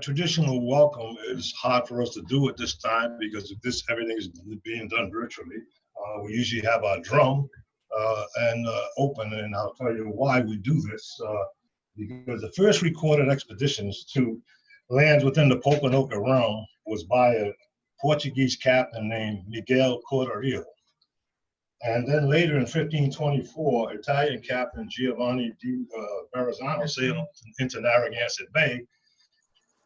traditional welcome is hard for us to do at this time because everything is being done virtually. We usually have our drum and open, and I'll tell you why we do this. Because the first recorded expeditions to lands within the Pokanoket realm was by a Portuguese captain named Miguel Cordeiro. And then later in 1524, Italian captain Giovanni di Verrazzano sailed into Narragansett Bay,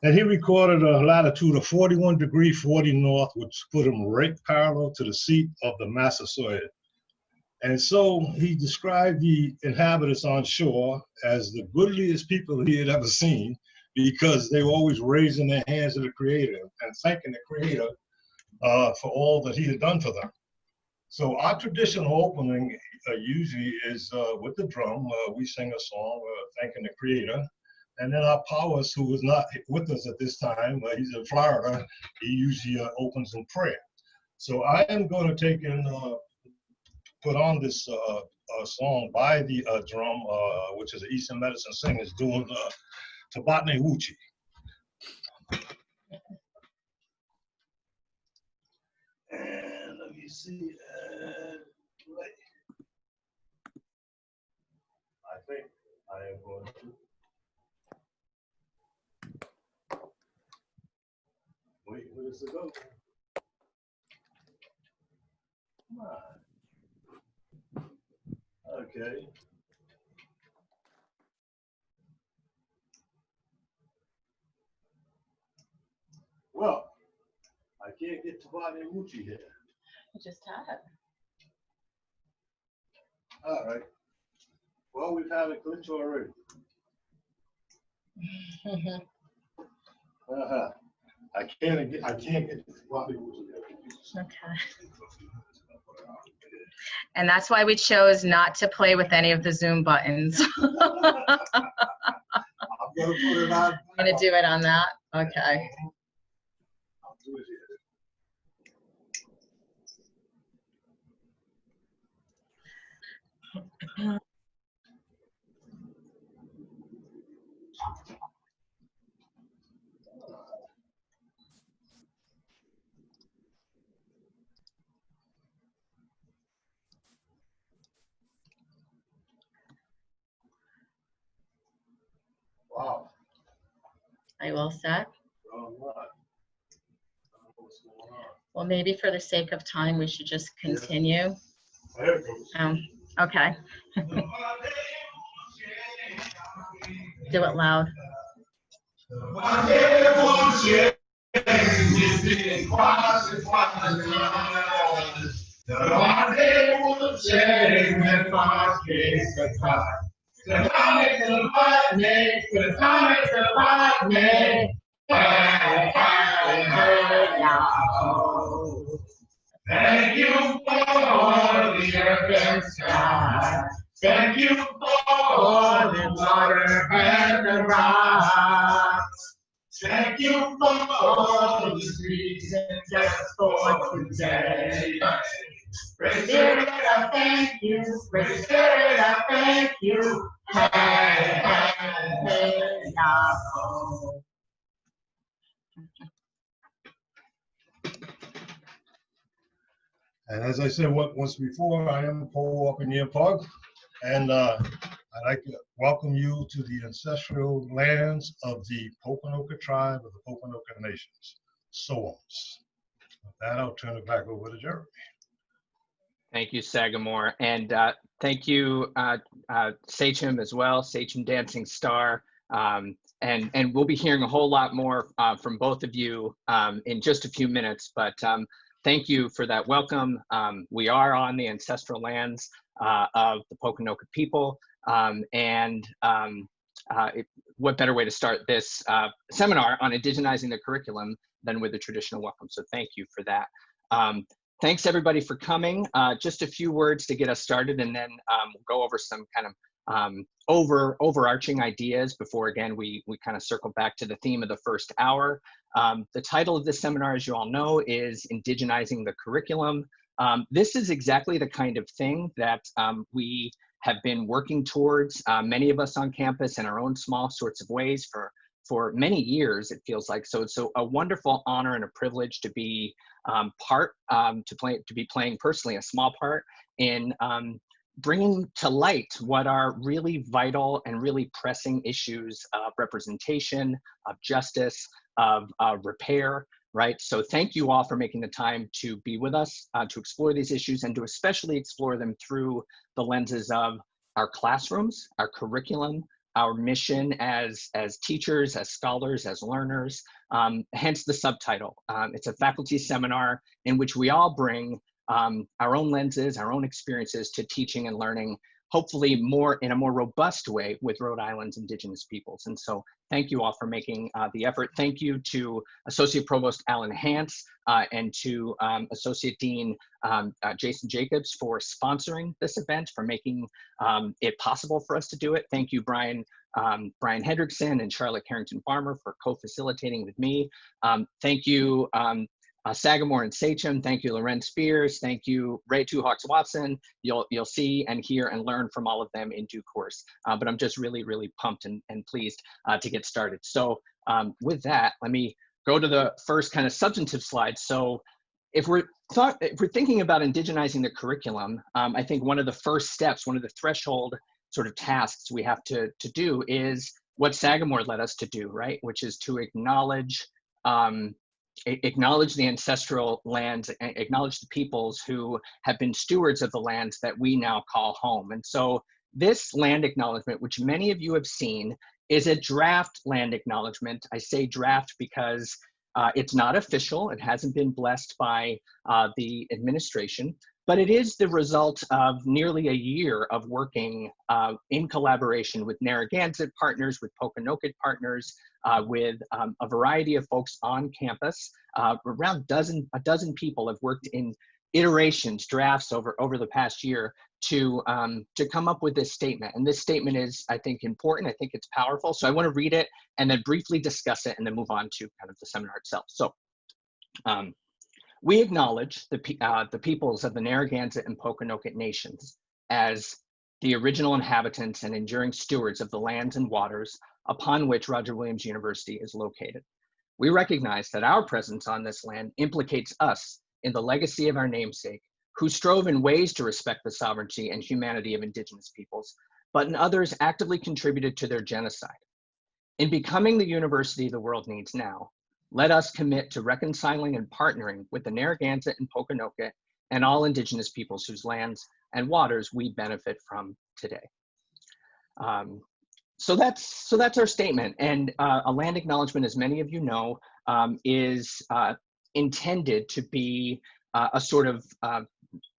and he recorded a latitude of 41 degrees 40 north, which put him right parallel to the seat of the Massasoit. And so he described the inhabitants on shore as the goodliest people he had ever seen, because they were always raising their hands to the Creator and thanking the Creator for all that he had done for them. So our traditional opening usually is with the drum. We sing a song thanking the Creator. And then our Powers, who was not with us at this time, he's in Florida, he usually opens in prayer. So I am going to take and put on this song by the drum, which is an Eastern Medicine singers doing Tomaquag Museum. And let me see. I think I am going to. Wait, where's it go? Come on. Okay. Well, I can't get Tomaquag Museum here. You just have. All right. Well, we've had a glitch already. I can't get Tomaquag Museum. Okay. And that's why we chose not to play with any of the Zoom buttons. I'm gonna put it on. I'm gonna do it on that. Okay. I'll do it here. Wow. Are you all set? Wrong one. I don't know what's going on. Well, maybe for the sake of time, we should just continue. There it goes. Okay. Do it loud. Thank you for the earth and sky. Thank you for the water and the rocks. Thank you for the trees and just for today. Great Spirit, I thank you. Great Spirit, I thank you. Hey, hey, hey, now. And as I said once before, I am Pokanoket, and I'd like to welcome you to the ancestral lands of the Pokanoket tribe of the Pokanoket Nations, SOAMs. With that, I'll turn it back over to Jeremy. Thank you, Sagamore, and thank you, Sachem as well, Sachem Dancing Star, and we'll be hearing a whole lot more from both of you in just a few minutes, but thank you for that welcome. We are on the ancestral lands of the Pokanoket people, and what better way to start this seminar on indigenizing the curriculum than with a traditional welcome, so thank you for that. Thanks everybody for coming. Just a few words to get us started, and then we'll go over some kind of overarching ideas before, again, we kind of circle back to the theme of the first hour. The title of this seminar, as you all know, is Indigenizing the Curriculum. This is exactly the kind of thing that we have been working towards, many of us on campus in our own small sorts of ways for for many years, it feels like. So it's a wonderful honor and a privilege to be to be playing personally a small part in bringing to light what are really vital and really pressing issues of representation, of justice, of repair, right? So thank you all for making the time to be with us, to explore these issues and to especially explore them through the lenses of our classrooms, our curriculum, our mission as teachers, as scholars, as learners, hence the subtitle. It's a faculty seminar in which we all bring our own lenses, our own experiences to teaching and learning, hopefully in a more robust way with Rhode Island's Indigenous peoples. And so thank you all for making the effort. Thank you to Associate Provost Alan Hance and to Associate Dean Jason Jacobs for sponsoring this event, for making it possible for us to do it. Thank you, Brian Hendrickson and Charlotte Carrington Farmer for co-facilitating with me. Thank you, Sagamore and Sachem. Thank you, Lorén Spears. Thank you, Ray Two Hawks Watson. You'll see and hear and learn from all of them in due course. But I'm just really, really pumped and pleased to get started. So with that, let me go to the first kind of substantive slide. So if we're thinking about indigenizing the curriculum, I think one of the first steps, one of the threshold sort of tasks we have to do is what Sagamore led us to do, right? Which is to acknowledge the ancestral lands, acknowledge the peoples who have been stewards of the lands that we now call home. And so this land acknowledgement, which many of you have seen, is a draft land acknowledgement. I say draft because it's not official. It hasn't been blessed by the administration, but it is the result of nearly a year of working in collaboration with Narragansett partners, with Pokanoket partners, with a variety of folks on campus. Around a dozen people have worked in iterations, drafts over the past year to come up with this statement. And this statement is, I think, important. I think it's powerful. So I want to read it and then briefly discuss it and then move on to kind of the seminar itself. So we acknowledge the peoples of the Narragansett and Pokanoket Nations as the original inhabitants and enduring stewards of the lands and waters upon which Roger Williams University is located. We recognize that our presence on this land implicates us in the legacy of our namesake, who strove in ways to respect the sovereignty and humanity of Indigenous peoples, but in others actively contributed to their genocide. In becoming the university the world needs now, let us commit to reconciling and partnering with the Narragansett and Pokanoket and all Indigenous peoples whose lands and waters we benefit from today. So that's our statement. And a land acknowledgement, as many of you know, is intended to be a sort of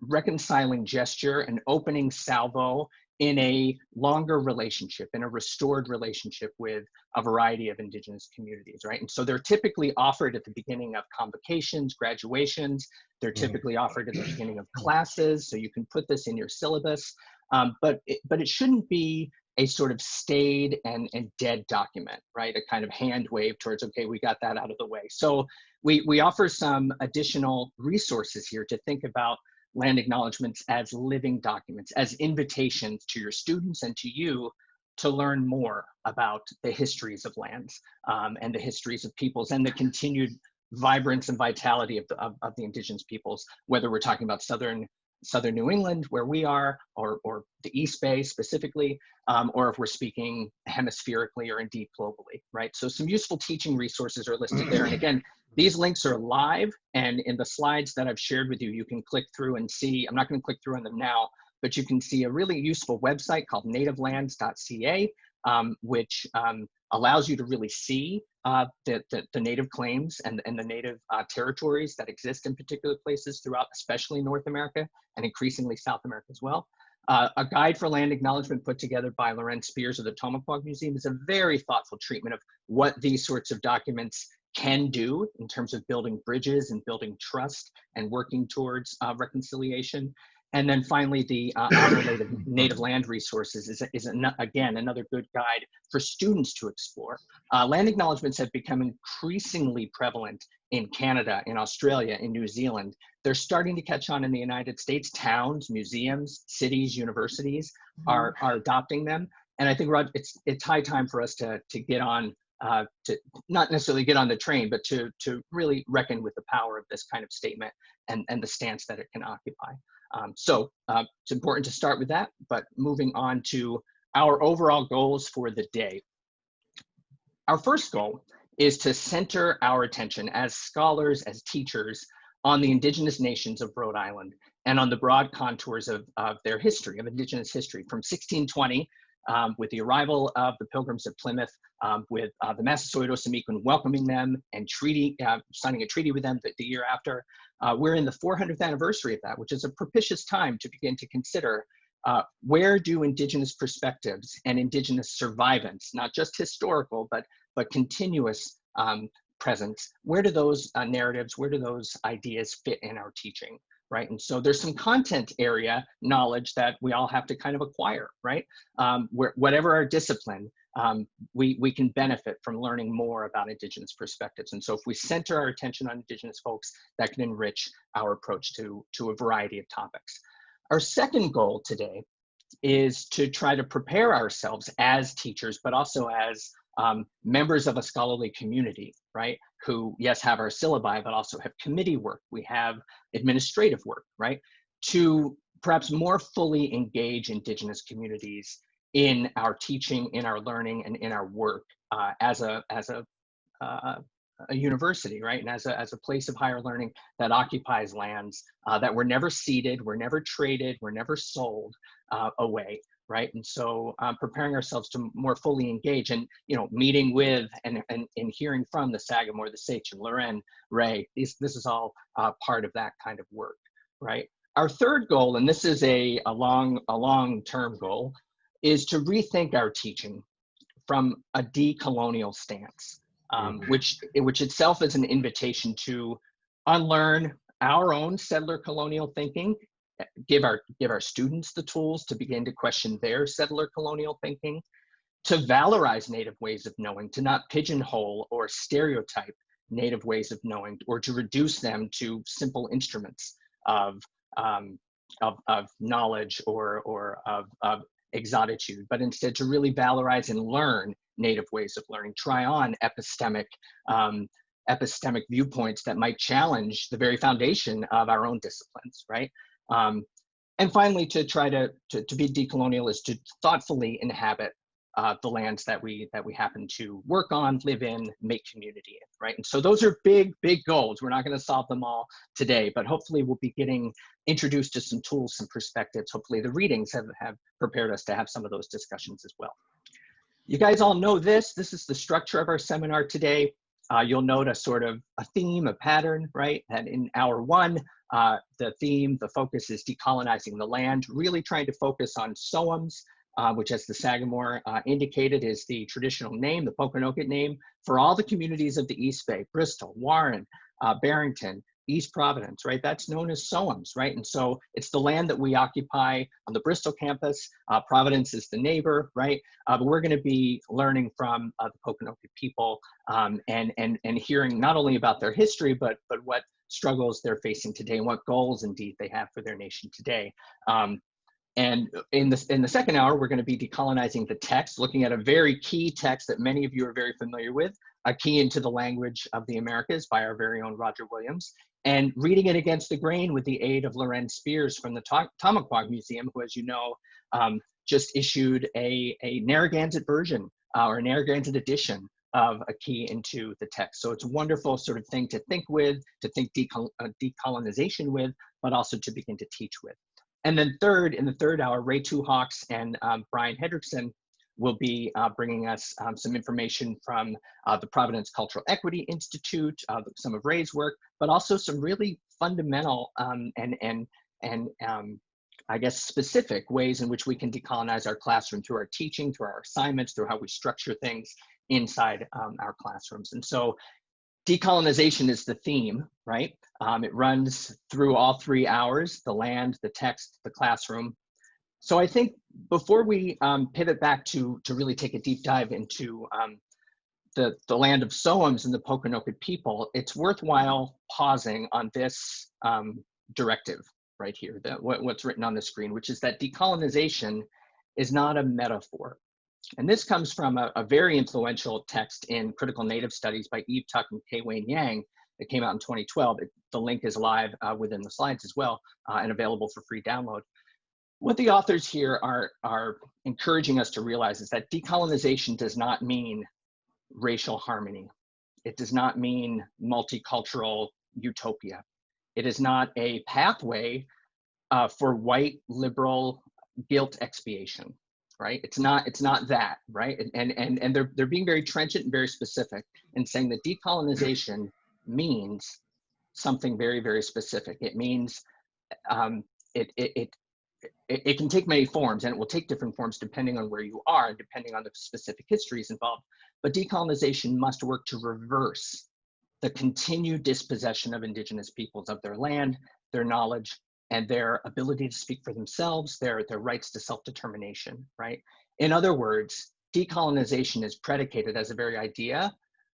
reconciling gesture, an opening salvo in a longer relationship, in a restored relationship with a variety of Indigenous communities, right? And so they're typically offered at the beginning of convocations, graduations. They're typically offered at the beginning of classes, so you can put this in your syllabus. But it shouldn't be a sort of staid and dead document, right? A kind of hand wave towards, okay, we got that out of the way. So we offer some additional resources here to think about land acknowledgements as living documents, as invitations to your students and to you to learn more about the histories of lands and the histories of peoples and the continued vibrance and vitality of the Indigenous peoples, whether we're talking about Southern New England, where we are, or the East Bay specifically, or if we're speaking hemispherically or indeed globally, right? So some useful teaching resources are listed there. And again, these links are live, and in the slides that I've shared with you, you can click through and see. I'm not going to click through on them now, but you can see a really useful website called nativelands.ca, which allows you to really see the native claims and the native territories that exist in particular places throughout, especially North America and increasingly South America as well. A guide for land acknowledgement put together by Lorén Spears of the Tomaquag Museum is a very thoughtful treatment of what these sorts of documents can do in terms of building bridges and building trust and working towards reconciliation. And then finally, the honor native land resources is again, another good guide for students to explore. Land acknowledgements have become increasingly prevalent in Canada, in Australia, in New Zealand. They're starting to catch on in the United States. Towns, museums, cities, universities are adopting them. And I think, Rod, it's high time for us to get on to not necessarily get on the train, but to really reckon with the power of this kind of statement and the stance that it can occupy. So it's important to start with that, but moving on to our overall goals for the day. Our first goal is to center our attention as scholars, as teachers, on the Indigenous nations of Rhode Island and on the broad contours of their history, of Indigenous history, from 1620, with the arrival of the Pilgrims at Plymouth, with the Massasoit-Osamequin welcoming them and signing a treaty with them the year after. We're in the 400th anniversary of that, which is a propitious time to begin to consider where do Indigenous perspectives and Indigenous survivance, not just historical, but continuous presence, where do those narratives, where do those ideas fit in our teaching, right? And so there's some content area knowledge that we all have to kind of acquire, right? Whatever our discipline, we can benefit from learning more about Indigenous perspectives. And so if we center our attention on Indigenous folks, that can enrich our approach to a variety of topics. Our second goal today is to try to prepare ourselves as teachers, but also as members of a scholarly community, right? Who, yes, have our syllabi, but also have committee work. We have administrative work, right? To perhaps more fully engage Indigenous communities in our teaching, in our learning, and in our work as a university, right? And as a place of higher learning that occupies lands that were never ceded, were never traded, were never sold away, right? And so preparing ourselves to more fully engage and, meeting with and hearing from the Sagamore, the Sachem, Lorén, Rhode, this is all part of that kind of work, right? Our third goal, and this is a long-term goal, is to rethink our teaching from a decolonial stance, which itself is an invitation to unlearn our own settler colonial thinking, give our students the tools to begin to question their settler colonial thinking, to valorize Native ways of knowing, to not pigeonhole or stereotype Native ways of knowing, or to reduce them to simple instruments of knowledge or of exotitude, but instead to really valorize and learn Native ways of learning, try on epistemic viewpoints that might challenge the very foundation of our own disciplines, right? And finally, to try to be decolonial is to thoughtfully inhabit the lands that we happen to work on, live in, make community in, right? And so those are big goals. We're not going to solve them all today, but hopefully we'll be getting introduced to some tools, some perspectives. Hopefully the readings have prepared us to have some of those discussions as well. You guys all know this. This is the structure of our seminar today. You'll note a sort of a theme, a pattern, right? And in hour one, the focus is decolonizing the land, really trying to focus on SOAMs, which, as the Sagamore indicated, is the traditional name, the Pokanoket name, for all the communities of the East Bay, Bristol, Warren, Barrington, East Providence, right? That's known as SOAMs, right? And so it's the land that we occupy on the Bristol campus. Providence is the neighbor, right? But we're going to be learning from the Pokanoket people and hearing not only about their history, but what struggles they're facing today and what goals indeed they have for their nation today. And in the second hour, we're going to be decolonizing the text, looking at a very key text that many of you are very familiar with, A Key into the Language of the Americas by our very own Roger Williams, and reading it against the grain with the aid of Lorén Spears from the Tomaquag Museum, who, as you know, just issued a Narragansett version or a Narragansett edition of A Key into the Text. So it's a wonderful sort of thing to think with, to think decolonization with, but also to begin to teach with. And then in the third hour, Ray Two Hawks and Brian Hendrickson will be bringing us some information from the Providence Cultural Equity Institute, some of Ray's work, but also some really fundamental and I guess specific ways in which we can decolonize our classroom through our teaching, through our assignments, through how we structure things inside our classrooms. And so decolonization is the theme, right? It runs through all 3 hours, the land, the text, the classroom. So I think before we pivot back to really take a deep dive into the land of SOAMs and the Pokanoket people, it's worthwhile pausing on this directive right here, what's written on the screen, which is that decolonization is not a metaphor. And this comes from a very influential text in Critical Native Studies by Eve Tuck and Kay Wayne Yang that came out in 2012. The link is live within the slides as well and available for free download. What the authors here are encouraging us to realize is that decolonization does not mean racial harmony. It does not mean multicultural utopia. It is not a pathway for white liberal guilt expiation, right? It's not that, right? And they're being very trenchant and very specific in saying that decolonization means something very, very specific. It means it can take many forms, and it will take different forms depending on where you are and depending on the specific histories involved. But decolonization must work to reverse the continued dispossession of Indigenous peoples of their land, their knowledge, and their ability to speak for themselves, their rights to self-determination, right? In other words, decolonization is predicated as a very idea.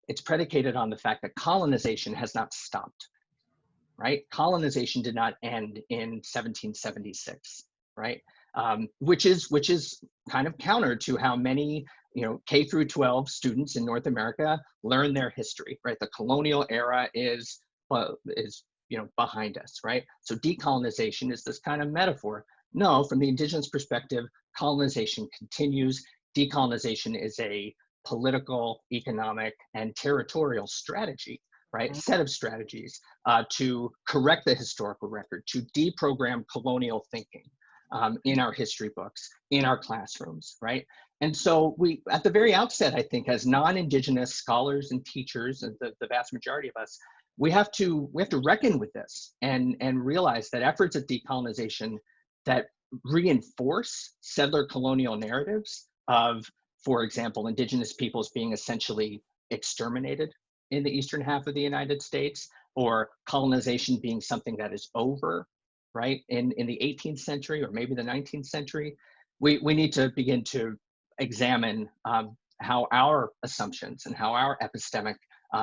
It's predicated on the fact that colonization has not stopped, right? Colonization did not end in 1776, right? Which is kind of counter to how many, K through 12 students in North America learn their history, right? The colonial era is behind us, right? So decolonization is this kind of metaphor. No, from the Indigenous perspective, colonization continues. Decolonization is a political, economic, and territorial strategy, right? Set of strategies to correct the historical record, to deprogram colonial thinking in our history books, in our classrooms, right? And so we, at the very outset, I think, as non-Indigenous scholars and teachers, and the vast majority of us, we have to reckon with this and realize that efforts at decolonization that reinforce settler colonial narratives of, for example, Indigenous peoples being essentially exterminated in the eastern half of the United States, or colonization being something that is over, right, in the 18th century or maybe the 19th century, we need to begin to examine how our assumptions and how our epistemic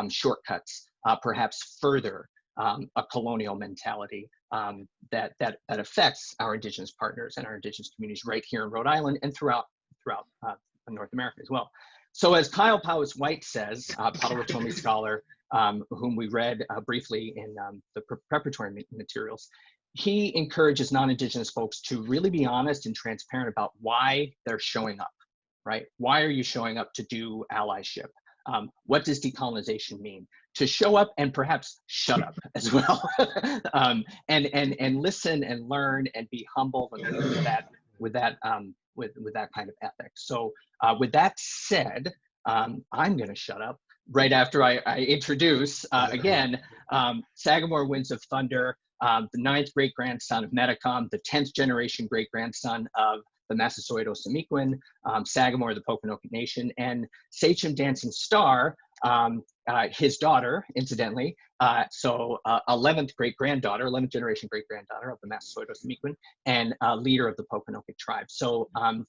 shortcuts perhaps further a colonial mentality that affects our Indigenous partners and our Indigenous communities right here in Rhode Island and throughout North America as well. So as Kyle Powys-White says, Potawatomi scholar, whom we read briefly in the preparatory materials, he encourages non-Indigenous folks to really be honest and transparent about why they're showing up, right? Why are you showing up to do allyship? What does decolonization mean? To show up and perhaps shut up as well, and listen and learn and be humble with that kind of ethic. So with that said, I'm going to shut up right after I introduce again Sagamore Winds of Thunder, the 9th great-grandson of Metacom, the 10th generation great-grandson of the Massasoit Osamequin, Sagamore, the Pokanoket Nation, and Sachem Dancing Star, his daughter, incidentally, 11th generation great-granddaughter of the Massasoit Osamequin, and leader of the Pokanoket tribe. So I'm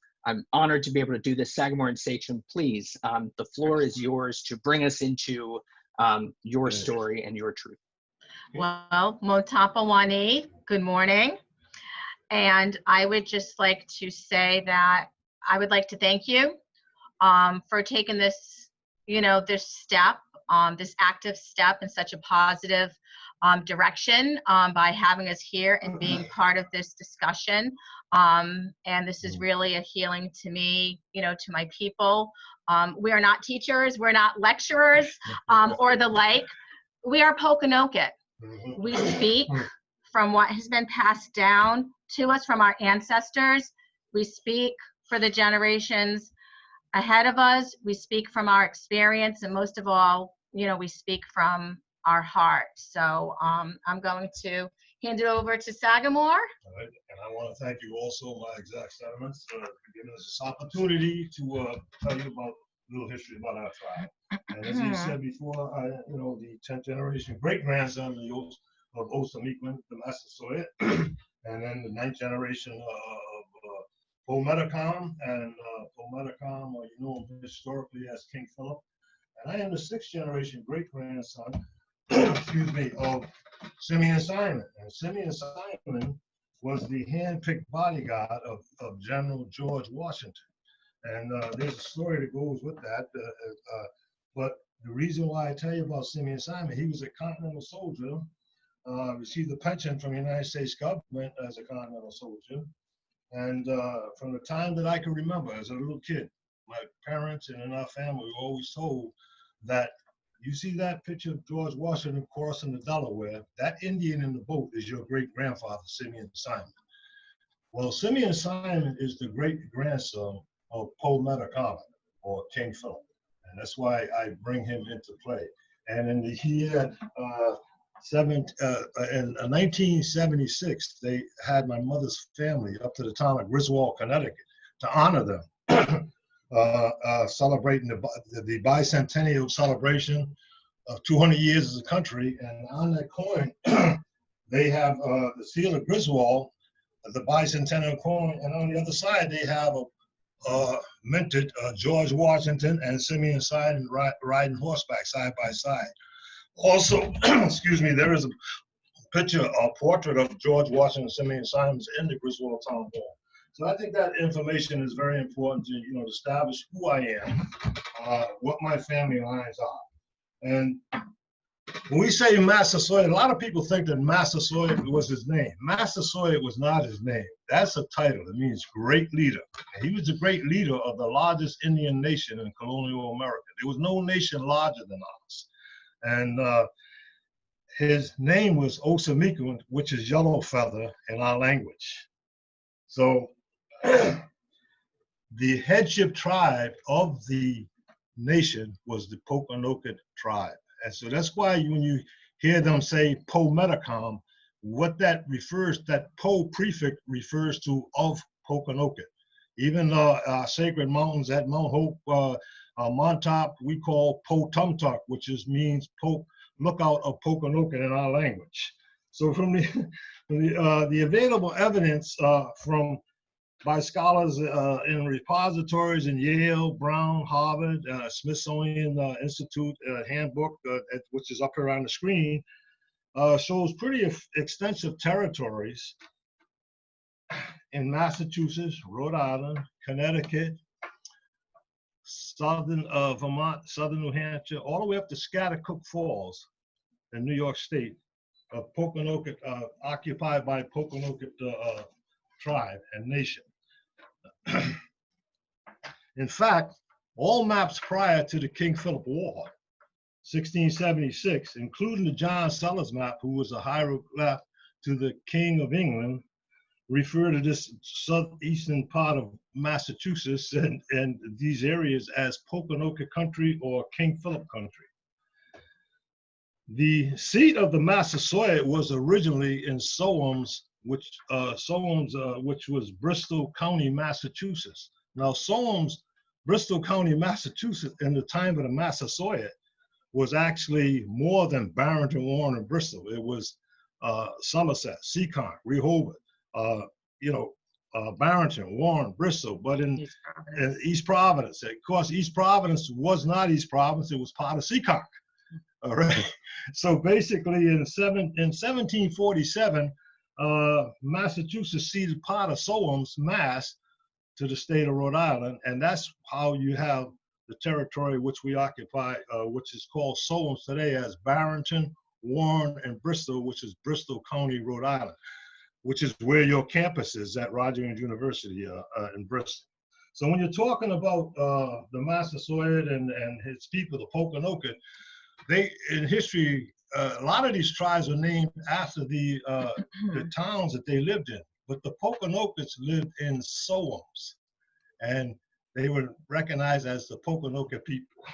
honored to be able to do this. Sagamore and Sachem, please, the floor is yours to bring us into your story and your truth. Well, Motapawani, good morning. And I would just like to say that I would like to thank you for taking this, this step, this active step in such a positive direction by having us here and being part of this discussion. And this is really a healing to me, to my people. We are not teachers, we're not lecturers or the like. We are Pokanoket. We speak from what has been passed down to us from our ancestors. We speak for the generations ahead of us. We speak from our experience, and most of all, we speak from our heart. So I'm going to hand it over to Sagamore. All right. And I want to thank you also, my exact sentiments, for giving us this opportunity to tell you about a little history about our tribe. And as he said before, the 10th generation great-grandson of Osamequin, the Massasoit, and then the 9th generation of Metacom, and Metacom, you know him historically as King Philip. And I am the 6th generation great-grandson, excuse me, of Simeon Simon. And Simeon Simon was the hand-picked bodyguard of General George Washington. And there's a story that goes with that. But the reason why I tell you about Simeon Simon, he was a Continental soldier, received a pension from the United States government as a Continental soldier. And from the time that I can remember as a little kid, my parents and in our family were always told that you see that picture of George Washington crossing the Delaware, that Indian in the boat is your great-grandfather, Simeon Simon. Well, Simeon Simon is the great-grandson of Pokanoket or King Philip. And that's why I bring him into play. And in the year in 1976, they had my mother's family up to the town of Griswold, Connecticut, to honor them, celebrating the bicentennial celebration of 200 years as a country. And on that coin, they have the seal of Griswold, the bicentennial coin, and on the other side, they have a minted George Washington and Simeon Simon riding horseback side by side. Also, excuse me, there is a picture, a portrait of George Washington and Simeon Simons in the Griswold Town Hall. So I think that information is very important to, to establish who I am, what my family lines are. And when we say Massasoit, a lot of people think that Massasoit was his name. Massasoit was not his name. That's a title. It means great leader. And he was the great leader of the largest Indian nation in colonial America. There was no nation larger than ours. And his name was Osamikun, which is yellow feather in our language. So the headship tribe of the nation was the Pokanoket tribe. And so that's why when you hear them say Po-Metacom, what that refers, that Po prefix refers to of Pokanoket. Even our sacred mountains at Mount Hope, Montauk, we call Po-Tumtuk, which means lookout of Pokanoket in our language. So from the available evidence by scholars in repositories in Yale, Brown, Harvard, Smithsonian Institute handbook, which is up here on the screen, shows pretty extensive territories in Massachusetts, Rhode Island, Connecticut, southern Vermont, southern New Hampshire, all the way up to Schaghticoke Falls in New York State, of Pokanoket, occupied by Pokanoket tribe and nation. In fact, all maps prior to the King Philip War, 1676, including the John Sellers map, who was a hieroglyph to the King of England, refer to this southeastern part of Massachusetts and these areas as Pokanoket country or King Philip country. The seat of the Massasoit was originally in Sowams, which was Bristol County, Massachusetts. Now Sowams, Bristol County, Massachusetts, in the time of the Massasoit was actually more than Barrington, Warren, and Bristol. It was Somerset, Seacon, Rehoboth, Barrington, Warren, Bristol, but in East Providence. Of course, East Providence was not East Providence, it was part of Seacon. All right. So basically in 1747, Massachusetts ceded part of Sowams, Mass, to the state of Rhode Island, and that's how you have the territory which we occupy, which is called Sowams today as Barrington, Warren, and Bristol, which is Bristol County, Rhode Island, which is where your campus is at Rogers University in Bristol. So when you're talking about the Massasoit and his people, the Pokanoket, they, in history, a lot of these tribes are named after the towns that they lived in, but the Pokanokets lived in Sowams, and they were recognized as the Pokanoket people.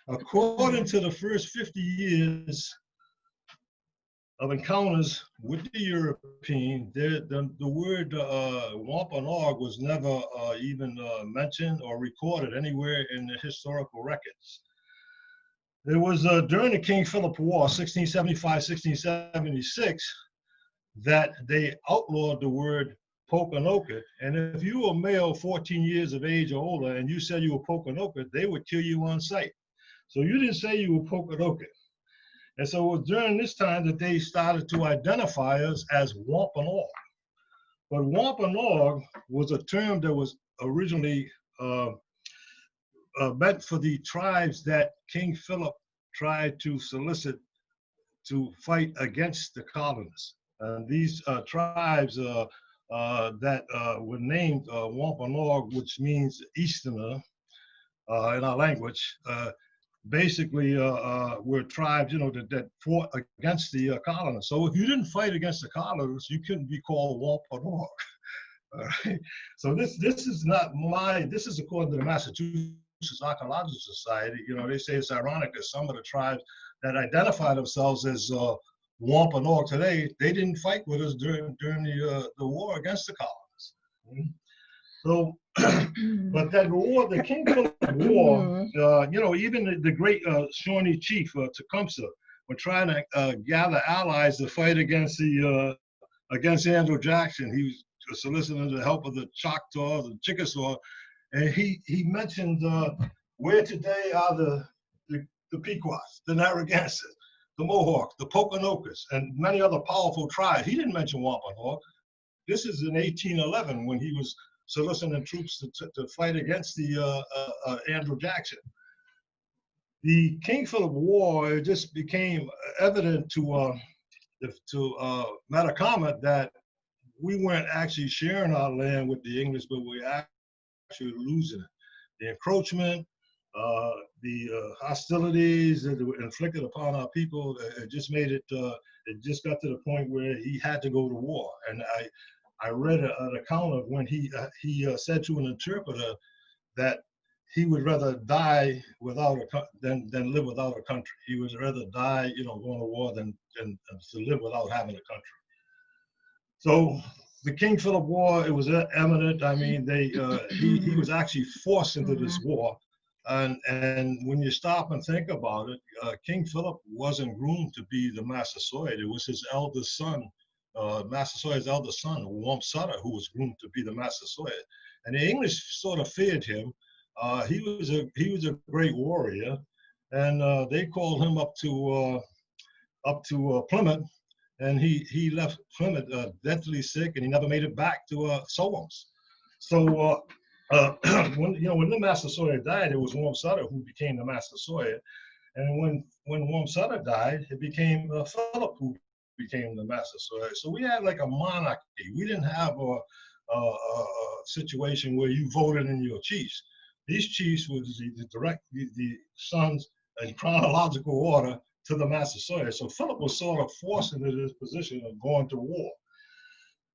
According to the first 50 years of encounters with the European, the word Wampanoag was never even mentioned or recorded anywhere in the historical records. It was during the King Philip War, 1675-1676, that they outlawed the word Pokanoket. And if you were male 14 years of age or older and you said you were Pokanoket, they would kill you on sight. So you didn't say you were Pokanoket. And so it was during this time that they started to identify us as Wampanoag. But Wampanoag was a term that was originally meant for the tribes that King Philip tried to solicit to fight against the colonists. And these tribes that were named Wampanoag, which means Easterner in our language, basically were tribes, that fought against the colonists. So if you didn't fight against the colonists, you couldn't be called Wampanoag. All right. So this is not this is according to the Massachusetts Archaeological Society. They say it's ironic that some of the tribes that identify themselves as Wampanoag today, they didn't fight with us during the war against the colonists. So, but that war, the King Philip War, even the great Shawnee chief Tecumseh were trying to gather allies to fight against Andrew Jackson. He was soliciting the help of the Choctaw, the Chickasaw, and he mentioned where today are the Pequots, the Narragansett, the Mohawks, the Pokanoket, and many other powerful tribes. He didn't mention Wampanoag. This is in 1811 when he was soliciting troops to fight against the Andrew Jackson. The King Philip War, it just became evident to Metacomet that we weren't actually sharing our land with the English, but we were actually losing it. The encroachment, the hostilities that were inflicted upon our people, it just made it, it just got to the point where he had to go to war. And I read an account of when he said to an interpreter that he would rather die without than live without a country. He would rather die, going to war than to live without having a country. So the King Philip War, it was eminent. I mean, he was actually forced into this war. And when you stop and think about it, King Philip wasn't groomed to be the Massasoit. It was his eldest son, Massasoit's eldest son, Wamsutta, who was groomed to be the Massasoit. And the English sort of feared him. He was a great warrior, and they called him up to Plymouth, and he left Plymouth deathly sick, and he never made it back to Solom's. So when the Massasoit died, it was Wamsutta who became the Massasoit, and when Wamsutta died, it became Philip who became the Massasoit. So we had like a monarchy. We didn't have a situation where you voted in your chiefs. These chiefs were the sons in chronological order to the Massasoit. So Philip was sort of forced into this position of going to war.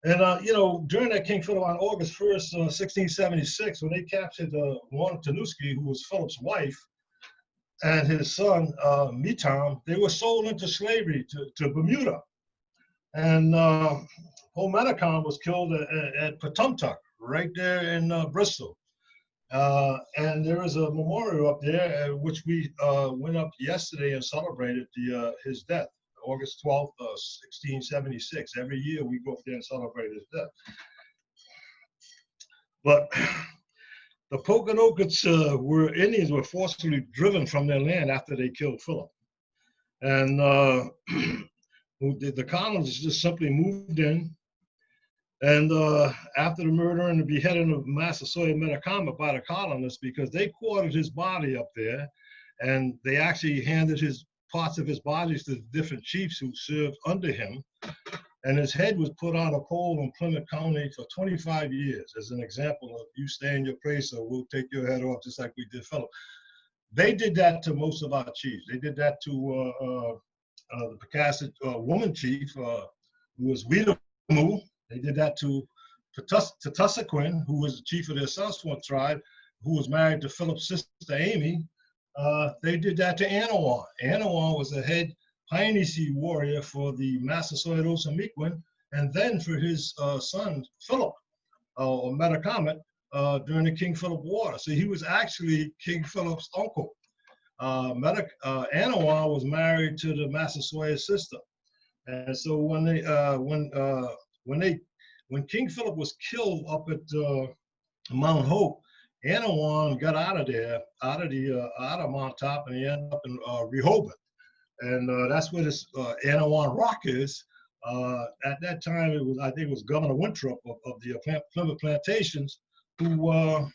And during that King Philip on August 1st, 1676, when they captured Wanatanuski, who was Philip's wife, and his son Metam, they were sold into slavery to Bermuda. And Metacomet was killed at Patumtuck, right there in Bristol. And there is a memorial up there, which we went up yesterday and celebrated his death, August 12th, 1676. Every year we go up there and celebrate his death. But the Pokanokets Indians were forcibly driven from their land after they killed Philip. And the colonists just simply moved in. And after the murder and the beheading of Massasoit Metacomet by the colonists, because they quartered his body up there, and they actually handed parts of his bodies to different chiefs who served under him, and his head was put on a pole in Plymouth County for 25 years as an example of you stay in your place or we'll take your head off, just like we did Philip. They did that to most of our chiefs. They did that to the Ketasꚙt woman chief, who was Weedamoo. They did that to Ketasꚙ, who was the chief of their Southswamp tribe, who was married to Philip's sister Amy. They did that to Anawan. Anawan was the head Painisi warrior for the Massasoit Osamequin, and then for his son Philip, or Metacomet, during the King Philip War. So he was actually King Philip's uncle. Anawan was married to the Massasoit sister, and so when King Philip was killed up at Mount Hope, Anawan got out of there, out of Mount Top, and he ended up in Rehoboth. And that's where this Anawan Rock is. At that time, it was, I think it was Governor Winthrop of the Plymouth Plantations I'm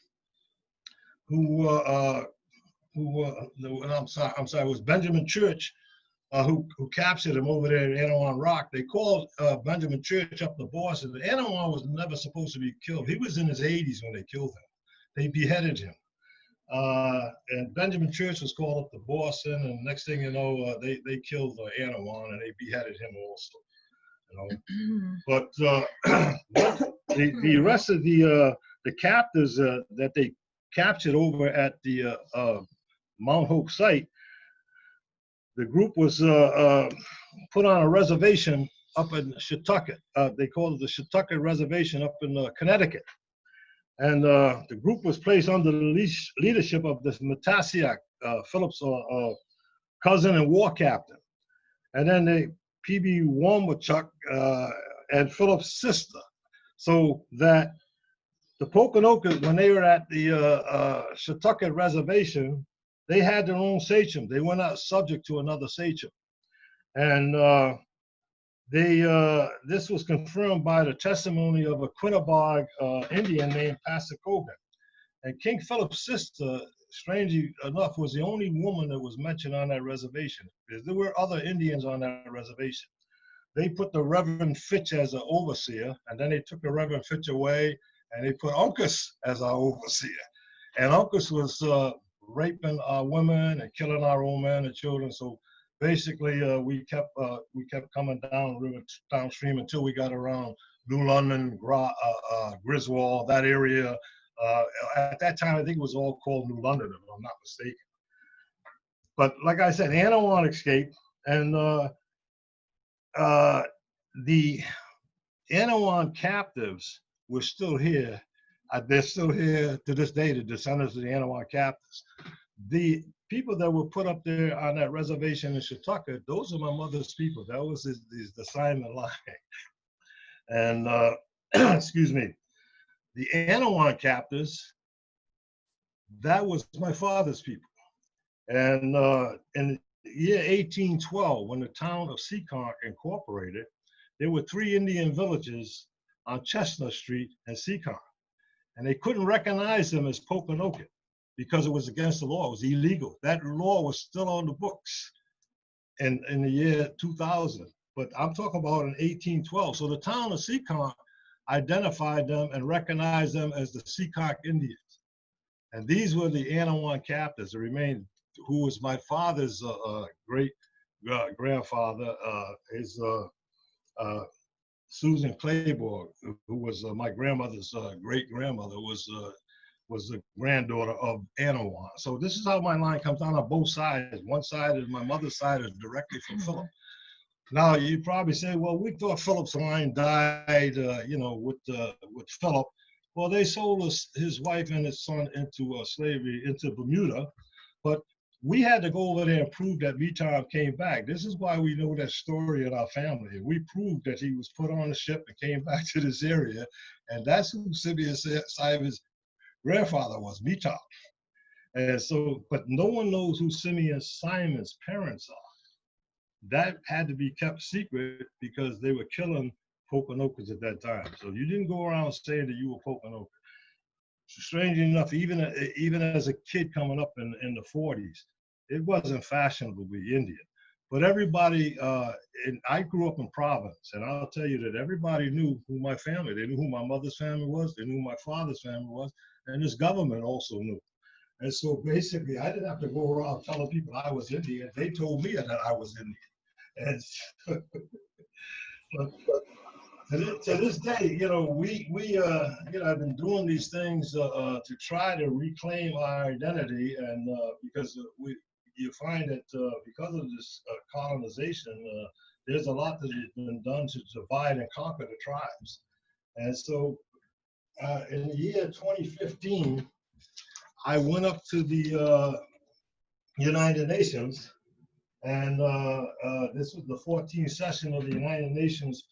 sorry, it was Benjamin Church who captured him over there at Anawan Rock. They called Benjamin Church up to Boston. Anawan was never supposed to be killed. He was in his 80s when they killed him. They beheaded him. And Benjamin Church was called up to Boston, and next thing you know, they killed Anawan and they beheaded him also. You know, but the rest of the captives that they captured over at the Mount Hope site, the group was put on a reservation up in Shetucket. They called it the Shetucket Reservation up in Connecticut. And the group was placed under the leadership of this Matasiak, Philip's cousin and war captain. And then they P.B. Warmachuk and Philip's sister. So that the Pokanoket, when they were at the Shetucket Reservation, they had their own Sachem. They were not subject to another Sachem. And this was confirmed by the testimony of a Quinnebog Indian named Passacogan. And King Philip's sister, strangely enough, was the only woman that was mentioned on that reservation. There were other Indians on that reservation. They put the Reverend Fitch as an overseer, and then they took the Reverend Fitch away, and they put Uncas as our overseer. And Uncas was raping our women and killing our old men and children. So basically, we kept coming downstream until we got around New London, Griswold, that area. At that time, I think it was all called New London, if I'm not mistaken. But like I said, Anawan escaped, and the Anawan captives were still here. They're still here to this day, the descendants of the Anawan captives. The people that were put up there on that reservation in Shetucket, those are my mother's people. That was the Simon line. And excuse me, the Anawan captives, that was my father's people. And in the year 1812, when the town of Seekonk incorporated, there were 3 Indian villages on Chestnut Street and Seekonk. And they couldn't recognize them as Pokanoket because it was against the law. It was illegal. That law was still on the books in the year 2000. But I'm talking about in 1812. So the town of Seekonk identified them and recognized them as the Seekonk Indians. And these were the Anawan captives that remained, who was my father's great grandfather, his Susan Claiborne, who was my grandmother's great grandmother, was the granddaughter of Anawan. So this is how my line comes down on both sides. One side is my mother's side is directly from Philip. Now you probably say, well, we thought Philip's line died, you know, with Philip. Well, they sold his wife and his son into slavery, into Bermuda, but we had to go over there and prove that Vitam came back. This is why we know that story in our family. We proved that he was put on a ship and came back to this area, and that's who Simeon Simon's grandfather was, Vitam. And so, but no one knows who Simeon Simon's parents are. That had to be kept secret because they were killing Pokanokets at that time. So you didn't go around saying that you were Pokanoket. Strangely enough, even as a kid coming up in the 40s, it wasn't fashionable to be Indian. But everybody, and I grew up in Providence, and I'll tell you that everybody knew who my family, they knew who my mother's family was, they knew who my father's family was, and this government also knew. And so basically, I didn't have to go around telling people I was Indian. They told me that I was Indian. And to this day, you know, we you know, I've been doing these things to try to reclaim our identity, and because you find that because of this colonization, there's a lot that has been done to divide and conquer the tribes. And so in the year 2015, I went up to the United Nations, and this was the 14th session of the United Nations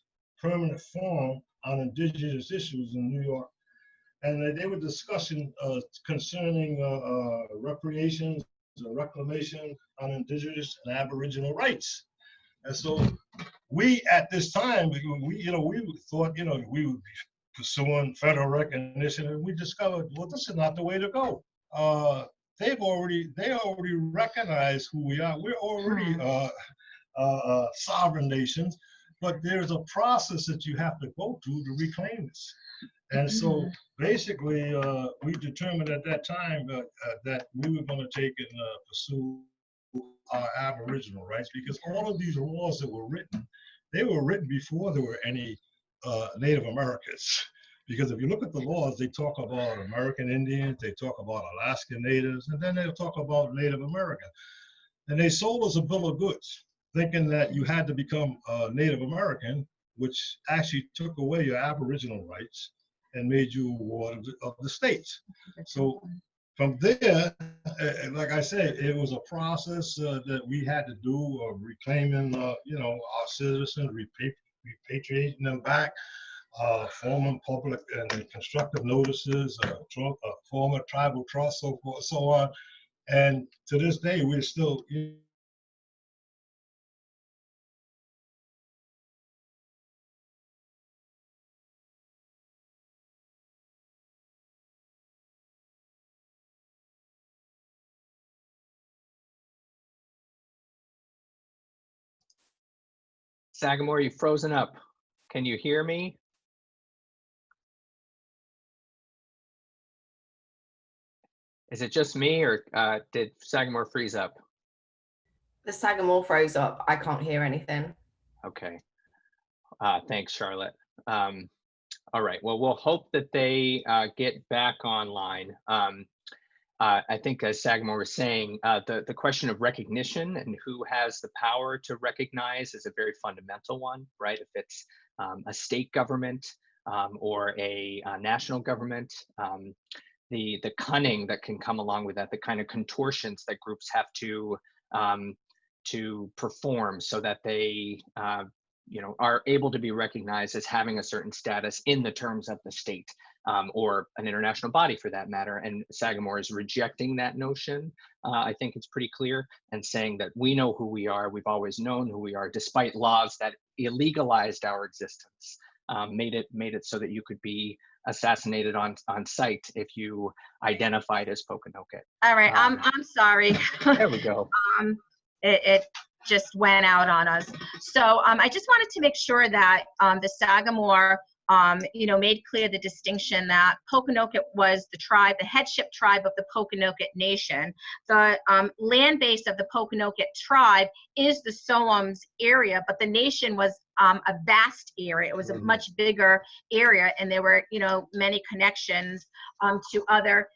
Permanent Forum on Indigenous Issues in New York. And they were discussing concerning reparations and reclamation on Indigenous and Aboriginal rights. And so we, at this time, we thought, we would be pursuing federal recognition, and we discovered, well, this is not the way to go. They already recognize who we are. We're already sovereign nations, but there's a process that you have to go through to reclaim this. And so basically, we determined at that time that we were going to take and pursue our Aboriginal rights, because all of these laws that were written, they were written before there were any Native Americans. Because if you look at the laws, they talk about American Indians, they talk about Alaskan Natives, and then they'll talk about Native American. And they sold us a bill of goods, thinking that you had to become Native American, which actually took away your Aboriginal rights and made you a ward of the states. So from there, like I said, it was a process that we had to do of reclaiming, our citizens, repatriating them back, forming public and constructive notices, form a tribal trust, so forth, so on. And to this day, we're still. Sagamore, you've frozen up. Can you hear me? Is it just me, or did Sagamore freeze up? The Sagamore froze up. I can't hear anything. Okay. Thanks, Charlotte. All right. Well, we'll hope that they get back online. I think, as Sagamore was saying, the question of recognition and who has the power to recognize is a very fundamental one, right? If it's a state government or a national government, the cunning that can come along with that, the kind of contortions that groups have to perform so that they are able to be recognized as having a certain status in the terms of the state or an international body for that matter. And Sagamore is rejecting that notion. I think it's pretty clear, and saying that we know who we are, we've always known who we are, despite laws that illegalized our existence, made it so that you could be assassinated on sight if you identified as Pokanoket. All right, I'm sorry. There we go. It just went out on us. So I just wanted to make sure that the Sagamore, made clear the distinction that Pokanoket was the tribe, the headship tribe of the Pokanoket Nation. The land base of the Pokanoket tribe is the Sachem area, but the nation was a vast area. It was a much bigger area, and there were, many connections to other,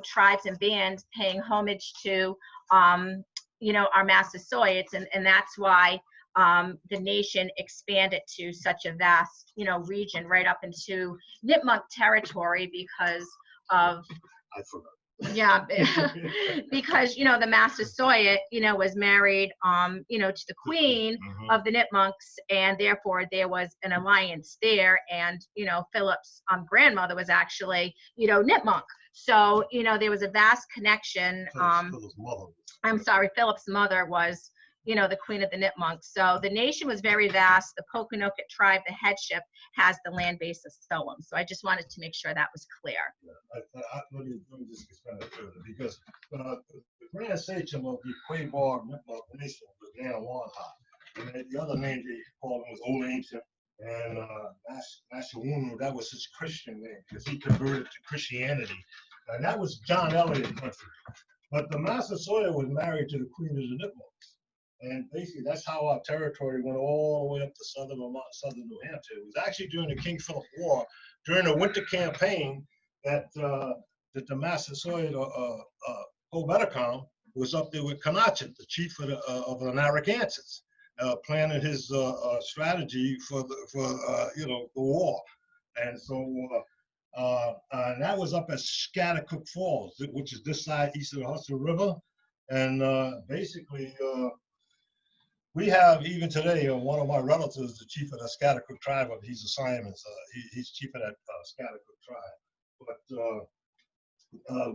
tribes and bands paying homage to, our Massasoits, and that's why the nation expanded to such a vast, region right up into Nipmuc territory because of. I forgot. Yeah, because the Massasoit, was married, to the queen of the Nipmunks, and therefore there was an alliance there, and Philip's grandmother was actually Nipmuc, so there was a vast connection. Philip's mother. I'm sorry, Philip's mother was the queen of the Nipmunks. So the nation was very vast. The Pokanoket tribe, the headship, has the land base of Sachem. So I just wanted to make sure that was clear. Yeah, let me just expand it further, because the Grand Sachem of the Tomaquag Nation was Nanawanha. And the other name they called him was Old Ancient, and Mashapug, that was his Christian name, because he converted to Christianity. And that was John Elliott country. But the Massasoit was married to the queen of the Nipmunks. And basically, that's how our territory went all the way up to southern Vermont, southern New Hampshire. It was actually during the King Philip War, during the winter campaign, that the Massasoit Obedacom was up there with Ketasꚙt, the chief of the Narragansetts, planning his strategy for the war. And so and that was up at Schaghticoke Falls, which is this side east of the Hudson River. And basically, we have, even today, one of my relatives, the chief of the Schaghticoke tribe, he's a Simons, he's chief of that Schaghticoke tribe. But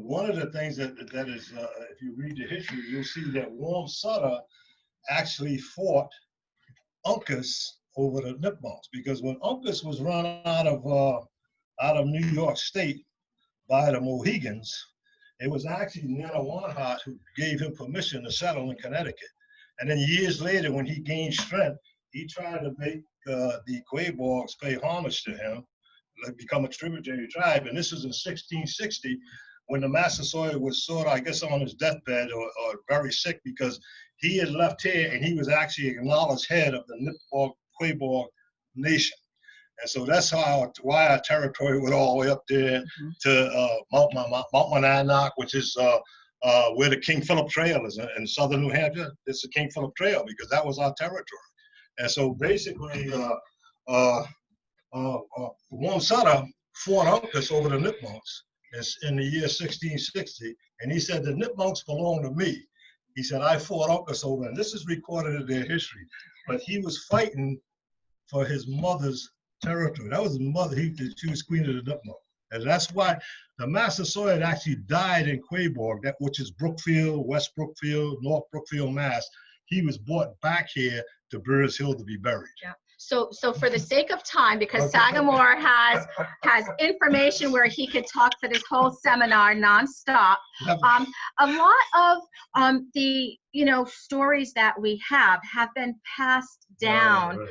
one of the things that is, if you read the history, you'll see that Warm Sutter actually fought Uncas over the Nipmunks, because when Uncas was run out of New York State by the Mohegans, it was actually Nanawanhat who gave him permission to settle in Connecticut. And then years later, when he gained strength, he tried to make the Quabogs pay homage to him, like become a tributary tribe. And this was in 1660, when the Massasoit was sort of, I guess, on his deathbed or very sick, because he had left here and he was actually acknowledged head of the Tomaquag Nation. And so that's why our territory went all the way up there to Mount Monadnock, which is where the King Philip Trail is in southern New Hampshire. It's the King Philip Trail because that was our territory. And so basically, Wamsutta fought Uncas over the Nipmunks in the year 1660, and he said, the Nipmunks belong to me. He said, I fought Uncas over, and this is recorded in their history, but he was fighting for his mother's territory. That was his mother. She was queen of the Nipmuc. And that's why the Massasoit actually died in Quaboag, which is Brookfield, West Brookfield, North Brookfield, Mass. He was brought back here to Burrs Hill to be buried. Yeah. So for the sake of time, because Sagamore has information where he could talk for this whole seminar nonstop, a lot of the stories that we have been passed down,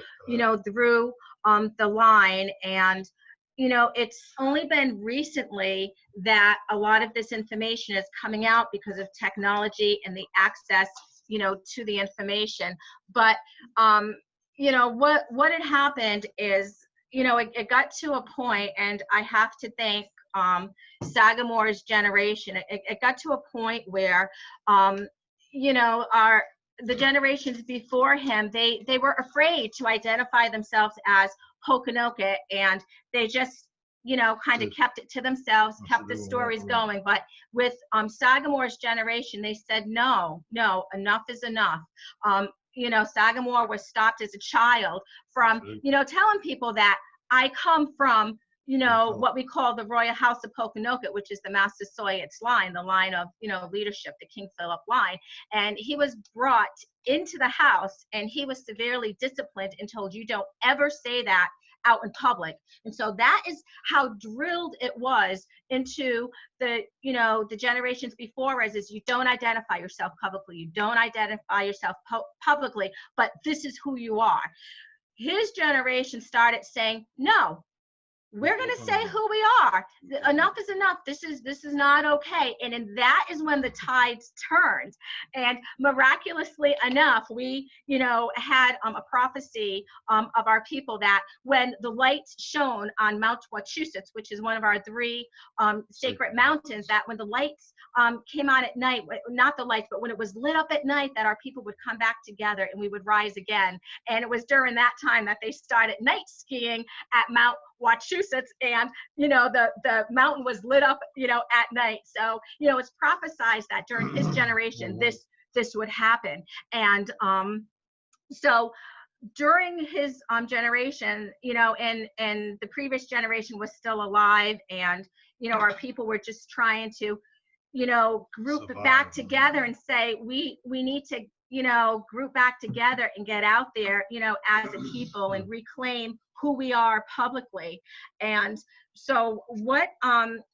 through the line, and it's only been recently that a lot of this information is coming out because of technology and the access to the information. But what had happened is, it got to a point, and I have to thank Sagamore's generation. It got to a point where, the generations before him, they were afraid to identify themselves as Pokanoket, and they just, kind of kept it to themselves, kept the stories going. But with Sagamore's generation, they said, no, enough is enough. Sagamore was stopped as a child from, telling people that I come from, what we call the Royal House of Pokanoket, which is the Massasoit's line, the line of, leadership, the King Philip line. And he was brought into the house, and he was severely disciplined and told, you don't ever say that out in public. And so that is how drilled it was into the, the generations before us, is you don't identify yourself publicly, you don't identify yourself publicly, but this is who you are. His generation started saying, no, we're going to say who we are. Enough is enough. This is not okay. And that is when the tides turned. And miraculously enough, we, had a prophecy of our people that when the lights shone on Mount Wachusett, which is one of our 3 sacred mountains, that when the lights came on at night, not the lights, but when it was lit up at night, that our people would come back together and we would rise again. And it was during that time that they started night skiing at Mount Wachusett, and the mountain was lit up at night. So it's prophesied that during his generation this would happen. And so during his generation, and the previous generation was still alive, and our people were just trying to group back together and say we need to group back together and get out there as a people and reclaim who we are publicly. And so what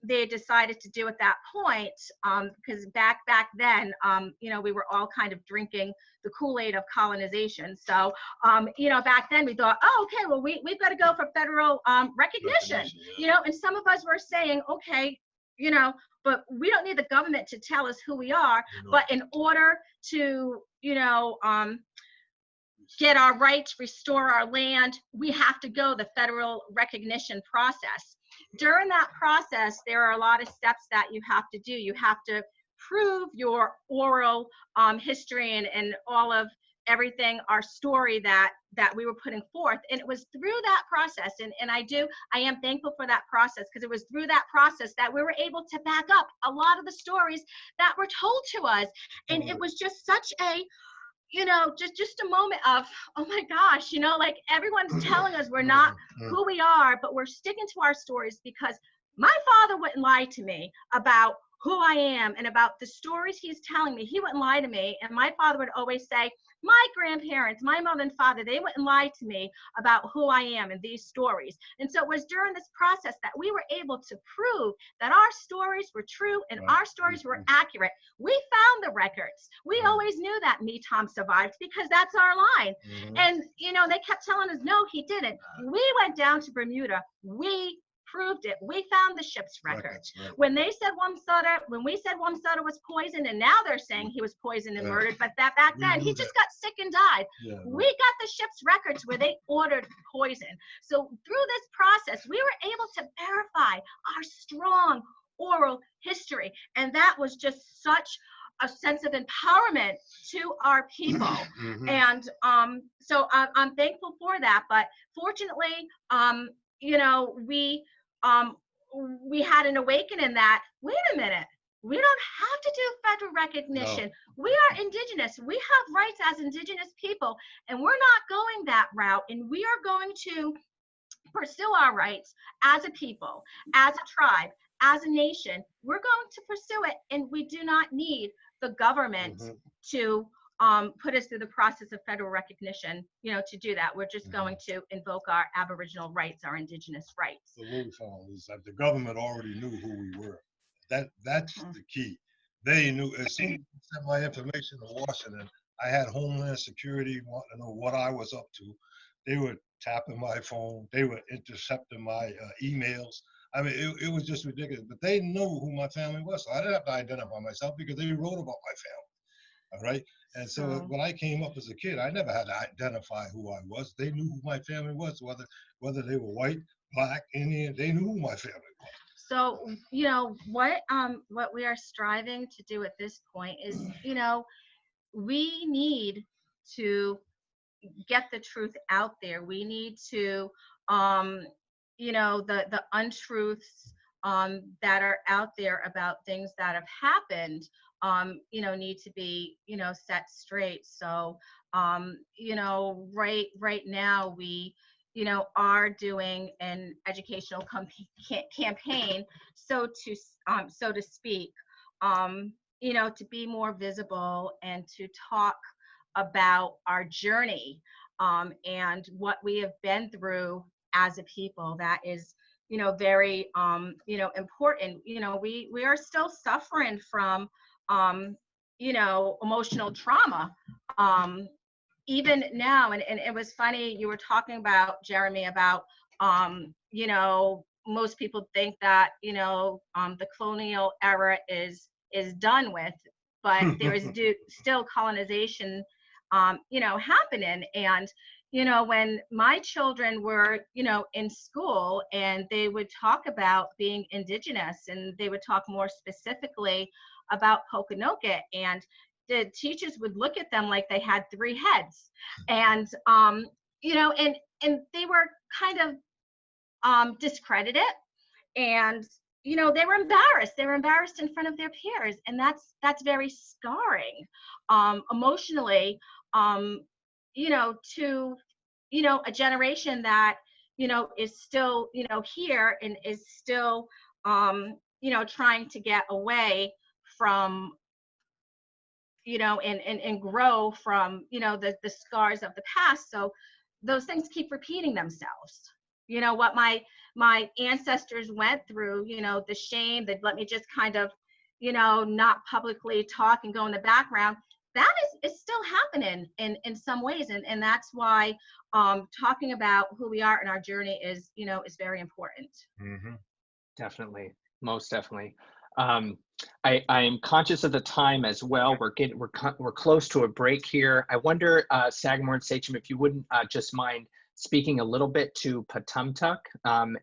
they decided to do at that point, because back then, we were all kind of drinking the Kool-Aid of colonization. So, back then we thought, oh, okay, well, we've got to go for federal recognition, and some of us were saying, okay, but we don't need the government to tell us who we are. But in order to, get our rights, restore our land, we have to go the federal recognition process. During that process, there are a lot of steps that you have to do. You have to prove your oral history and all of everything, our story that we were putting forth. And it was through that process, and I am thankful for that process, because it was through that process that we were able to back up a lot of the stories that were told to us. And it was just such a, just a moment of, oh my gosh, like everyone's telling us we're not who we are, but we're sticking to our stories, because my father wouldn't lie to me about who I am and about the stories he's telling me. He wouldn't lie to me. And my father would always say, my grandparents, my mother and father, they wouldn't lie to me about who I am and these stories. And so it was during this process that we were able to prove that our stories were true and our stories were accurate. We found the records. We always knew that me, Tom, survived because that's our line. And, you know, they kept telling us, no, he didn't. We went down to Bermuda. We proved it. We found the ship's records. When they said when we said Wamsutter was poisoned, and now they're saying he was poisoned and murdered, but that back then he just got sick and died. We got the ship's records where they ordered poison. So through this process, we were able to verify our strong oral history, and that was just such a sense of empowerment to our people. And so I'm thankful for that. But fortunately, you know, we had an awakening that, wait a minute, we don't have to do federal recognition. We are Indigenous. We have rights as Indigenous people, and we're not going that route. And we are going to pursue our rights as a people, as a tribe, as a nation. We're going to pursue it, and we do not need the government to put us through the process of federal recognition, you know, to do that. We're just going to invoke our Aboriginal rights, our Indigenous rights. The rule is that the government already knew who we were. That's the key. They knew. As soon as I sent my information to Washington, I had Homeland Security wanting to know what I was up to. They were tapping my phone. They were intercepting my emails. I mean, it was just ridiculous. But they knew who my family was, so I didn't have to identify myself because they wrote about my family. All right. And so when I came up as a kid, I never had to identify who I was. They knew who my family was, whether they were white, black, Indian. They knew who my family was. So, you know, what we are striving to do at this point is, you know, we need to get the truth out there. We need to, you know, the untruths that are out there about things that have happened, you know, need to be, you know, set straight. So, you know, right now we, you know, are doing an educational campaign, so to speak, you know, to be more visible and to talk about our journey and what we have been through as a people. That is, you know, very, you know, important. You know, we are still suffering from, you know, emotional trauma. Even now, and it was funny, you were talking about, Jeremy, about, you know, most people think that, you know, the colonial era is done with, but there is still colonization, you know, happening. And, you know, when my children were, you know, in school and they would talk about being Indigenous, and they would talk more specifically about Pokanoket, and the teachers would look at them like they had three heads. And, you know, and they were kind of discredited, and, you know, they were embarrassed. They were embarrassed in front of their peers. And that's very scarring, emotionally, you know, to, you know, a generation that, you know, is still, you know, here and is still, you know, trying to get away from, you know, and grow from, you know, the scars of the past. So those things keep repeating themselves. You know, what my ancestors went through, you know, the shame that, let me just kind of, you know, not publicly talk and go in the background, that is still happening in some ways. And that's why talking about who we are and our journey is, you know, is very important. Definitely, most definitely. I'm conscious of the time as well. We're close to a break here. I wonder, Sagamore and Sachem, if you wouldn't just mind speaking a little bit to Patumtuck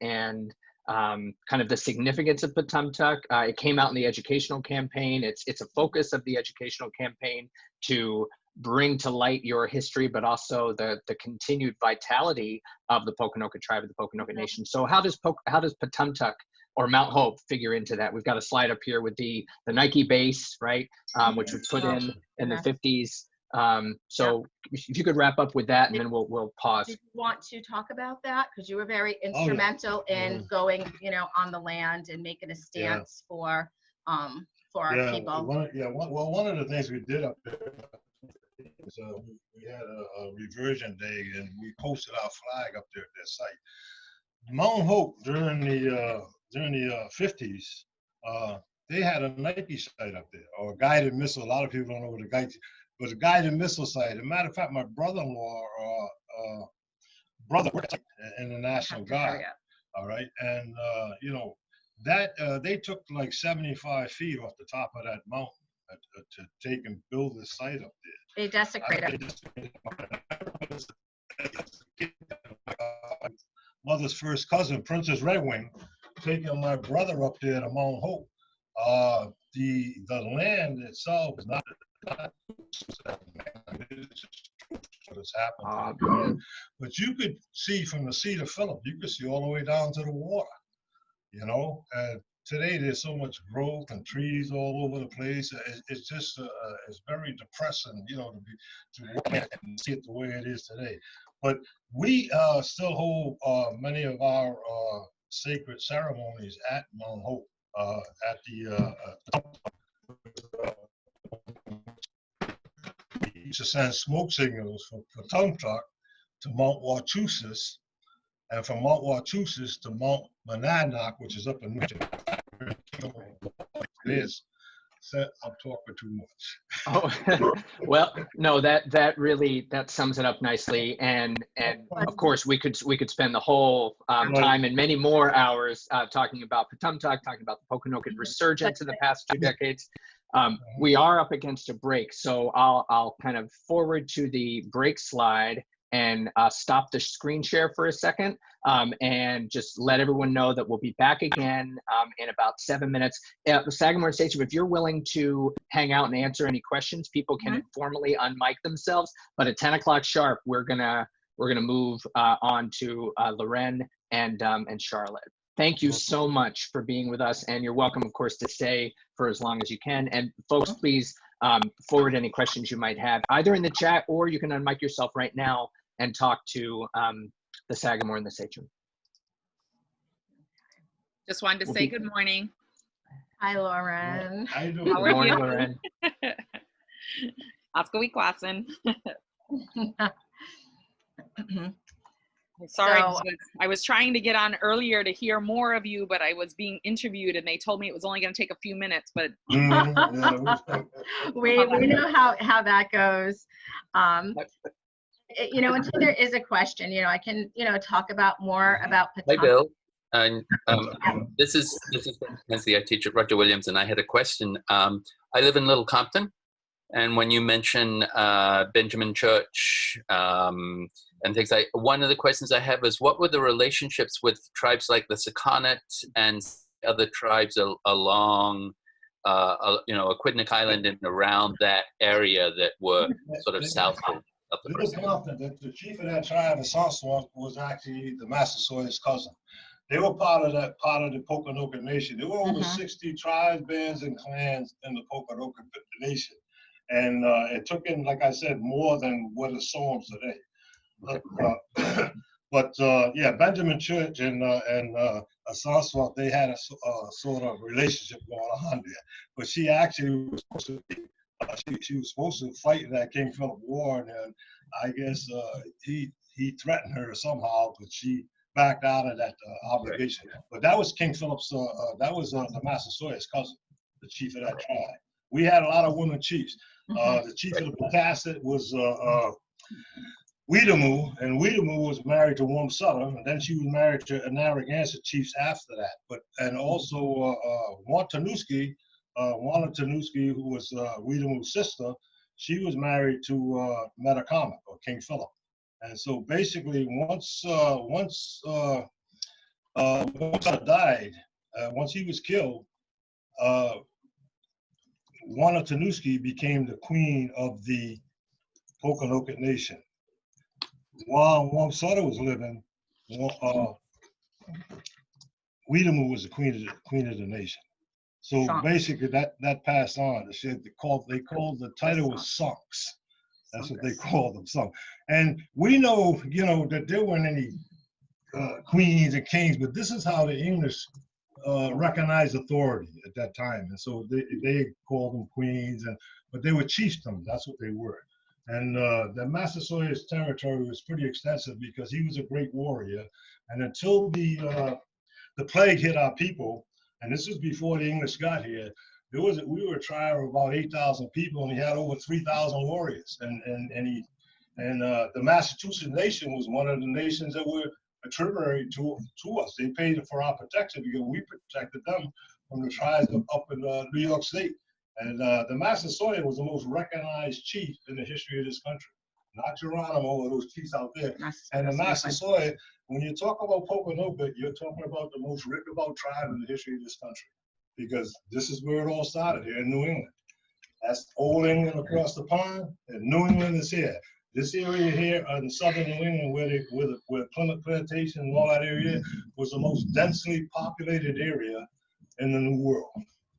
and kind of the significance of Patumtuck. It came out in the educational campaign. It's a focus of the educational campaign to bring to light your history, but also the continued vitality of the Pokanoket tribe of the Pokanoket Nation. So how does Patumtuck or Mount Hope figure into that? We've got a slide up here with the Nike base, right, which was put in the 50s. So if you could wrap up with that, and then we'll pause. Did you want to talk about that? Because you were very instrumental in going, you know, on the land and making a stance for for our Yeah, people. one of the things we did up there is we had a reversion day, and we posted our flag up there at that site. Mount Hope during the 50s, they had a Nike site up there, or a guided missile. A lot of people don't know what a guided missile site. As a matter of fact, my brother-in-law worked in the National Guard. All right, and you know that they took like 75 feet off the top of that mountain to take and build the site up there. They desecrated. Mother's first cousin, Princess Redwing, taking my brother up there to Mount Hope. The land itself is not what has happened. But you could see from the Sea to Phillip, you could see all the way down to the water. You know, today there's so much growth and trees all over the place. It's just it's very depressing, you know, to look at it and see it the way it is today. But we still hold many of our sacred ceremonies at Mount Hope, at the we used to send smoke signals from Tomaquag to Mount Wachusett, and from Mount Wachusett to Mount Monadnock, which is up in Michigan. It is. So I'm talking too much. Oh, well, no, that really sums it up nicely, and of course we could spend the whole time and many more hours talking about Patumtuck, talking about the Pokanoket resurgence in the past 2 decades. We are up against a break, so I'll kind of forward to the break slide and stop the screen share for a second, and just let everyone know that we'll be back again in about 7 minutes. Sagamore and Sachem, if you're willing to hang out and answer any questions, people can informally unmic themselves. But at 10 o'clock sharp, we're gonna move on to Lorén and Charlotte. Thank you so much for being with us, and you're welcome, of course, to stay for as long as you can. And folks, please forward any questions you might have, either in the chat, or you can unmic yourself right now and talk to the Sagamore and the Sachem. Just wanted to say good morning. Hi, Lorén. How you doing? Good morning, Lorén. Oscar Klassen. Sorry, So, I was trying to get on earlier to hear more of you, but I was being interviewed and they told me it was only going to take a few minutes. But we know how that goes. You know, until there is a question, you know, I can, you know, talk about more about Hi, Patumtuck. Bill. And this is Nancy. I teach at Roger Williams, and I had a question. I live in Little Compton, and when you mention Benjamin Church and things like, one of the questions I have is, what were the relationships with tribes like the Sagamore and other tribes along, you know, Aquidneck Island and around that area that were sort of south of the Little Compton, the chief of that tribe, the Sagamore, was actually the Massasoit's cousin. They were part of the Pokanoket Nation. There were over 60 tribes, bands, and clans in the Pokanoket Nation. And it took in, like I said, more than what is sown today. But yeah, Benjamin Church and Sagamore, they had a sort of relationship going on there. But she actually was supposed to be, she was supposed to fight in that King Philip War, and I guess he threatened her somehow, but she backed out of that obligation. But that was King Philip's, that was the Massasoit's cousin, the chief of that tribe. We had a lot of women chiefs. The chief of the Ketasꚙt was Weedamoo, and Weedamoo was married to Warm Sutter, and then she was married to Narragansett chiefs after that. But and also Wantanuski, who was Weedamoo's sister, she was married to Metacomet, or King Philip. And so basically, once Sutter died, once he was killed, Wantanuski became the queen of the Pokanoket Nation. While Warm Sutter was living, Weedamoo was the queen of the nation. So basically, that passed on. They called the title was Sunks. That's what they called them, Sunks. And we know, you know, that there weren't any queens and kings, but this is how the English recognized authority at that time, and so they called them queens, but they were chiefdoms. That's what they were. And the Massasoit's territory was pretty extensive because he was a great warrior. And until the plague hit our people, and this was before the English got here, we were a tribe of about 8,000 people, and he had over 3,000 warriors. And the Massachusetts Nation was one of the nations that were a tributary to us. They paid for our protection because we protected them from the tribes up in New York State. And the Massasoit was the most recognized chief in the history of this country. Not Geronimo or those chiefs out there. And the Massasoit, when you talk about Pokanoket, you're talking about the most written about tribe in the history of this country. Because this is where it all started, here in New England. That's old England across the pond, and New England is here. This area here in southern New England, where Plymouth Plantation and all that area was the most densely populated area in the New World.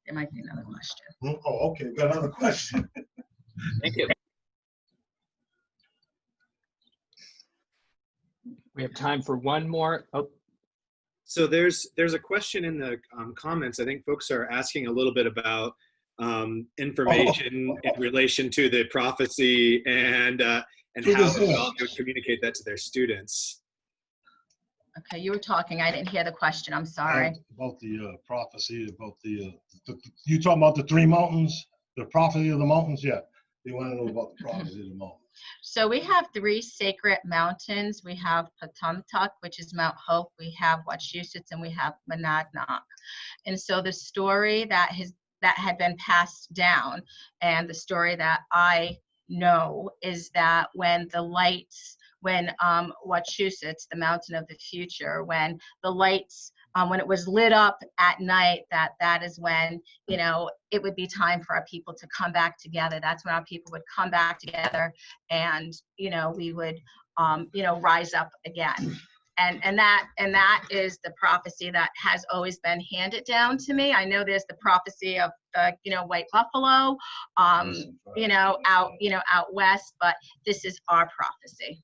There might be another question. Oh, okay, got another question. Thank you. We have time for one more. Oh, So there's a question in the comments. I think folks are asking a little bit about information in relation to the prophecy and how they would communicate that to their students. Okay, you were talking. I didn't hear the question. I'm sorry. About the prophecy, about you talking about the three mountains, the prophecy of the mountains? Yeah, they want to know about the prophecy of the mountains. So we have 3 sacred mountains. We have Patumtuck, which is Mount Hope. We have Wachusett, and we have Monadnock. And so the story that had been passed down, and the story that I know, is that when the lights, when Wachusett, the mountain of the future, when the lights, when it was lit up at night, that is when, you know, it would be time for our people to come back together. That's when our people would come back together, and, you know, we would, you know, rise up again. And that is the prophecy that has always been handed down to me. I know there's the prophecy of the, you know, white buffalo, you know, out west, but this is our prophecy.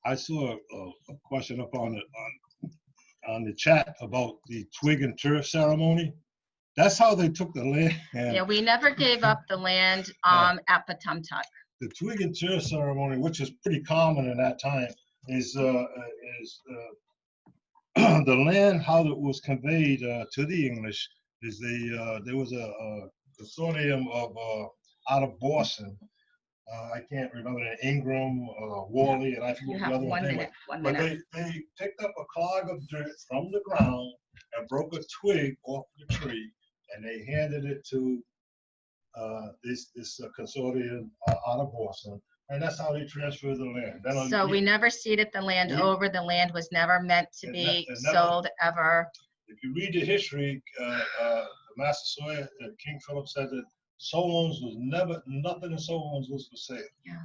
I saw a question up on the chat about the twig and turf ceremony. That's how they took the land. Yeah, we never gave up the land at Patumtuck. The twig and turf ceremony, which is pretty common in that time, is the land, how it was conveyed to the English, is there was a consortium of out of Boston. I can't remember the Ingram, Worley, and I forget the other one. But they picked up a clog of dirt from the ground and broke a twig off the tree, and they handed it to this consortium out of Boston, and that's how they transferred the land. Then so we never ceded the land over. The land was never meant to be sold ever. If you read the history, the Massasoit, King Philip said that Solon's was never, nothing in Solon's was for sale. Yeah.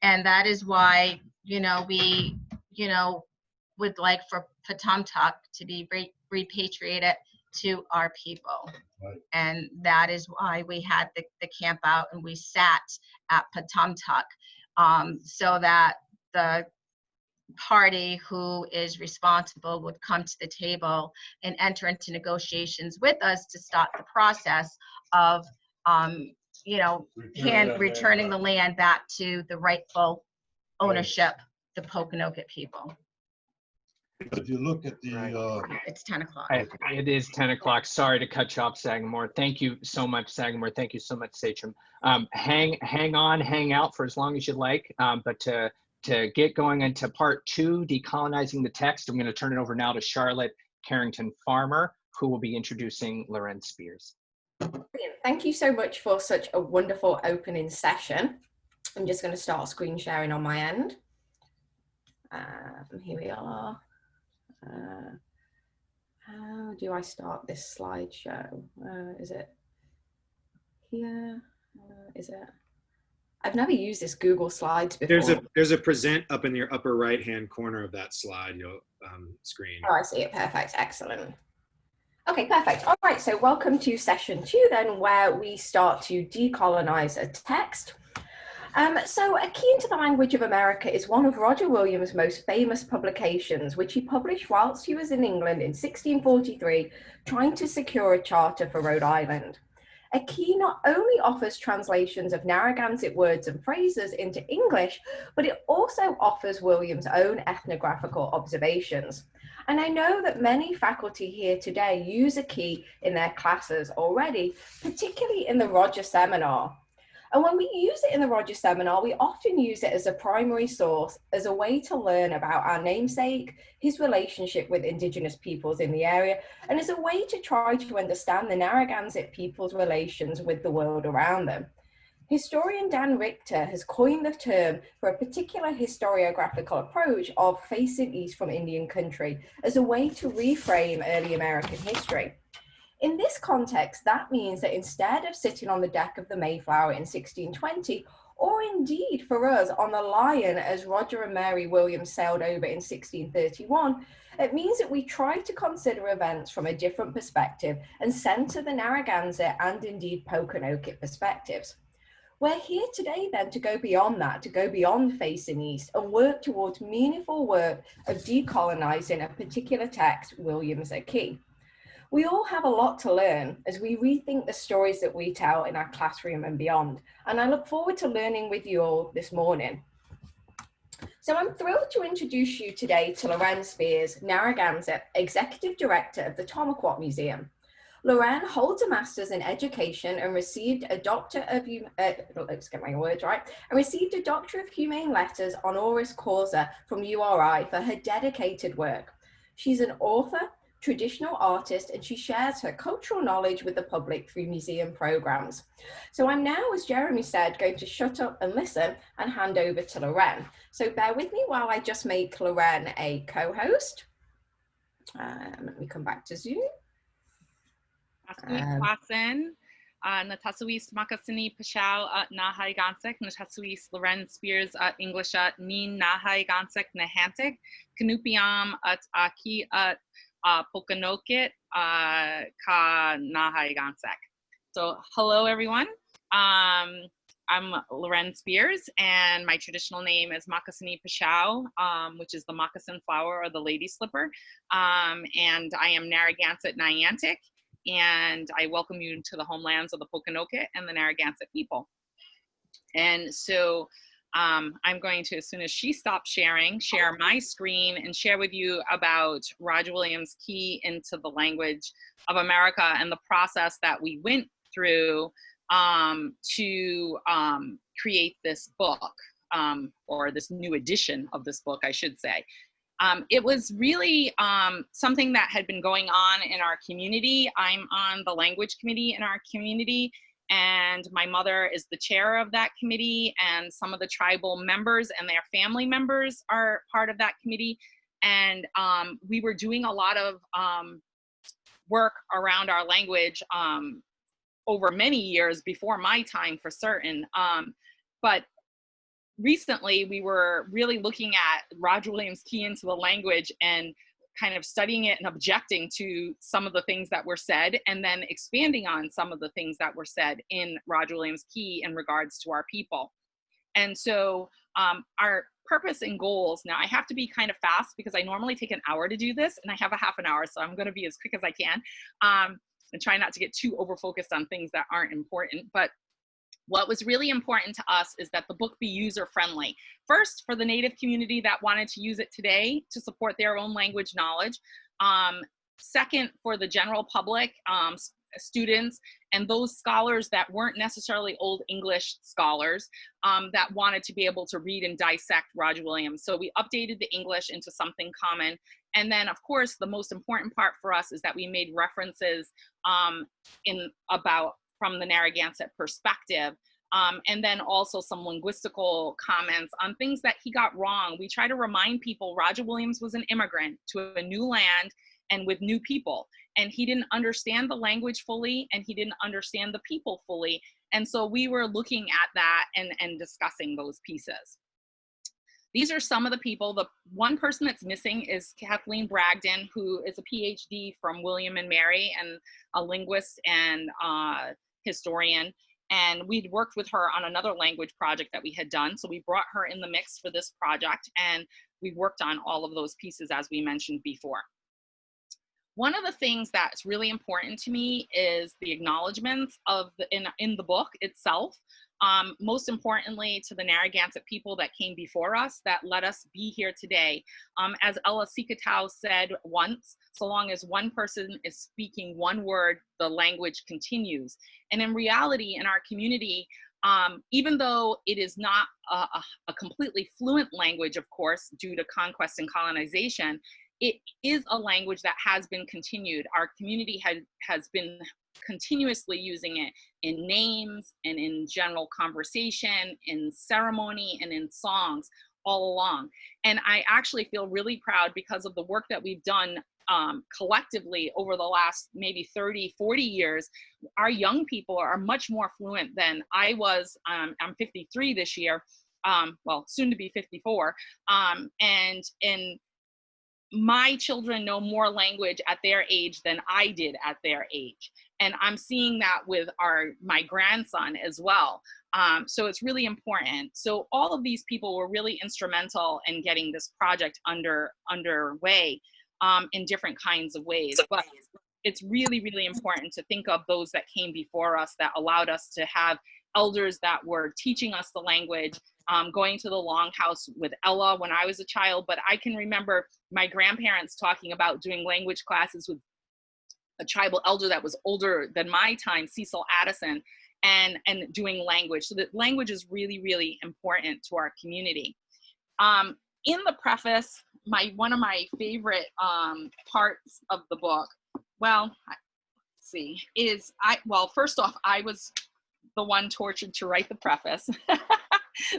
And that is why, you know, we, you know, would like for Patumtuck to be repatriated to our people. Right. And that is why we had the camp out, and we sat at Patumtuck, so that the party who is responsible would come to the table and enter into negotiations with us to start the process of you know, returning the land back to the rightful ownership, the Pokanoket people. If you look at the it's 10 o'clock. It is 10 o'clock. Sorry to cut you off, Sagamore. Thank you so much, Sagamore. Thank you so much, Sachem. Hang on, hang out for as long as you like. But to get going into part 2, decolonizing the text, I'm going to turn it over now to Charlotte Carrington Farmer, who will be introducing Lorén Spears. Brilliant. Thank you so much for such a wonderful opening session. I'm just going to start screen sharing on my end. Here we are. How do I start this slideshow? Is it here? Is it? I've never used this Google Slides before. There's a present up in your upper right hand corner of that slide screen. Oh, I see it. Perfect. Excellent. Okay, perfect. All right, so welcome to session 2 then, where we start to decolonize a text. So A Key into the Language of America is one of Roger Williams' most famous publications, which he published whilst he was in England in 1643, trying to secure a charter for Rhode Island. A Key not only offers translations of Narragansett words and phrases into English, but it also offers Williams' own ethnographical observations. And I know that many faculty here today use A Key in their classes already, particularly in the Roger Seminar. And when we use it in the Roger Seminar, we often use it as a primary source, as a way to learn about our namesake, his relationship with Indigenous peoples in the area, and as a way to try to understand the Narragansett people's relations with the world around them. Historian Dan Richter has coined the term for a particular historiographical approach of facing east from Indian country as a way to reframe early American history. In this context, that means that instead of sitting on the deck of the Mayflower in 1620, or indeed for us on the Lion as Roger and Mary Williams sailed over in 1631, it means that we try to consider events from a different perspective and center the Narragansett and indeed Pokanoket perspectives. We're here today then to go beyond that, to go beyond facing east and work towards meaningful work of decolonizing a particular text, Williams A Key. We all have a lot to learn as we rethink the stories that we tell in our classroom and beyond, and I look forward to learning with you all this morning. So I'm thrilled to introduce you today to Lorén Spears, Narragansett, Executive Director of the Tomaquag Museum. Lorén holds a Master's in Education and received a Doctor of let's get my words right, and received a Doctor of Humane Letters honoris causa from URI for her dedicated work. She's an author, traditional artist, and she shares her cultural knowledge with the public through museum programs. So I'm now, as Jeremy said, going to shut up and listen and hand over to Lorén. So bear with me while I just make Lorén a co-host. Let me come back to Zoom. Natasuis Makasini Pashao Nahaganset, Natasuis Lorén Spears English Nin Nahaganset Nahantek, Kanupiam at Aki at Pokanoket Ka Nahaganset. So hello everyone. I'm Lorén Spears and my traditional name is Makasini Pashao, which is the moccasin flower or the lady slipper. And I am Narragansett Niantic. And I welcome you to the homelands of the Pokanoket and the Narragansett people. And so I'm going to, as soon as she stops sharing, share my screen and share with you about Roger Williams' Key into the Language of America and the process that we went through to create this book, or this new edition of this book, I should say. It was really something that had been going on in our community. I'm on the language committee in our community, and my mother is the chair of that committee, and some of the tribal members and their family members are part of that committee. And we were doing a lot of work around our language over many years before my time for certain. But recently, we were really looking at Roger Williams' Key into the Language and kind of studying it and objecting to some of the things that were said, and then expanding on some of the things that were said in Roger Williams' Key in regards to our people. And so our purpose and goals, now I have to be kind of fast because I normally take an hour to do this and I have a half an hour, so I'm gonna be as quick as I can and try not to get too over-focused on things that aren't important. But what was really important to us is that the book be user-friendly. First, for the Native community that wanted to use it today to support their own language knowledge. Second, for the general public, students, and those scholars that weren't necessarily Old English scholars that wanted to be able to read and dissect Roger Williams. So we updated the English into something common. And then, of course, the most important part for us is that we made references from the Narragansett perspective, and then also some linguistical comments on things that he got wrong. We try to remind people Roger Williams was an immigrant to a new land and with new people, and he didn't understand the language fully, and he didn't understand the people fully. And so we were looking at that and discussing those pieces. These are some of the people. The one person that's missing is Kathleen Bragdon, who is a PhD from William and Mary and a linguist and historian. And we'd worked with her on another language project that we had done. So we brought her in the mix for this project, and we worked on all of those pieces as we mentioned before. One of the things that's really important to me is the acknowledgements of in the book itself. Most importantly, to the Narragansett people that came before us that let us be here today. As Ella Sikatow said once, so long as one person is speaking one word, the language continues. And in reality, in our community, even though it is not a completely fluent language, of course, due to conquest and colonization, it is a language that has been continued. Our community has been continuously using it in names and in general conversation, in ceremony, and in songs all along. And I actually feel really proud because of the work that we've done collectively over the last maybe 30, 40 years. Our young people are much more fluent than I was. I'm 53 this year, well, soon to be 54. And my children know more language at their age than I did at their age. And I'm seeing that with my grandson as well. So it's really important. So all of these people were really instrumental in getting this project underway in different kinds of ways. But it's really, really important to think of those that came before us that allowed us to have elders that were teaching us the language, going to the Longhouse with Ella when I was a child. But I can remember my grandparents talking about doing language classes with a tribal elder that was older than my time, Cecil Addison, and doing language. So that language is really, really important to our community. In the preface, one of my favorite parts of the book, well, let's see, is well, first off, I was the one tortured to write the preface.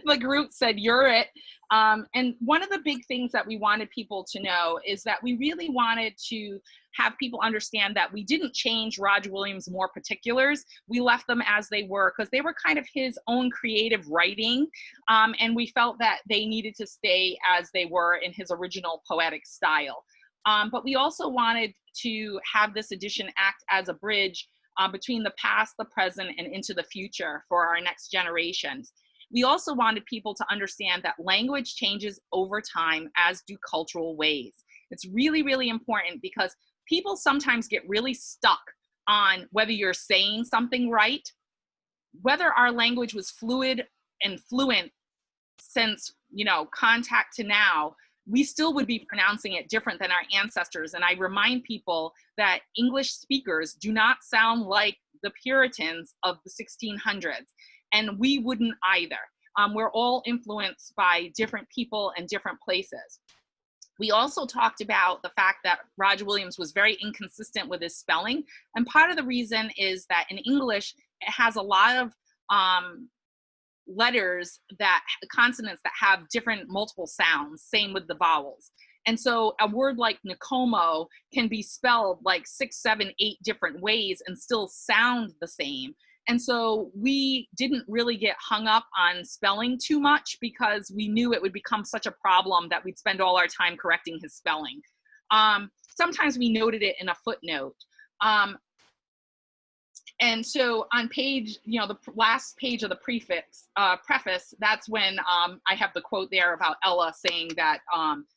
The group said, "You're it." And one of the big things that we wanted people to know is that we really wanted to have people understand that we didn't change Roger Williams' more particulars. We left them as they were because they were kind of his own creative writing. And we felt that they needed to stay as they were in his original poetic style. But we also wanted to have this edition act as a bridge between the past, the present, and into the future for our next generations. We also wanted people to understand that language changes over time, as do cultural ways. It's really, really important because people sometimes get really stuck on whether you're saying something right. Whether our language was fluid and fluent since, contact to now, we still would be pronouncing it different than our ancestors. And I remind people that English speakers do not sound like the Puritans of the 1600s. And we wouldn't either. We're all influenced by different people and different places. We also talked about the fact that Roger Williams was very inconsistent with his spelling. And part of the reason is that in English, it has a lot of consonants that have different multiple sounds, same with the vowels. And so a word like Nicomo can be spelled like 6, 7, 8 different ways and still sound the same. And so we didn't really get hung up on spelling too much because we knew it would become such a problem that we'd spend all our time correcting his spelling. Sometimes we noted it in a footnote. And so on page, the last page of the preface, that's when I have the quote there about Ella saying that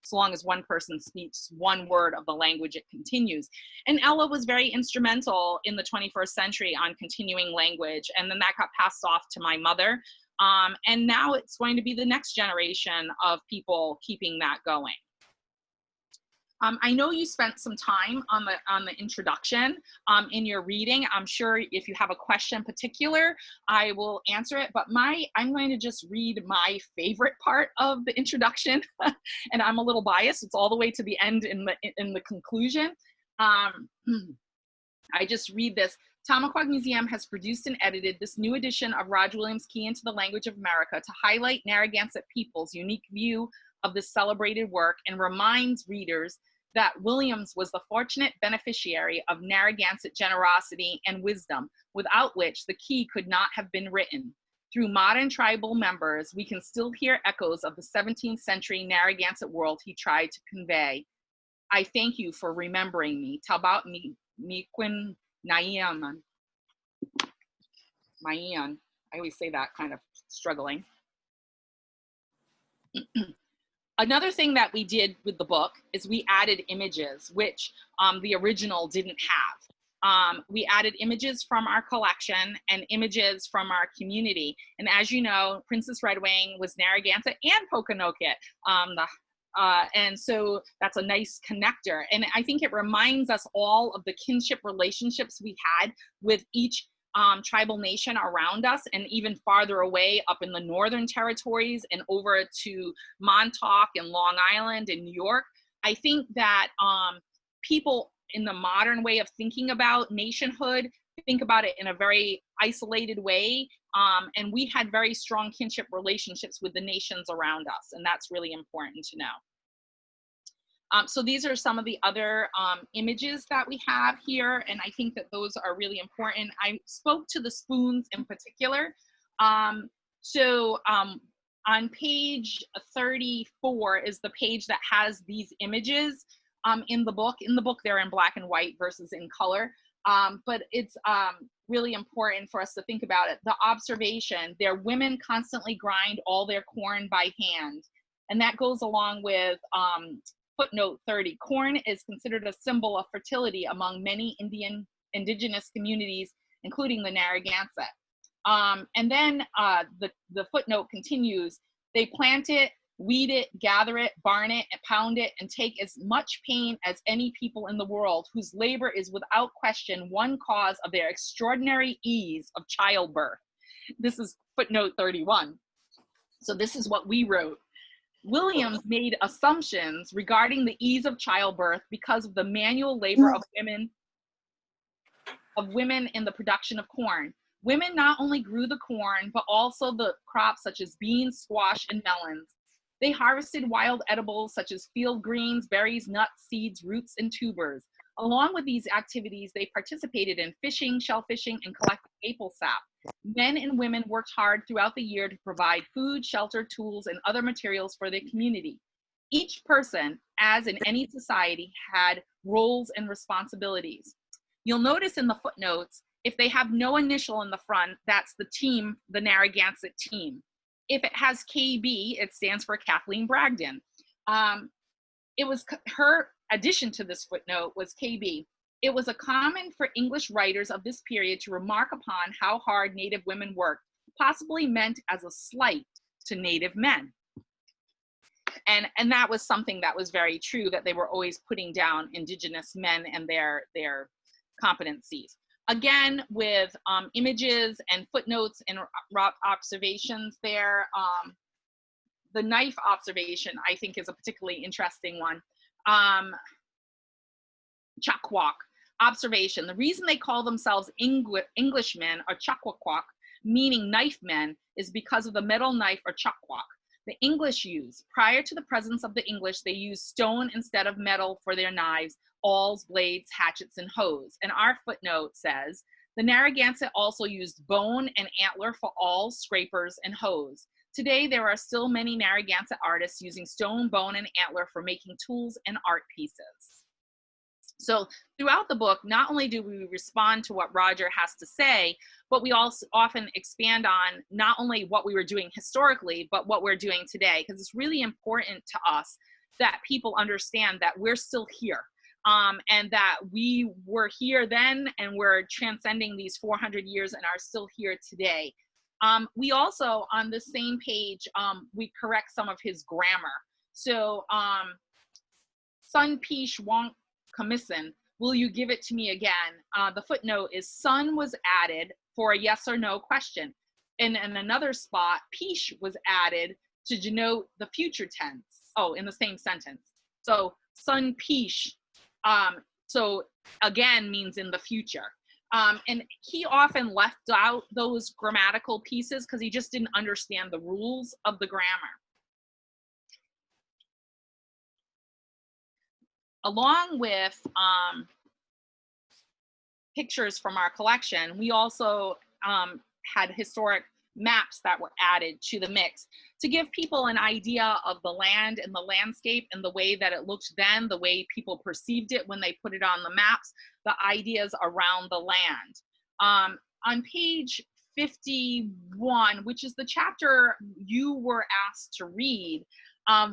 so long as one person speaks one word of the language, it continues. And Ella was very instrumental in the 21st century on continuing language. And then that got passed off to my mother. And now it's going to be the next generation of people keeping that going. I know you spent some time on the introduction in your reading. I'm sure if you have a question in particular, I will answer it, but I'm going to just read my favorite part of the introduction. And I'm a little biased. It's all the way to the end in the conclusion. I just read this. Tomaquag Museum has produced and edited this new edition of Roger Williams' Key into the Language of America to highlight Narragansett people's unique view of this celebrated work and reminds readers that Williams was the fortunate beneficiary of Narragansett generosity and wisdom, without which the key could not have been written. Through modern tribal members, we can still hear echoes of the 17th century Narragansett world he tried to convey. I thank you for remembering me. Tabat Miquin Naiaman. Mayan. I always say that kind of struggling. Another thing that we did with the book is we added images, which the original didn't have. We added images from our collection and images from our community. And as you know, Princess Red Wing was Narragansett and Pokanoket. And so that's a nice connector. And I think it reminds us all of the kinship relationships we had with each tribal nation around us, and even farther away up in the Northern Territories and over to Montauk and Long Island and New York. I think that people in the modern way of thinking about nationhood think about it in a very isolated way. And we had very strong kinship relationships with the nations around us, and that's really important to know. So these are some of the other images that we have here, and I think that those are really important. I spoke to the spoons in particular. On page 34 is the page that has these images in the book. In the book, they're in black and white versus in color, but it's really important for us to think about it. The observation, their women constantly grind all their corn by hand, and that goes along with footnote 30. Corn is considered a symbol of fertility among many indigenous communities, including the Narragansett. And then the footnote continues, they plant it, weed it, gather it, barn it, and pound it, and take as much pain as any people in the world, whose labor is without question one cause of their extraordinary ease of childbirth. This is footnote 31. So this is what we wrote. Williams made assumptions regarding the ease of childbirth because of the manual labor of women in the production of corn. Women not only grew the corn, but also the crops such as beans, squash, and melons. They harvested wild edibles such as field greens, berries, nuts, seeds, roots, and tubers. Along with these activities, they participated in fishing, shellfishing, and collecting maple sap. Men and women worked hard throughout the year to provide food, shelter, tools, and other materials for their community. Each person, as in any society, had roles and responsibilities. You'll notice in the footnotes, if they have no initial in the front, that's the team, the Narragansett team. If it has KB, it stands for Kathleen Bragdon. It was her addition to this footnote was KB. It was a common for English writers of this period to remark upon how hard Native women worked, possibly meant as a slight to Native men. And that was something that was very true, that they were always putting down Indigenous men and their competencies. Again, with images and footnotes and observations there. The knife observation, I think, is a particularly interesting one. Chakwak observation. The reason they call themselves Englishmen or Chakwak, meaning knife men, is because of the metal knife or chakwak the English used. Prior to the presence of the English, they used stone instead of metal for their knives, awls, blades, hatchets, and hoes. And our footnote says, the Narragansett also used bone and antler for awls, scrapers, and hoes. Today, there are still many Narragansett artists using stone, bone, and antler for making tools and art pieces. So throughout the book, not only do we respond to what Roger has to say, but we also often expand on not only what we were doing historically, but what we're doing today, because it's really important to us that people understand that we're still here. And that we were here then and we're transcending these 400 years and are still here today. We also, on the same page, we correct some of his grammar. So, Sun Pish Wonk Commission, will you give it to me again? The footnote is sun was added for a yes or no question. And in another spot, Pish was added to denote the future tense. Oh, in the same sentence. So, Sun Pish. So again means in the future. And he often left out those grammatical pieces because he just didn't understand the rules of the grammar. Along with pictures from our collection, we also had historic maps that were added to the mix to give people an idea of the land and the landscape and the way that it looked then, the way people perceived it when they put it on the maps, the ideas around the land. On page 51, which is the chapter you were asked to read,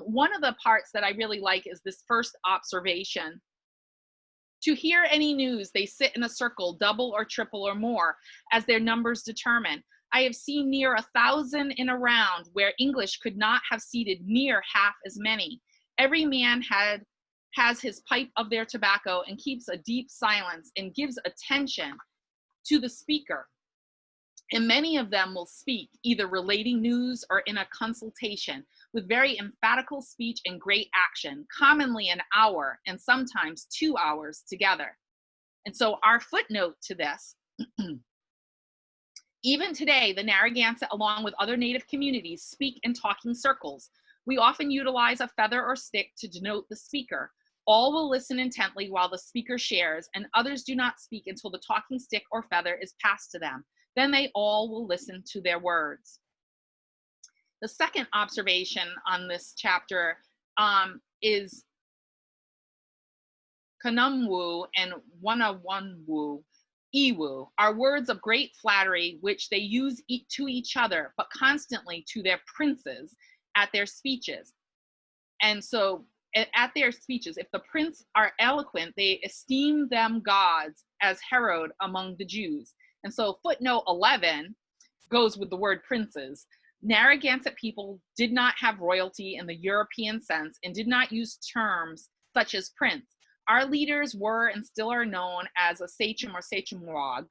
one of the parts that I really like is this first observation. To hear any news, they sit in a circle, double or triple or more, as their numbers determine. I have seen near 1,000 in a round where English could not have seated near half as many. Every man has his pipe of their tobacco and keeps a deep silence and gives attention to the speaker. And many of them will speak, either relating news or in a consultation, with very emphatical speech and great action, commonly an hour and sometimes 2 hours together. And so our footnote to this, even today, the Narragansett, along with other Native communities, speak in talking circles. We often utilize a feather or stick to denote the speaker. All will listen intently while the speaker shares, and others do not speak until the talking stick or feather is passed to them. Then they all will listen to their words. The second observation on this chapter is Kanumwu and Wanawanwu, Iwu, are words of great flattery which they use to each other, but constantly to their princes at their speeches. And so at their speeches, if the prince are eloquent, they esteem them gods as Herod among the Jews. And so footnote 11 goes with the word princes. Narragansett people did not have royalty in the European sense and did not use terms such as prince. Our leaders were and still are known as a Sachem or Sagamore.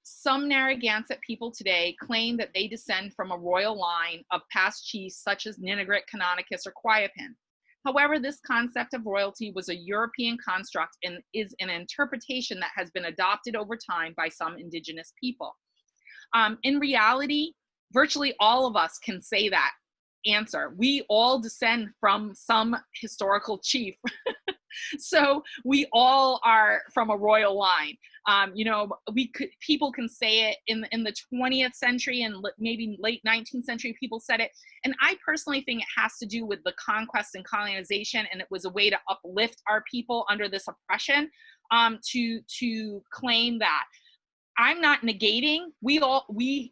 Some Narragansett people today claim that they descend from a royal line of past chiefs such as Ninigret, Canonicus, or Quiapin. However, this concept of royalty was a European construct and is an interpretation that has been adopted over time by some Indigenous people. In reality, virtually all of us can say that answer. We all descend from some historical chief. So we all are from a royal line. You know, people can say it in the 20th century and maybe late 19th century, people said it. And I personally think it has to do with the conquest and colonization, and it was a way to uplift our people under this oppression, to claim that. I'm not negating, we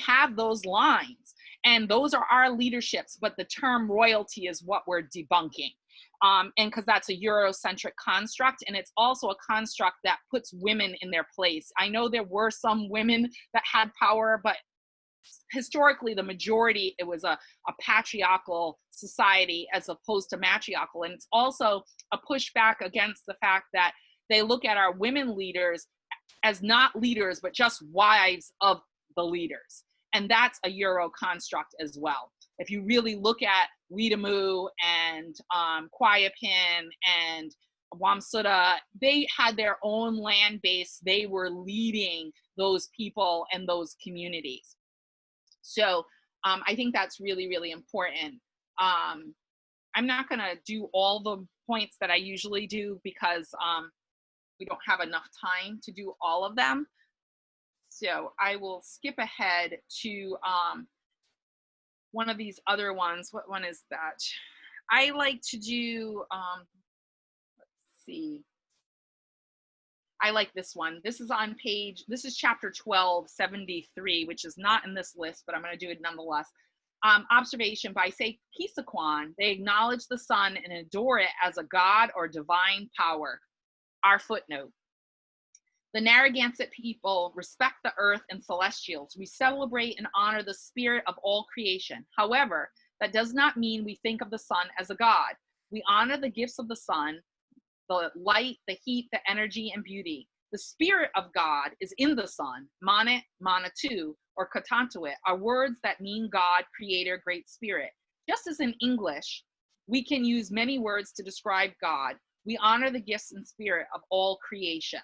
have those lines, and those are our leaderships, but the term royalty is what we're debunking. And because that's a Eurocentric construct, and it's also a construct that puts women in their place. I know there were some women that had power, but historically the majority, it was a patriarchal society as opposed to matriarchal. And it's also a pushback against the fact that they look at our women leaders as not leaders, but just wives of the leaders. And that's a Euro construct as well. If you really look at Weetamoo and Quiapin and Wamsuta, they had their own land base. They were leading those people and those communities. So I think that's really, really important. I'm not gonna do all the points that I usually do because we don't have enough time to do all of them. So I will skip ahead to one of these other ones. What one is that? I like to do, let's see. I like this one. This is on page, this is chapter 1273, which is not in this list, but I'm gonna do it nonetheless. Observation by Ketasꚙt. They acknowledge the sun and adore it as a god or divine power. Our footnote. The Narragansett people respect the earth and celestials. We celebrate and honor the spirit of all creation. However, that does not mean we think of the sun as a god. We honor the gifts of the sun, the light, the heat, the energy, and beauty. The spirit of God is in the sun. Manet, Manatu, or Katantuit are words that mean God, creator, great spirit. Just as in English, we can use many words to describe God. We honor the gifts and spirit of all creation.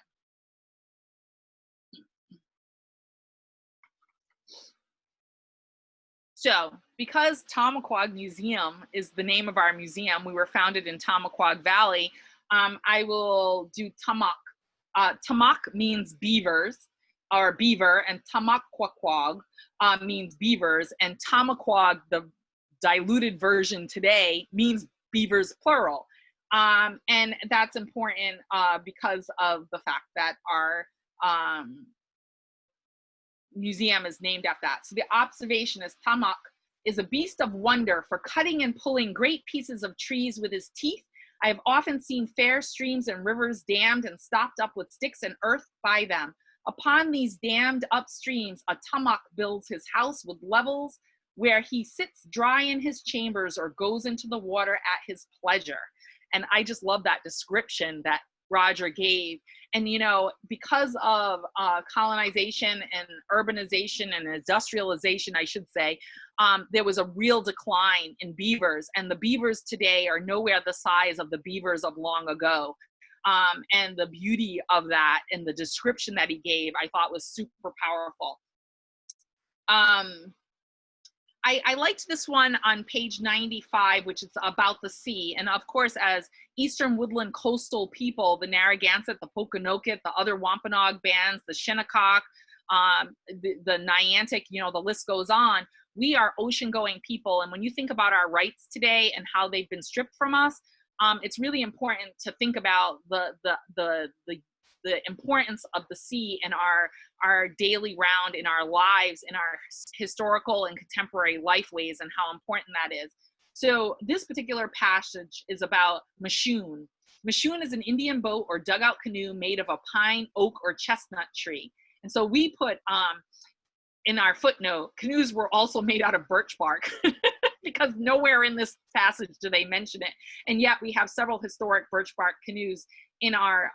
So, because Tomaquag Museum is the name of our museum, we were founded in Tomaquag Valley, I will do Tamak. Tamak means beavers, or beaver, and Tomaquag means beavers, and Tomaquag, the diluted version today, means beavers plural. And that's important because of the fact that our museum is named after that. So the observation is Tamak is a beast of wonder for cutting and pulling great pieces of trees with his teeth. I have often seen fair streams and rivers dammed and stopped up with sticks and earth by them. Upon these dammed up streams, a Tamak builds his house with levels where he sits dry in his chambers or goes into the water at his pleasure. And I just love that description that Roger gave. And, you know, because of colonization and urbanization and industrialization, I should say, there was a real decline in beavers. And the beavers today are nowhere the size of the beavers of long ago. And the beauty of that and the description that he gave, I thought was super powerful. I liked this one on page 95, which is about the sea. And of course, as Eastern Woodland coastal people, the Narragansett, the Pokanoket, the other Wampanoag bands, the Shinnecock, the Niantic, you know, the list goes on. We are ocean-going people. And when you think about our rights today and how they've been stripped from us, it's really important to think about the importance of the sea in our daily round, in our lives, in our historical and contemporary lifeways, and how important that is. So this particular passage is about Mashoon. Mashoon is an Indian boat or dugout canoe made of a pine, oak, or chestnut tree. And so we put in our footnote, canoes were also made out of birch bark because nowhere in this passage do they mention it. And yet we have several historic birch bark canoes in our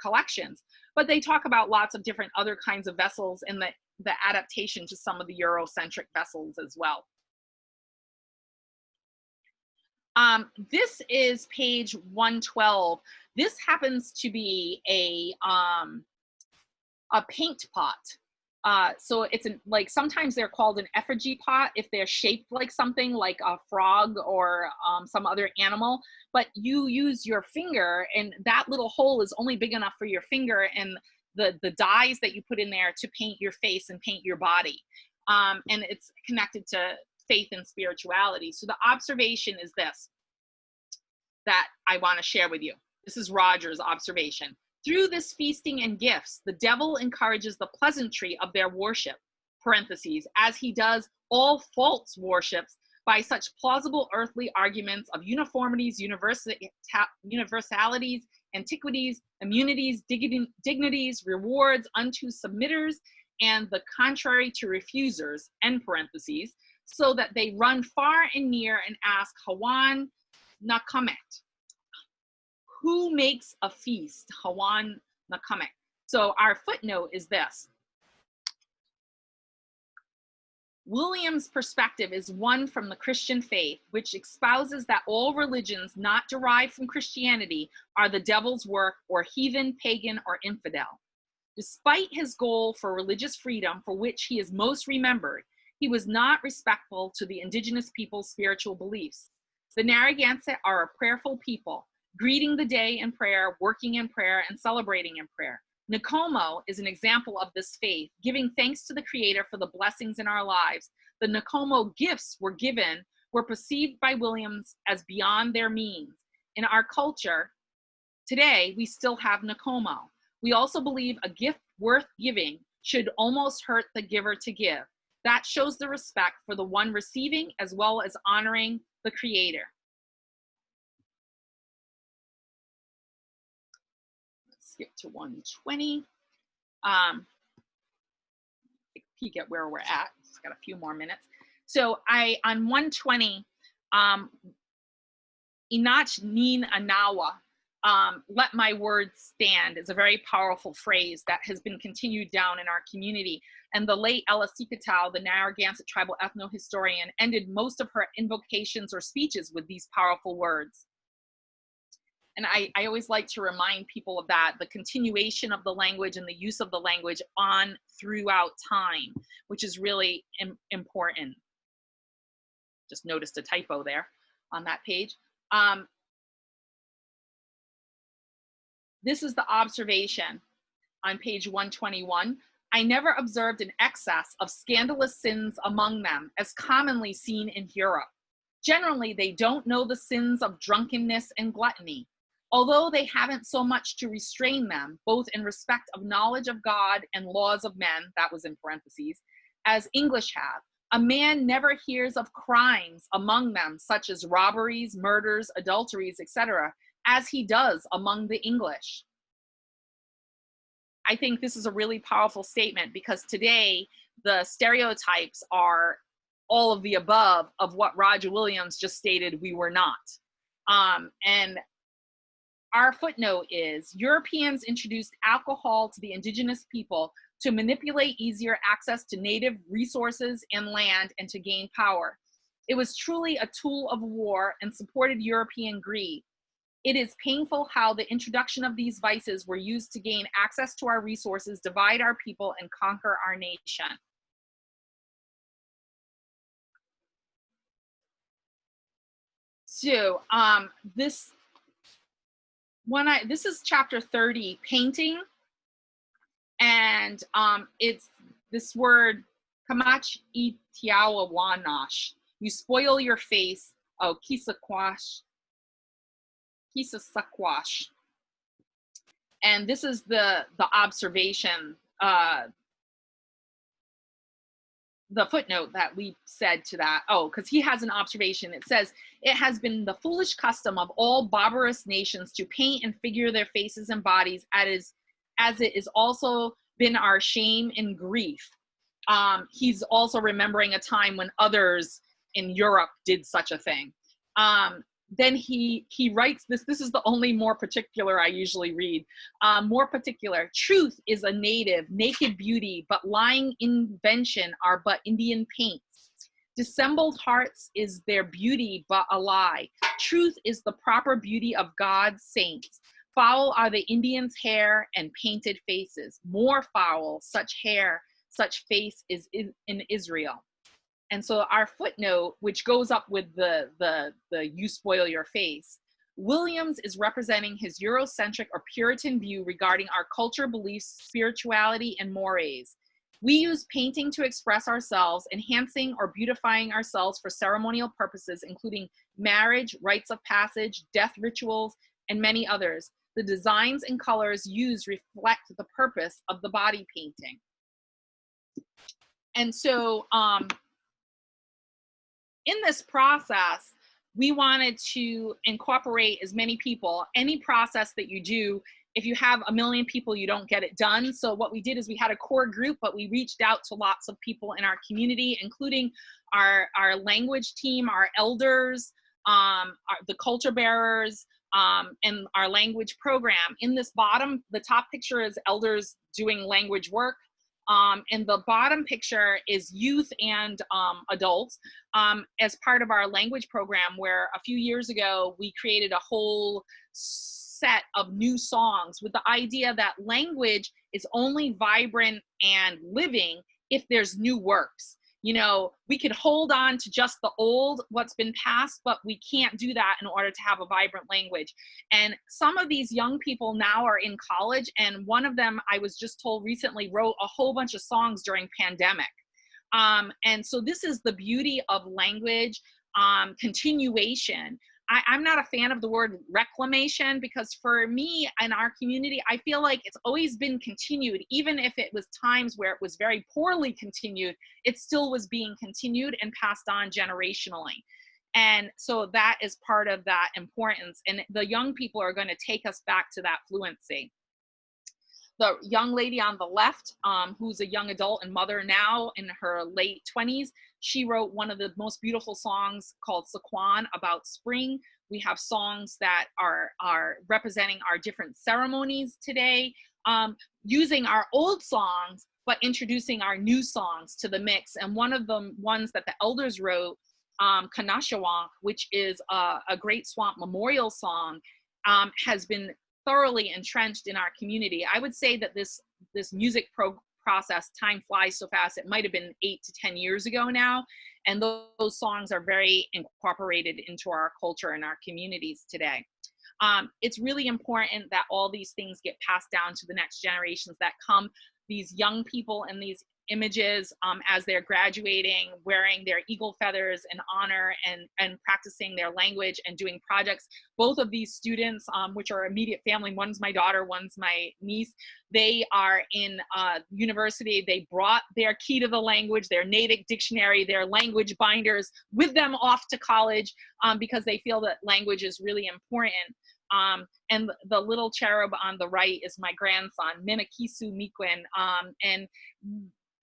collections. But they talk about lots of different other kinds of vessels and the adaptation to some of the Eurocentric vessels as well. This is page 112. This happens to be a paint pot. So it's like sometimes they're called an effigy pot if they're shaped like something like a frog or some other animal, but you use your finger and that little hole is only big enough for your finger and the dyes that you put in there to paint your face and paint your body. And it's connected to faith and spirituality. So the observation is this that I want to share with you. This is Roger's observation. Through this feasting and gifts, the devil encourages the pleasantry of their worship, parentheses, as he does all false worships by such plausible earthly arguments of uniformities, universalities, antiquities, immunities, dignities, rewards unto submitters, and the contrary to refusers, end parentheses, so that they run far and near and ask Hawan Nakamet. Who makes a feast? Hawan Nakamet. So our footnote is this. William's perspective is one from the Christian faith, which espouses that all religions not derived from Christianity are the devil's work or heathen, pagan, or infidel. Despite his goal for religious freedom, for which he is most remembered, he was not respectful to the indigenous people's spiritual beliefs. The Narragansett are a prayerful people, greeting the day in prayer, working in prayer, and celebrating in prayer. Nakomo is an example of this faith, giving thanks to the Creator for the blessings in our lives. The Nakomo gifts were perceived by Williams as beyond their means. In our culture, today, we still have Nakomo. We also believe a gift worth giving should almost hurt the giver to give. That shows the respect for the one receiving as well as honoring the Creator. Skip to 120. Peek at where we're at. Just got a few more minutes. So on 120, Inach Nin Anawa, let my words stand, is a very powerful phrase that has been continued down in our community. And the late Ella Sikatow, the Narragansett tribal ethnohistorian, ended most of her invocations or speeches with these powerful words. And I always like to remind people of that, the continuation of the language and the use of the language on throughout time, which is really important. Just noticed a typo there on that page. This is the observation on page 121. I never observed an excess of scandalous sins among them, as commonly seen in Europe. Generally, they don't know the sins of drunkenness and gluttony. although they haven't so much to restrain them, both in respect of knowledge of God and laws of men, that was in parentheses, as English have. A man never hears of crimes among them, such as robberies, murders, adulteries, etc., as he does among the English. I think this is a really powerful statement, because today the stereotypes are all of the above of what Roger Williams just stated we were not. And our footnote is, Europeans introduced alcohol to the indigenous people to manipulate easier access to native resources and land and to gain power. It was truly a tool of war and supported European greed. It is painful how the introduction of these vices were used to gain access to our resources, divide our people, and conquer our nation. So this is chapter 30, painting. And it's this word, kamach itiawa wanash. You spoil your face, oh, kisakwash. And this is the observation, the footnote that we said to that. Oh, because he has an observation. It says, it has been the foolish custom of all barbarous nations to paint and figure their faces and bodies as it is also been our shame and grief. He's also remembering a time when others in Europe did such a thing. Then he writes this is the only more particular I usually read. More particular, truth is a native, naked beauty, but lying invention are but Indian paints. Dissembled hearts is their beauty, but a lie. Truth is the proper beauty of God's saints. Foul are the Indians' hair and painted faces. More foul, such hair, such face is in Israel. And so our footnote, which goes up with the you spoil your face, Williams is representing his Eurocentric or Puritan view regarding our culture, beliefs, spirituality, and mores. We use painting to express ourselves, enhancing or beautifying ourselves for ceremonial purposes, including marriage, rites of passage, death rituals, and many others. The designs and colors used reflect the purpose of the body painting. And so in this process, we wanted to incorporate as many people. Any process that you do, if you have 1 million people, you don't get it done. So what we did is we had a core group, but we reached out to lots of people in our community, including our language team, our elders, the culture bearers, and our language program. In this the top picture is elders doing language work. And the bottom picture is youth and adults as part of our language program, where a few years ago, we created a whole set of new songs with the idea that language is only vibrant and living if there's new works. You know, we could hold on to just the old, what's been passed, but we can't do that in order to have a vibrant language. And some of these young people now are in college, and one of them, I was just told recently, wrote a whole bunch of songs during pandemic. And so this is the beauty of language continuation. I'm not a fan of the word reclamation, because for me and our community, I feel like it's always been continued. Even if it was times where it was very poorly continued, it still was being continued and passed on generationally. And so that is part of that importance. And the young people are going to take us back to that fluency. The young lady on the left, who's a young adult and mother now in her late 20s, she wrote one of the most beautiful songs called Sachem about spring. We have songs that are representing our different ceremonies today, using our old songs, but introducing our new songs to the mix. And one of the ones that the elders wrote, Kanashawonk, which is a Great Swamp Memorial song, has been thoroughly entrenched in our community. I would say that this music process, time flies so fast, it might have been 8 to 10 years ago now, and those songs are very incorporated into our culture and our communities today. It's really important that all these things get passed down to the next generations that come. These young people and these images as they're graduating, wearing their eagle feathers in honor and practicing their language and doing projects. Both of these students, which are immediate family, one's my daughter, one's my niece, they are in university. They brought their key to the language, their Natick dictionary, their language binders with them off to college because they feel that language is really important. And the little cherub on the right is my grandson, Minikisu Miquin, and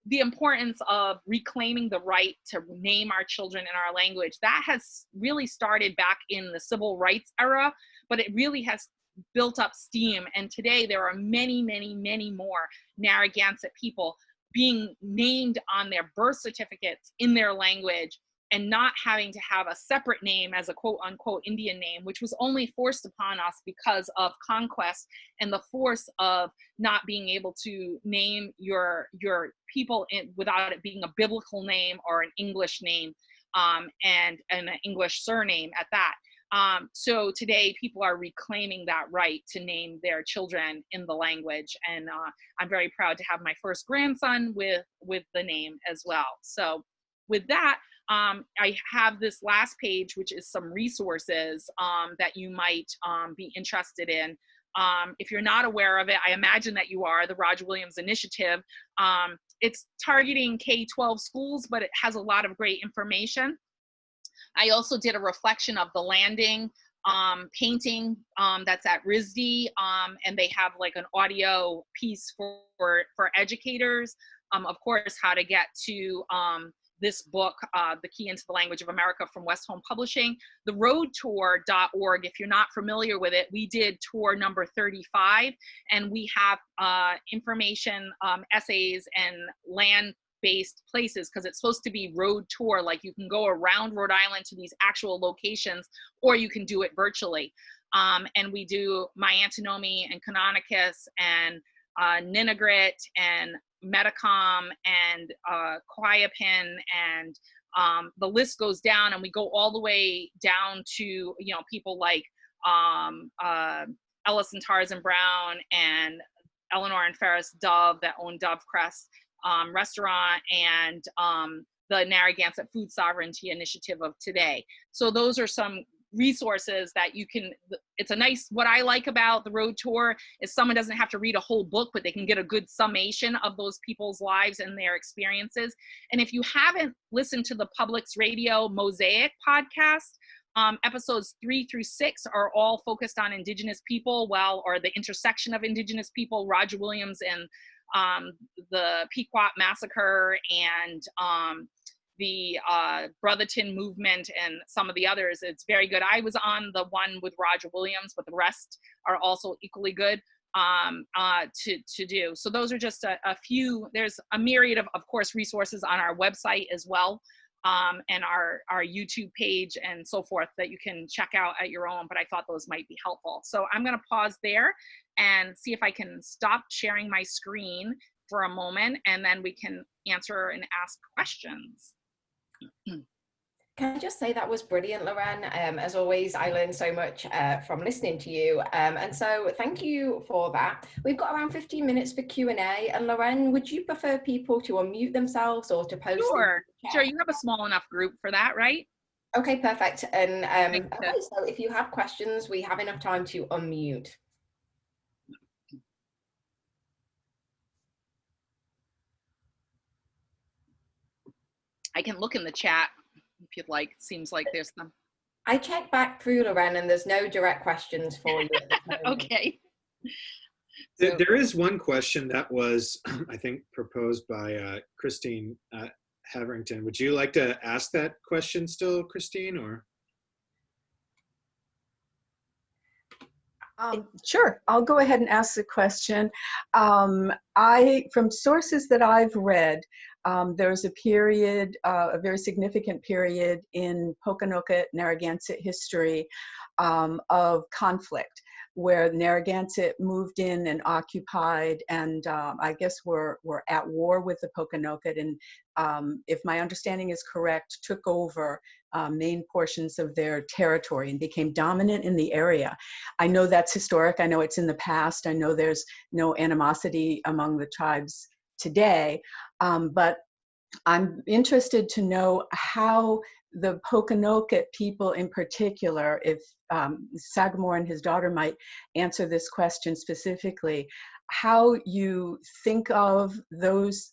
the importance of reclaiming the right to name our children in our language. That has really started back in the civil rights era, but it really has built up steam. And today there are many, many, many more Narragansett people being named on their birth certificates in their language and not having to have a separate name as a quote unquote Indian name, which was only forced upon us because of conquest and the force of not being able to name your people without it being a biblical name or an English name and an English surname at that. So today people are reclaiming that right to name their children in the language. And I'm very proud to have my first grandson with the name as well. So with that, I have this last page, which is some resources that you might be interested in. If you're not aware of it, I imagine that you are, the Roger Williams Initiative. It's targeting K-12 schools, but it has a lot of great information. I also did a reflection of the landing painting that's at RISD, and they have like an audio piece for educators. Of course, how to get to this book, The Key into the Language of America from West Home Publishing. The roadtour.org, if you're not familiar with it, we did tour number 35, and we have information, essays, and land-based places, because it's supposed to be road tour, like you can go around Rhode Island to these actual locations, or you can do it virtually. And we do My Antinomy and Canonicus and Ninigrit and Metacom and Quiapin, and the list goes down, and we go all the way down to, you know, people like Ellis and Tarzan Brown and Eleanor and Ferris Dove that own Dovecrest restaurant, and the Narragansett Food Sovereignty Initiative of today. So those are some resources that you can, it's a nice, what I like about the road tour is someone doesn't have to read a whole book, but they can get a good summation of those people's lives and their experiences. And if you haven't listened to the Publix Radio Mosaic podcast, episodes 3 through 6 are all focused on Indigenous people, or the intersection of Indigenous people, Roger Williams and the Pequot Massacre and the Brotherton movement and some of the others. It's very good. I was on the one with Roger Williams, but the rest are also equally good to do. So those are just a few. There's a myriad of course, resources on our website as well, and our YouTube page and so forth that you can check out at your own, but I thought those might be helpful. So I'm gonna pause there and see if I can stop sharing my screen for a moment, and then we can answer and ask questions. Can I just say that was brilliant, Lorén? As always, I learned so much from listening to you. And so thank you for that. We've got around 15 minutes for Q&A. And Lorén, would you prefer people to unmute themselves or to post? Sure, you have a small enough group for that, right? Okay, perfect. And okay, so if you have questions, we have enough time to unmute. I can look in the chat if you'd like. Seems like there's some. I checked back through, Lorén, and there's no direct questions for you. Okay. There is one question that was, I think, proposed by Christine Haverington. Would you like to ask that question still, Christine, or? Sure, I'll go ahead and ask the question. From sources that I've read, there's a period, a very significant period in Pokanoket Narragansett history of conflict, where Narragansett moved in and occupied, and I guess were at war with the Pokanoket, and if my understanding is correct, took over main portions of their territory and became dominant in the area. I know that's historic. I know it's in the past. I know there's no animosity among the tribes today. But I'm interested to know how the Pokanoket people in particular, if Sagamore and his daughter might answer this question specifically, how you think of those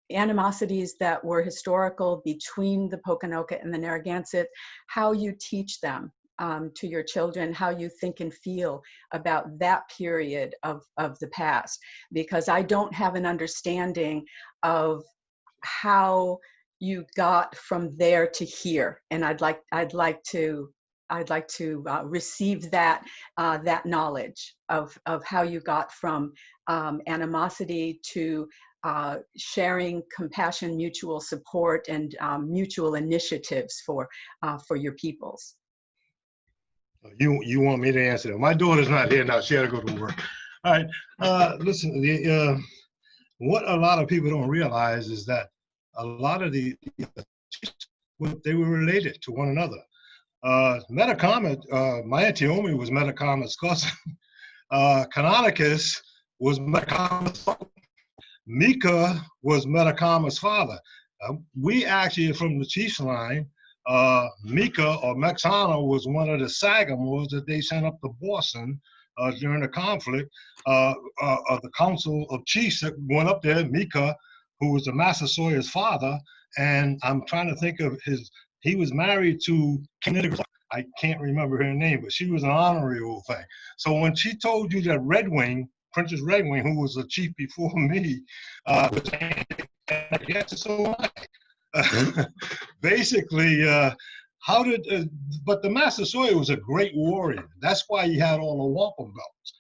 animosities that were historical between the Pokanoket and the Narragansett, how you teach them to your children, how you think and feel about that period of the past, because I don't have an understanding of how you got from there to here, and I'd like to receive that that knowledge of how you got from animosity to sharing, compassion, mutual support, and mutual initiatives for your peoples. You want me to answer that? My daughter's not here now. She had to go to work. All right. Listen, what a lot of people don't realize is that a lot of they were related to one another. Metacomet, my Auntie Omi was Metacomet's cousin. Canonicus was Metacomet's uncle. Mika was Metacomet's father. We actually, from the chief's line, Mika or Mexana was one of the Sagamores that they sent up to Boston during the conflict of the Council of Chiefs that went up there. Mika, who was the Massasoit's father, and I'm trying to think of he was married to, I can't remember her name, but she was an honorary old thing. So when she told you that Redwing, Princess Redwing, who was a chief before me, was yes, so am I. Basically, but the Massasoit was a great warrior. That's why he had all the wampum belts.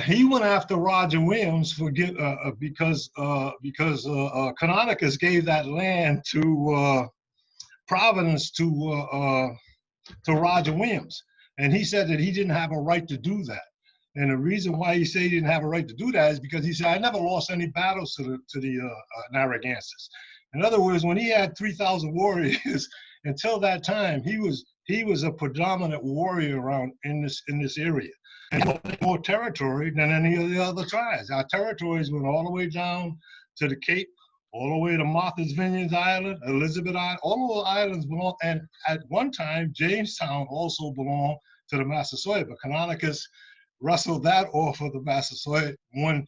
He went after Roger Williams because Canonicus gave that land to Providence to Roger Williams, and he said that he didn't have a right to do that. And the reason why he said he didn't have a right to do that is because he said, I never lost any battles to the Narragansetts. In other words, when he had 3,000 warriors, until that time, he was a predominant warrior around in this area. And he had more territory than any of the other tribes. Our territories went all the way down to the Cape, all the way to Martha's Vineyard Island, Elizabeth Island. All of the islands belong, and at one time, Jamestown also belonged to the Massasoit, but Canonicus wrestled that off of the Massasoit. When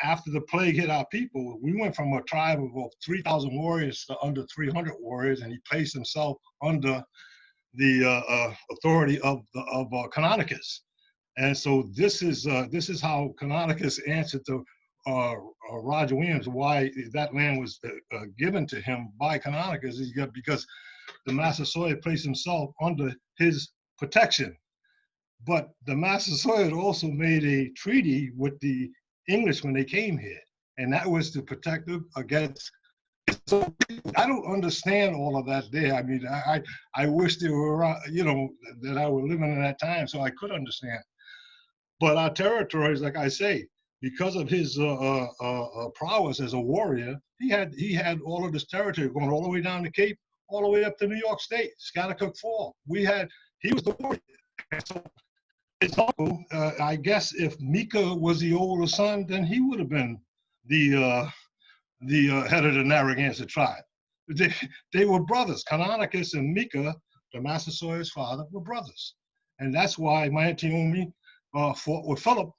after the plague hit our people, we went from a tribe of about 3,000 warriors to under 300 warriors, and he placed himself under the authority of Canonicus. And so this is how Canonicus answered to Roger Williams why that land was given to him by Canonicus, because the Massasoit placed himself under his protection. But the Massasoit also made a treaty with the English when they came here, and that was to protect them against. So I don't understand all of that there. I mean, I wish there were, that I were living in that time so I could understand. But our territories, like I say, because of his prowess as a warrior, he had all of this territory going all the way down the Cape, all the way up to New York State, Scotticook Fall. He was the warrior. And so his uncle, I guess if Mika was the older son, then he would have been the head of the Narragansett tribe. They were brothers. Canonicus and Mika, the Massasoit's father, were brothers. And that's why my Auntie Omi fought with Philip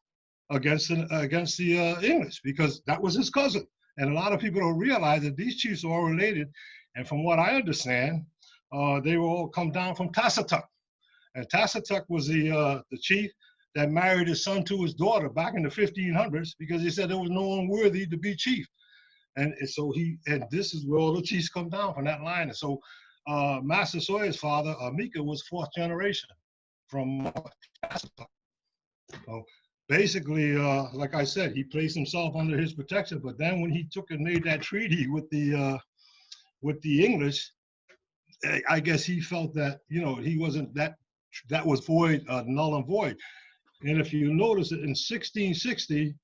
against the English, because that was his cousin. And a lot of people don't realize that these chiefs are all related. And from what I understand, they were all come down from Ketasꚙt. And Ketasꚙt was the chief that married his son to his daughter back in the 1500s because he said there was no one worthy to be chief. And so this is where all the chiefs come down from that line. And so Massasoit's father, Mika, was fourth generation from Ketasꚙt. So basically, like I said, he placed himself under his protection. But then when he took and made that treaty with the English, I guess he felt that he wasn't that was void, null and void. And if you notice it in 1660,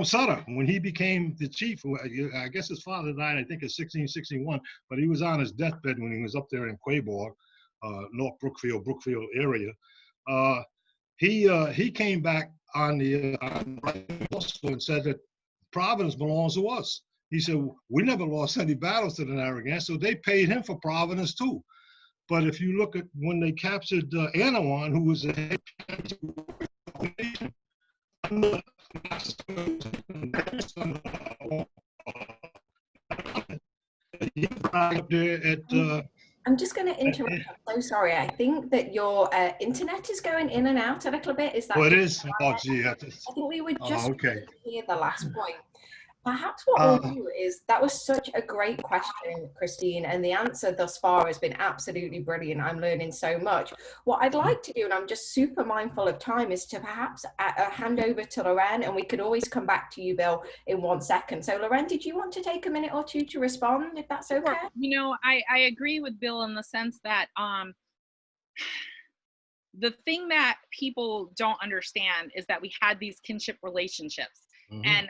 Sutter, when he became the chief, I guess his father died, I think, in 1661, but he was on his deathbed when he was up there in Quaboag, North Brookfield area. He came back on the and said that Providence belongs to us. He said, we never lost any battles to the Narragansett, so they paid him for Providence too. But if you look at when they captured Anawan, who was the head up there at I'm just going to interrupt. I'm so sorry. I think that your internet is going in and out a little bit. Is that? Oh, it is? Oh, gee. I think we would just okay. hear the last point. Perhaps what we'll do is, that was such a great question, Christine, and the answer thus far has been absolutely brilliant. I'm learning so much. What I'd like to do, and I'm just super mindful of time, is to perhaps hand over to Lorén, and we could always come back to you, Bill, in 1 second. So Lorén, did you want to take a minute or two to respond, if that's okay? Sure. You know, I agree with Bill in the sense that the thing that people don't understand is that we had these kinship relationships. And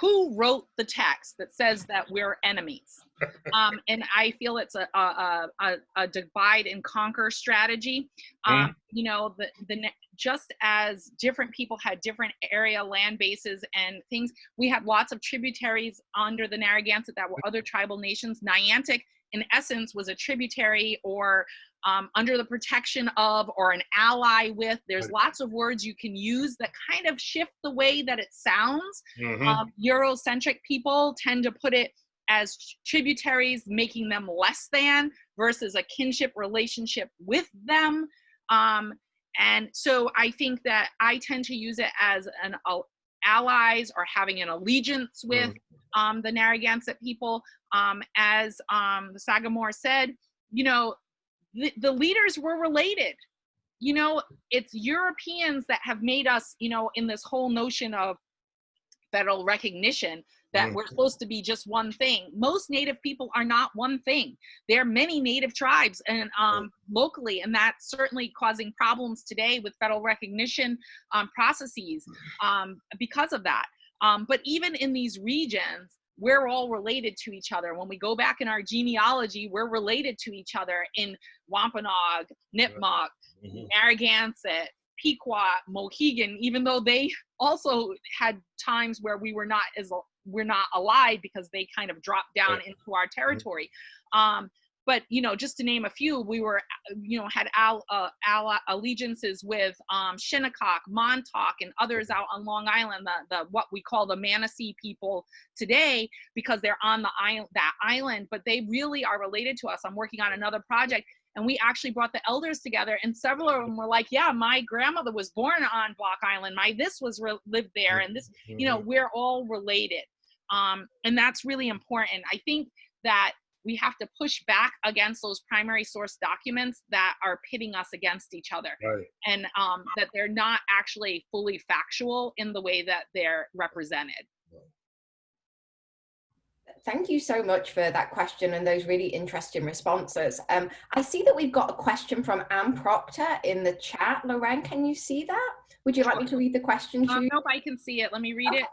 who wrote the text that says that we're enemies? And I feel it's a divide and conquer strategy. You know, just as different people had different area land bases and things, we had lots of tributaries under the Narragansett that were other tribal nations. Niantic, in essence, was a tributary or under the protection of, or an ally with. There's lots of words you can use that kind of shift the way that it sounds. Eurocentric people tend to put it as tributaries, making them less than, versus a kinship relationship with them. And so I think that I tend to use it as an allies or having an allegiance with the Narragansett people. As the Sagamore said, you know, the leaders were related. You know, it's Europeans that have made us, you know, in this whole notion of federal recognition that we're supposed to be just one thing. Most Native people are not one thing. There are many Native tribes and locally, and that's certainly causing problems today with federal recognition processes because of that. But even in these regions, we're all related to each other. When we go back in our genealogy, we're related to each other in Wampanoag, Nipmuc, Narragansett, Pequot, Mohegan, even though they also had times where we're not allied because they kind of dropped down into our territory. But, you know, just to name a few, we were, you know, had allegiances with Shinnecock, Montauk, and others out on Long Island, the what we call the Manistee people today, because they're on the that island, but they really are related to us. I'm working on another project, and we actually brought the elders together, and several of them were like, yeah, my grandmother was born on Block Island, this was lived there, and this, you know, we're all related. And that's really important. I think that we have to push back against those primary source documents that are pitting us against each other, and that they're not actually fully factual in the way that they're represented. Thank you so much for that question and those really interesting responses. I see that we've got a question from Anne Proctor in the chat. Lorén, can you see that? Would you like me to read the question to you? Nope, I can see it. Let me read it.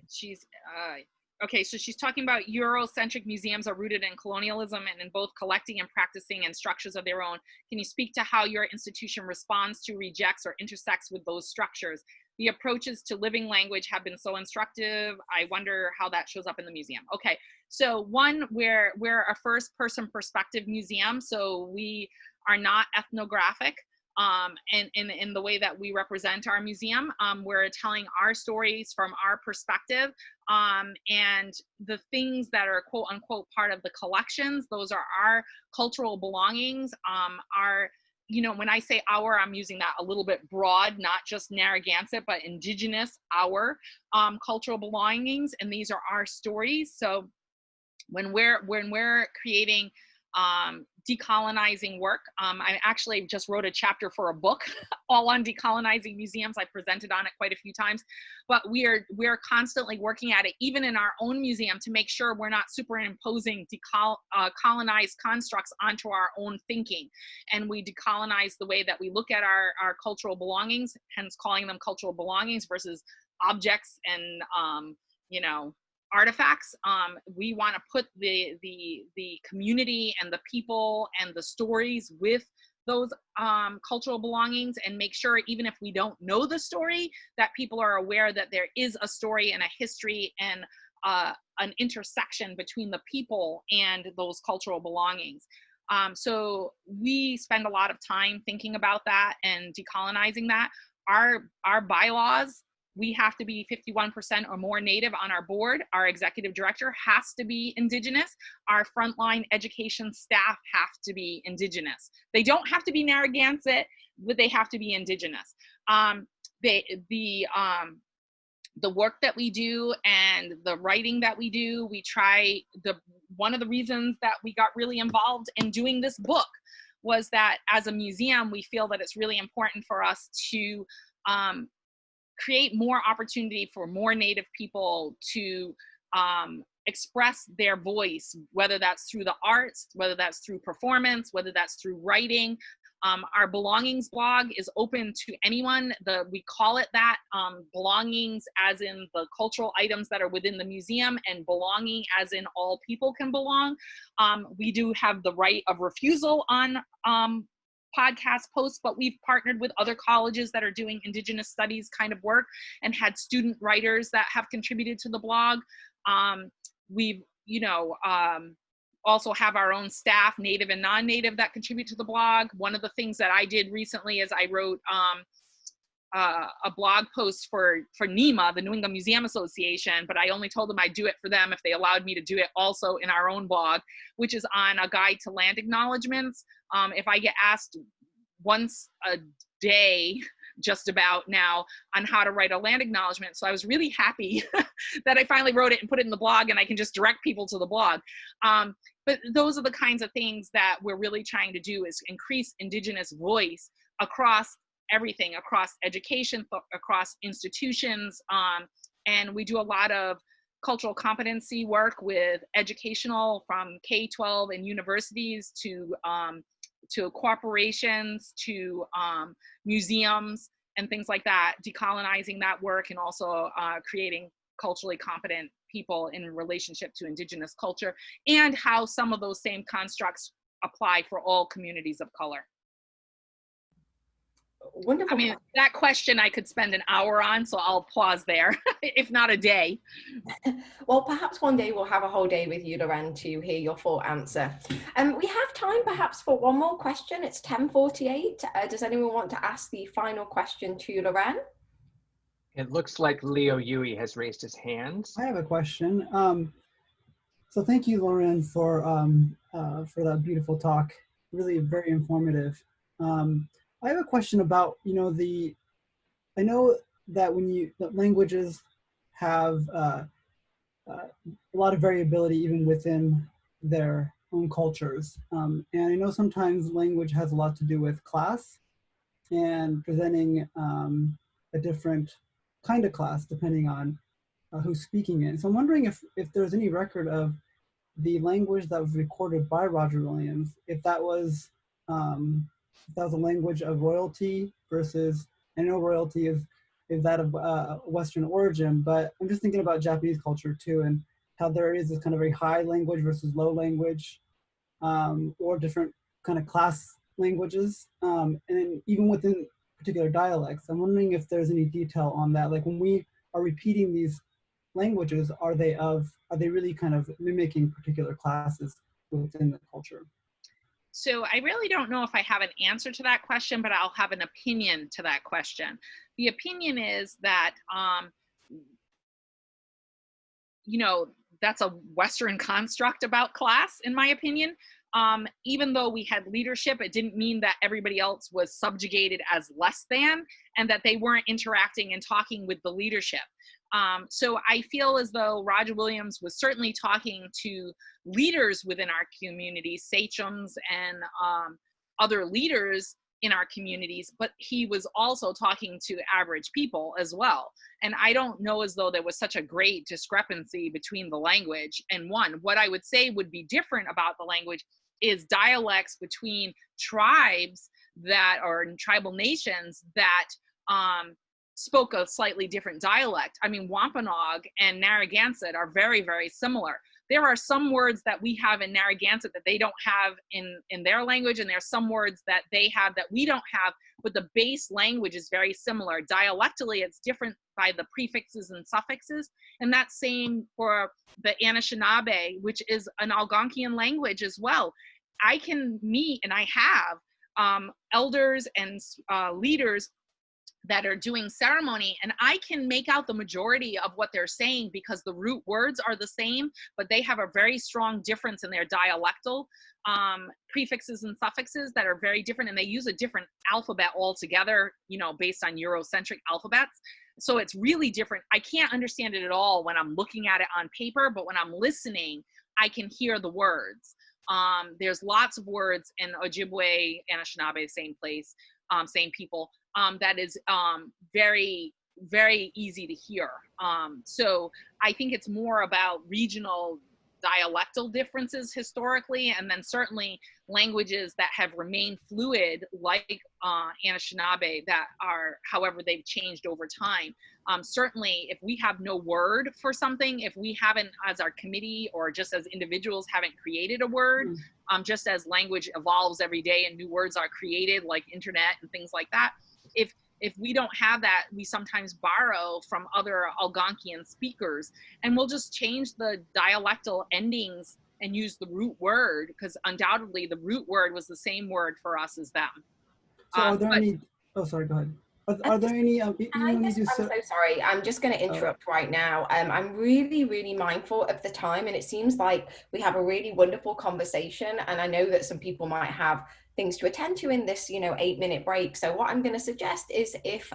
She's okay, so she's talking about Eurocentric museums are rooted in colonialism and in both collecting and practicing and structures of their own. Can you speak to how your institution responds to, rejects, or intersects with those structures? The approaches to living language have been so instructive. I wonder how that shows up in the museum. Okay, so one, we're a first person perspective museum, so we are not ethnographic. In the way that we represent our museum, we're telling our stories from our perspective, and the things that are quote unquote part of the collections, those are our cultural belongings. Our, you know, when I say our, I'm using that a little bit broad, not just Narragansett, but Indigenous, our cultural belongings, and these are our stories. So when we're creating decolonizing work. I actually just wrote a chapter for a book all on decolonizing museums. I presented on it quite a few times, but we're constantly working at it, even in our own museum, to make sure we're not superimposing colonized constructs onto our own thinking. And we decolonize the way that we look at our cultural belongings, hence calling them cultural belongings versus objects and, you know, artifacts. We want to put the community and the people and the stories with those cultural belongings, and make sure, even if we don't know the story, that people are aware that there is a story and a history and an intersection between the people and those cultural belongings. So we spend a lot of time thinking about that and decolonizing that. Our bylaws, we have to be 51% or more Native on our board. Our executive director has to be Indigenous. Our frontline education staff have to be Indigenous. They don't have to be Narragansett, but they have to be Indigenous. The work that we do and the writing that we do, one of the reasons that we got really involved in doing this book was that as a museum, we feel that it's really important for us to create more opportunity for more Native people to express their voice, whether that's through the arts, whether that's through performance, whether that's through writing. Our belongings blog is open to anyone. We call it that, belongings as in the cultural items that are within the museum, and belonging as in all people can belong. We do have the right of refusal on podcast posts, but we've partnered with other colleges that are doing Indigenous studies kind of work and had student writers that have contributed to the blog. We've, also have our own staff, Native and non-Native, that contribute to the blog. One of the things that I did recently is I wrote a blog post for NEMA, the New England Museum Association, but I only told them I'd do it for them if they allowed me to do it also in our own blog, which is on a guide to land acknowledgements. If I get asked once a day, just about now, on how to write a land acknowledgement. So I was really happy that I finally wrote it and put it in the blog, and I can just direct people to the blog. But those are the kinds of things that we're really trying to do, is increase Indigenous voice across everything, across education, across institutions. And we do a lot of cultural competency work with educational, from K-12 and universities to corporations, to museums and things like that, decolonizing that work, and also creating culturally competent people in relationship to Indigenous culture, and how some of those same constructs apply for all communities of color. Wonderful. I mean, that question I could spend an hour on, so I'll pause there, if not a day. Well, perhaps one day we'll have a whole day with you, Lorén, to hear your full answer. We have time perhaps for one more question. It's 10:48. Does anyone want to ask the final question to Lorén? It looks like Leo Yui has raised his hand. I have a question. So thank you, Lorén, for that beautiful talk. Really very informative. I have a question about, I know that that languages have a lot of variability even within their own cultures. And I know sometimes language has a lot to do with class and presenting a different kind of class depending on who's speaking it. So I'm wondering if there's any record of the language that was recorded by Roger Williams, if that was a language of royalty versus, I know royalty is that of Western origin, but I'm just thinking about Japanese culture too, and how there is this kind of very high language versus low language, or different kind of class languages, and then even within particular dialects. I'm wondering if there's any detail on that. Like when we are repeating these languages, are they really kind of mimicking particular classes within the culture? So I really don't know if I have an answer to that question, but I'll have an opinion to that question. The opinion is that, that's a Western construct about class, in my opinion. Even though we had leadership, it didn't mean that everybody else was subjugated as less than, and that they weren't interacting and talking with the leadership. So I feel as though Roger Williams was certainly talking to leaders within our communities, sachems and other leaders in our communities, but he was also talking to average people as well. And I don't know as though there was such a great discrepancy between the language and one. What I would say would be different about the language is dialects between tribes that are tribal nations that spoke a slightly different dialect. I mean, Wampanoag and Narragansett are very, very similar. There are some words that we have in Narragansett that they don't have in their language, and there are some words that they have that we don't have, but the base language is very similar. Dialectally, it's different by the prefixes and suffixes, and that's same for the Anishinaabe, which is an Algonquian language as well. I can meet, and I have, elders and leaders that are doing ceremony, and I can make out the majority of what they're saying because the root words are the same, but they have a very strong difference in their dialectal prefixes and suffixes that are very different, and they use a different alphabet altogether, you know, based on Eurocentric alphabets. So it's really different. I can't understand it at all when I'm looking at it on paper, but when I'm listening, I can hear the words. There's lots of words in Ojibwe, Anishinaabe, same place, same people, that is very, very easy to hear. So I think it's more about regional dialectal differences historically, and then certainly languages that have remained fluid, like Anishinaabe, that are, however, they've changed over time. Certainly, if we have no word for something, if we haven't, as our committee or just as individuals, haven't created a word, just as language evolves every day and new words are created, like internet and things like that, if we don't have that, we sometimes borrow from other Algonquian speakers, and we'll just change the dialectal endings and use the root word, because undoubtedly the root word was the same word for us as them. So are there any, oh, sorry, go ahead. Are there any, I'm so sorry, I'm just going to interrupt right now. I'm really, really mindful of the time, and it seems like we have a really wonderful conversation, and I know that some people might have things to attend to in this, 8-minute break. So what I'm going to suggest is if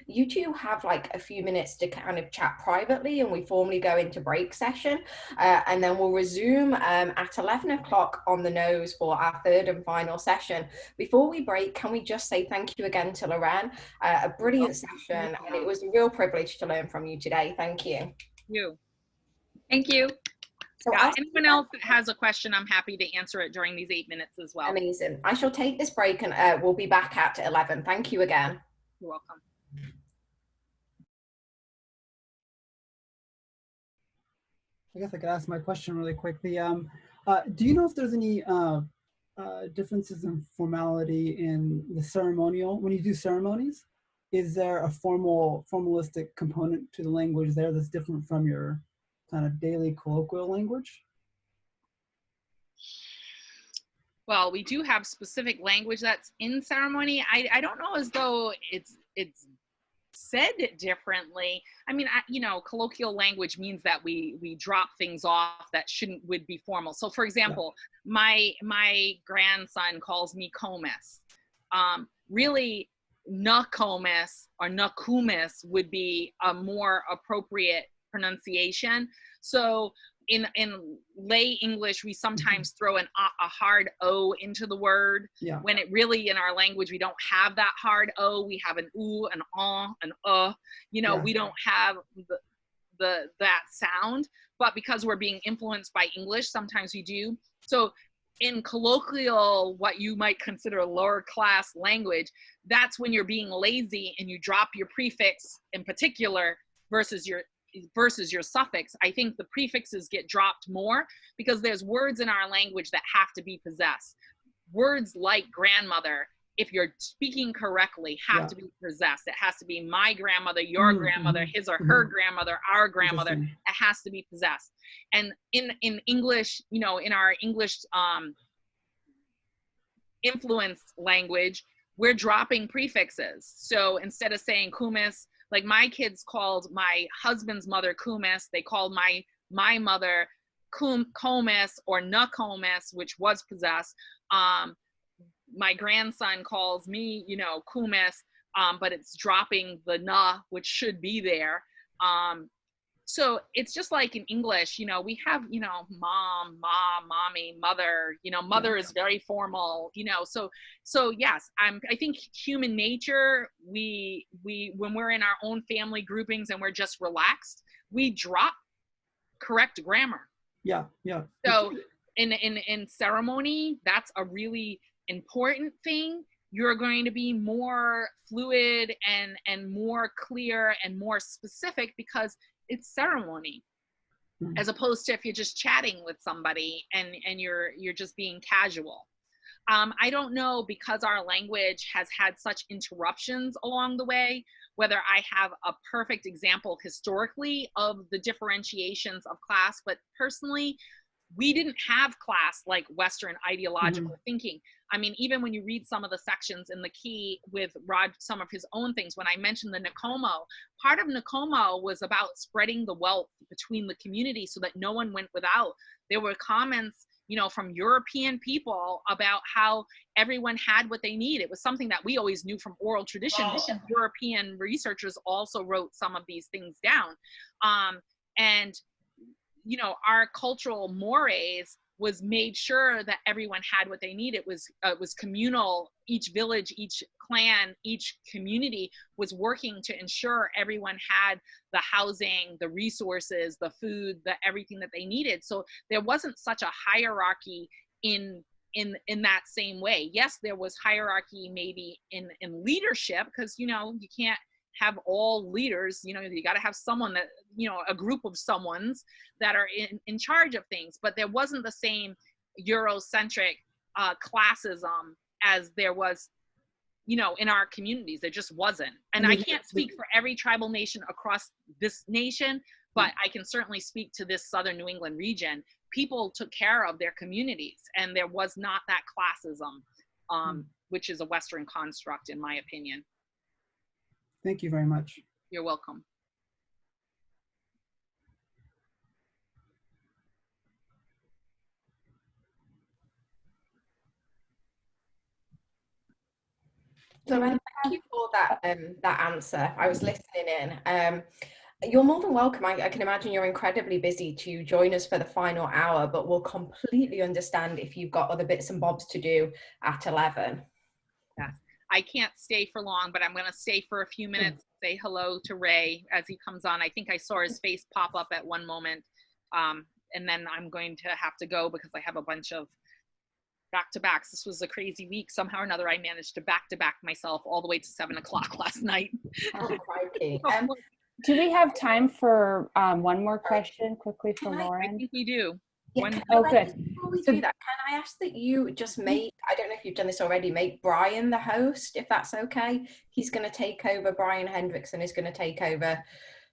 you two have like a few minutes to kind of chat privately, and we formally go into break session, and then we'll resume at 11 o'clock on the nose for our third and final session. Before we break, can we just say thank you again to Lorén? A brilliant session, and it was a real privilege to learn from you today. Thank you. Thank you. So yeah, anyone else that has a question, I'm happy to answer it during these 8 minutes as well. Amazing. I shall take this break, and we'll be back at 11. Thank you again. You're welcome. I guess I could ask my question really quickly. Do you know if there's any differences in formality in the ceremonial, when you do ceremonies? Is there a formalistic component to the language there that's different from your kind of daily colloquial language? Well, we do have specific language that's in ceremony. I don't know as though it's said differently. I mean, colloquial language means that we drop things off that would be formal. So for example, my grandson calls me Comis. Really, Nakomis or Nakumis would be a more appropriate pronunciation. So in lay English, we sometimes throw a hard O into the word, when it really, in our language, we don't have that hard O. We have an oo, an an we don't have that sound, but because we're being influenced by English, sometimes we do. So in colloquial, what you might consider lower class language, that's when you're being lazy and you drop your prefix in particular versus your suffix. I think the prefixes get dropped more because there's words in our language that have to be possessed. Words like grandmother, if you're speaking correctly, have to be possessed. It has to be my grandmother, your grandmother, his or her grandmother, our grandmother. It has to be possessed. And in English, in our English influenced language, we're dropping prefixes. So instead of saying kumis, like my kids called my husband's mother kumis, they called my mother comis or nakomis, which was possessed. My grandson calls me, kumis, but it's dropping the na, which should be there. So it's just like in English, you know, we have, you know, mom, mommy, mother, you know, mother is very formal, you know, so yes, I think human nature, we when we're in our own family groupings and we're just relaxed, we drop correct grammar. Yeah, yeah. So in ceremony, that's a really important thing. You're going to be more fluid and more clear and more specific because it's ceremony, as opposed to if you're just chatting with somebody and you're just being casual. I don't know, because our language has had such interruptions along the way, whether I have a perfect example historically of the differentiations of class, but personally, we didn't have class like Western ideological thinking. I mean, even when you read some of the sections in the key with Rod, some of his own things, when I mentioned the Nkomo, part of Nkomo was about spreading the wealth between the community so that no one went without. There were comments, you know, from European people about how everyone had what they need. It was something that we always knew from oral tradition. European researchers also wrote some of these things down. And you know, our cultural mores was made sure that everyone had what they needed. It was communal. Each village, each clan, each community was working to ensure everyone had the housing, the resources, the food, the everything that they needed. So there wasn't such a hierarchy in that same way. Yes, there was hierarchy maybe in leadership, because, you know, you can't have all leaders, you know, you got to have someone that, you know, a group of someones that are in charge of things, but there wasn't the same Eurocentric classism as there was, you know, in our communities. There just wasn't. And I can't speak for every tribal nation across this nation, but I can certainly speak to this Southern New England region. People took care of their communities, and there was not that classism, which is a Western construct, in my opinion. Thank you very much. You're welcome. So thank you for that answer. I was listening in. You're more than welcome. I can imagine you're incredibly busy to join us for the final hour, but we'll completely understand if you've got other bits and bobs to do at 11. Yes. I can't stay for long, but I'm going to stay for a few minutes, say hello to Ray as he comes on. I think I saw his face pop up at one moment. And then I'm going to have to go because I have a bunch of back-to-backs. This was a crazy week. Somehow or another, I managed to back-to-back myself all the way to 7 o'clock last night. Oh, crikey. Do we have time for one more question quickly for Lorén? I think we do. Yeah, oh, good. Before we do that, can I ask that you just make, I don't know if you've done this already, make Brian the host, if that's okay. He's going to take over, Brian Hendrickson is going to take over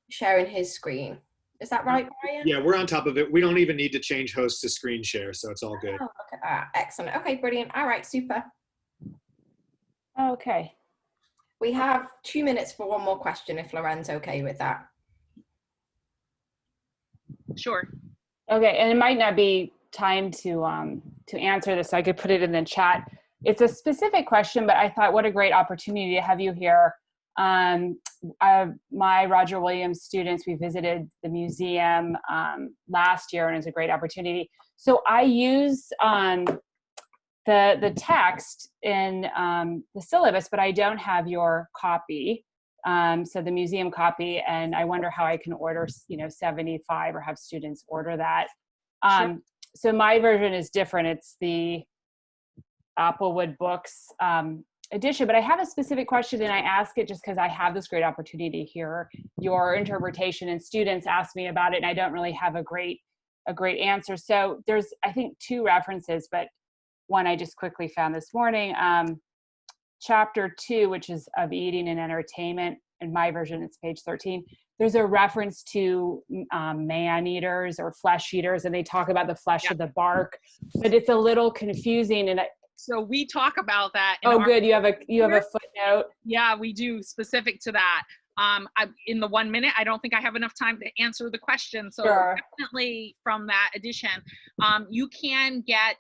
sharing his screen. Is that right, Brian? Yeah, we're on top of it. We don't even need to change host to screen share, so it's all good. Oh, look at that. Excellent. Okay, brilliant. All right, super. Okay. We have 2 minutes for one more question, if Loren's okay with that. Sure. Okay, and it might not be time to answer this, so I could put it in the chat. It's a specific question, but I thought what a great opportunity to have you here. My Roger Williams students, we visited the museum last year, and it was a great opportunity. So I use the text in the syllabus, but I don't have your copy. So the museum copy, and I wonder how I can order, 75 or have students order that. Sure. So my version is different. It's the Applewood Books edition, but I have a specific question, and I ask it just because I have this great opportunity to hear your interpretation, and students ask me about it, and I don't really have a great answer. So there's, I think, 2 references, but one I just quickly found this morning. Chapter 2, which is of eating and entertainment. In my version, it's page 13. There's a reference to man-eaters or flesh eaters, and they talk about the flesh of the bark, but it's a little confusing. And so we talk about that. Oh, good. You have a footnote. Yeah, we do, specific to that. In the 1 minute, I don't think I have enough time to answer the question. So sure. Definitely from that edition, you can get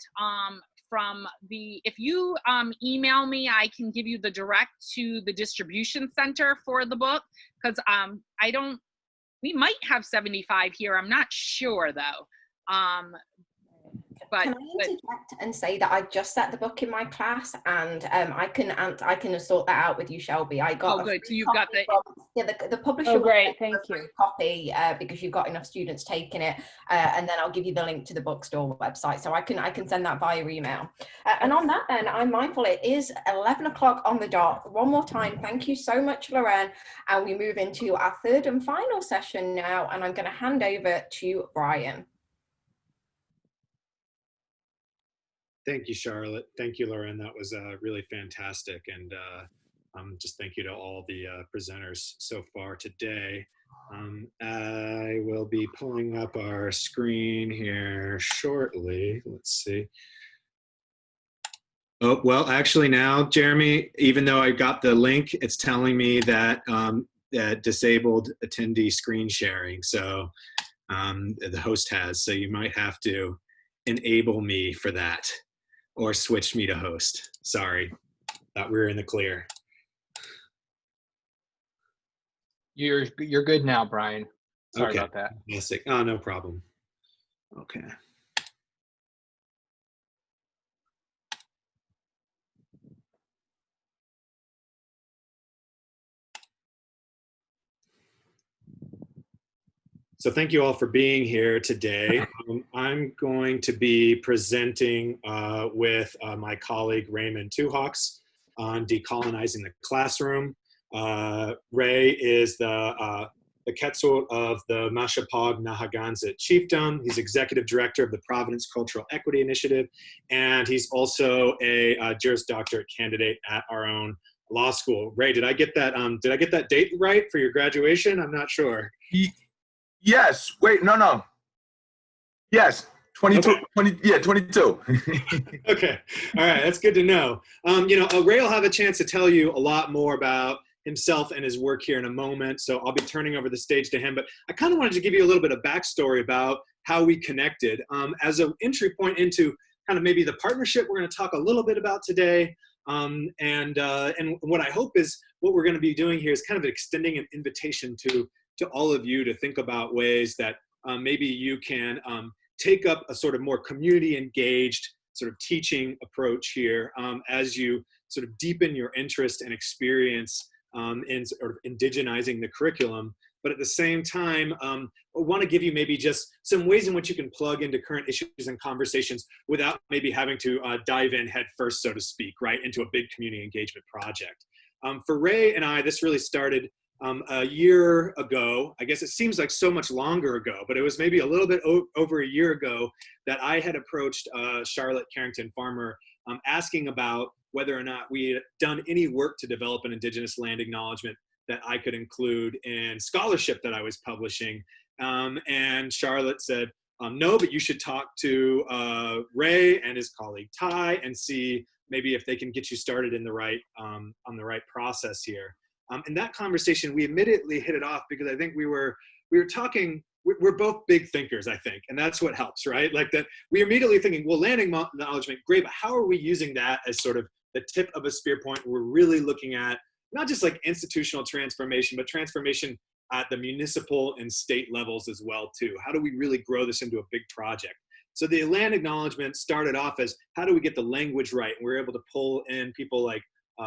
from the, if you email me, I can give you the direct to the distribution center for the book, because I don't We might have 75 here. I'm not sure though. Can I interject and say that I just set the book in my class, and I can sort that out with you, Shelby. I got good. So you've got the publisher. Oh, great! Thank you. Copy because you've got enough students taking it, and then I'll give you the link to the bookstore website, so I can send that via email. And on that, then I'm mindful it is 11 o'clock on the dot. One more time, thank you so much, Lorén. And we move into our third and final session now, and I'm going to hand over to Brian. Thank you, Charlotte. Thank you, Lorén. That was really fantastic. And just thank you to all the presenters so far today. I will be pulling up our screen here shortly. Let's see. Oh, well, actually now, Jeremy, even though I got the link, it's telling me that disabled attendee screen sharing. So the host has, so you might have to enable me for that. Or switch me to host. Sorry, thought we were in the clear. You're good now, Brian. Sorry about that. Fantastic. Oh, no problem. Okay. So thank you all for being here today. I'm going to be presenting with my colleague Raymond Tuhawks on decolonizing the classroom. Ray is the Ketasꚙt of the Mashapug Nahaganset Chiefdom. He's executive director of the Providence Cultural Equity Initiative, and he's also a Juris Doctorate candidate at our own law school. Ray, did I get that? Did I get that date right for your graduation? I'm not sure. Yes. Wait. No. Yes. 22. Okay. 22. Okay. All right. That's good to know. Ray will have a chance to tell you a lot more about himself and his work here in a moment. So I'll be turning over the stage to him. But I kind of wanted to give you a little bit of backstory about how we connected as an entry point into kind of maybe the partnership we're going to talk a little bit about today. And what I hope is what we're going to be doing here is kind of extending an invitation to all of you to think about ways that maybe you can take up a sort of more community engaged sort of teaching approach here as you sort of deepen your interest and experience in sort of indigenizing the curriculum. But at the same time, I want to give you maybe just some ways in which you can plug into current issues and conversations without maybe having to dive in head first, so to speak, right, into a big community engagement project. For Ray and I, this really started a year ago. I guess it seems like so much longer ago, but it was maybe a little bit over a year ago that I had approached Charlotte Carrington Farmer asking about whether or not we had done any work to develop an Indigenous land acknowledgement that I could include in scholarship that I was publishing. And Charlotte said, no, but you should talk to Ray and his colleague Ty and see maybe if they can get you started in the right, on the right process here. In that conversation, we immediately hit it off because I think we were talking, we're both big thinkers, I think, and that's what helps, right? Like that, we immediately thinking, well, land acknowledgement, great, but how are we using that as sort of the tip of a spear point? We're really looking at not just like institutional transformation, but transformation at the municipal and state levels as well, too. How do we really grow this into a big project? So the land acknowledgement started off as, how do we get the language right? And we're able to pull in people like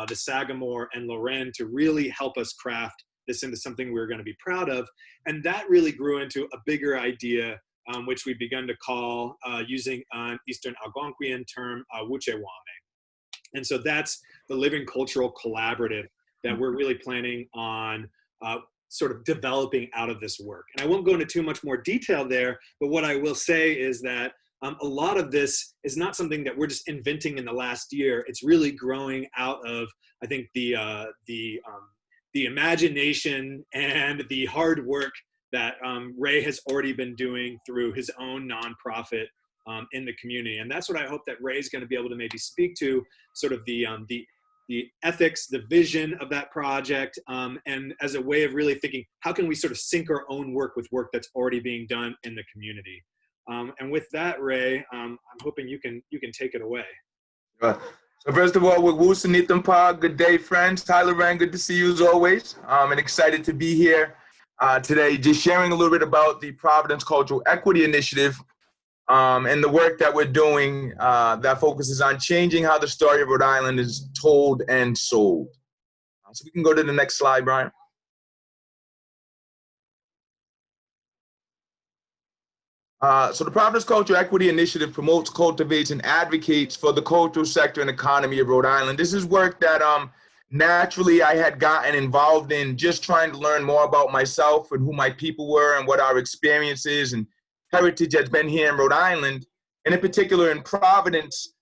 the Sagamore and Lorén to really help us craft this into something we're going to be proud of. And that really grew into a bigger idea, which we've begun to call, using an Eastern Algonquian term, Wuchewame. And so that's the Living Cultural Collaborative that we're really planning on sort of developing out of this work. And I won't go into too much more detail there, but what I will say is that a lot of this is not something that we're just inventing in the last year. It's really growing out of, I think, the imagination and the hard work that Ray has already been doing through his own nonprofit in the community. And that's what I hope that Ray's going to be able to maybe speak to, sort of the ethics, the vision of that project, and as a way of really thinking, how can we sort of sync our own work with work that's already being done in the community? And with that, Ray, I'm hoping you can take it away. So first of all, good day, friends. Tyler Rand, good to see you as always. And excited to be here today, just sharing a little bit about the Providence Cultural Equity Initiative and the work that we're doing that focuses on changing how the story of Rhode Island is told and sold. So we can go to the next slide, Brian. So the Providence Cultural Equity Initiative promotes, cultivates, and advocates for the cultural sector and economy of Rhode Island. This is work that naturally I had gotten involved in, just trying to learn more about myself and who my people were and what our experiences and heritage has been here in Rhode Island, and in particular in Providence,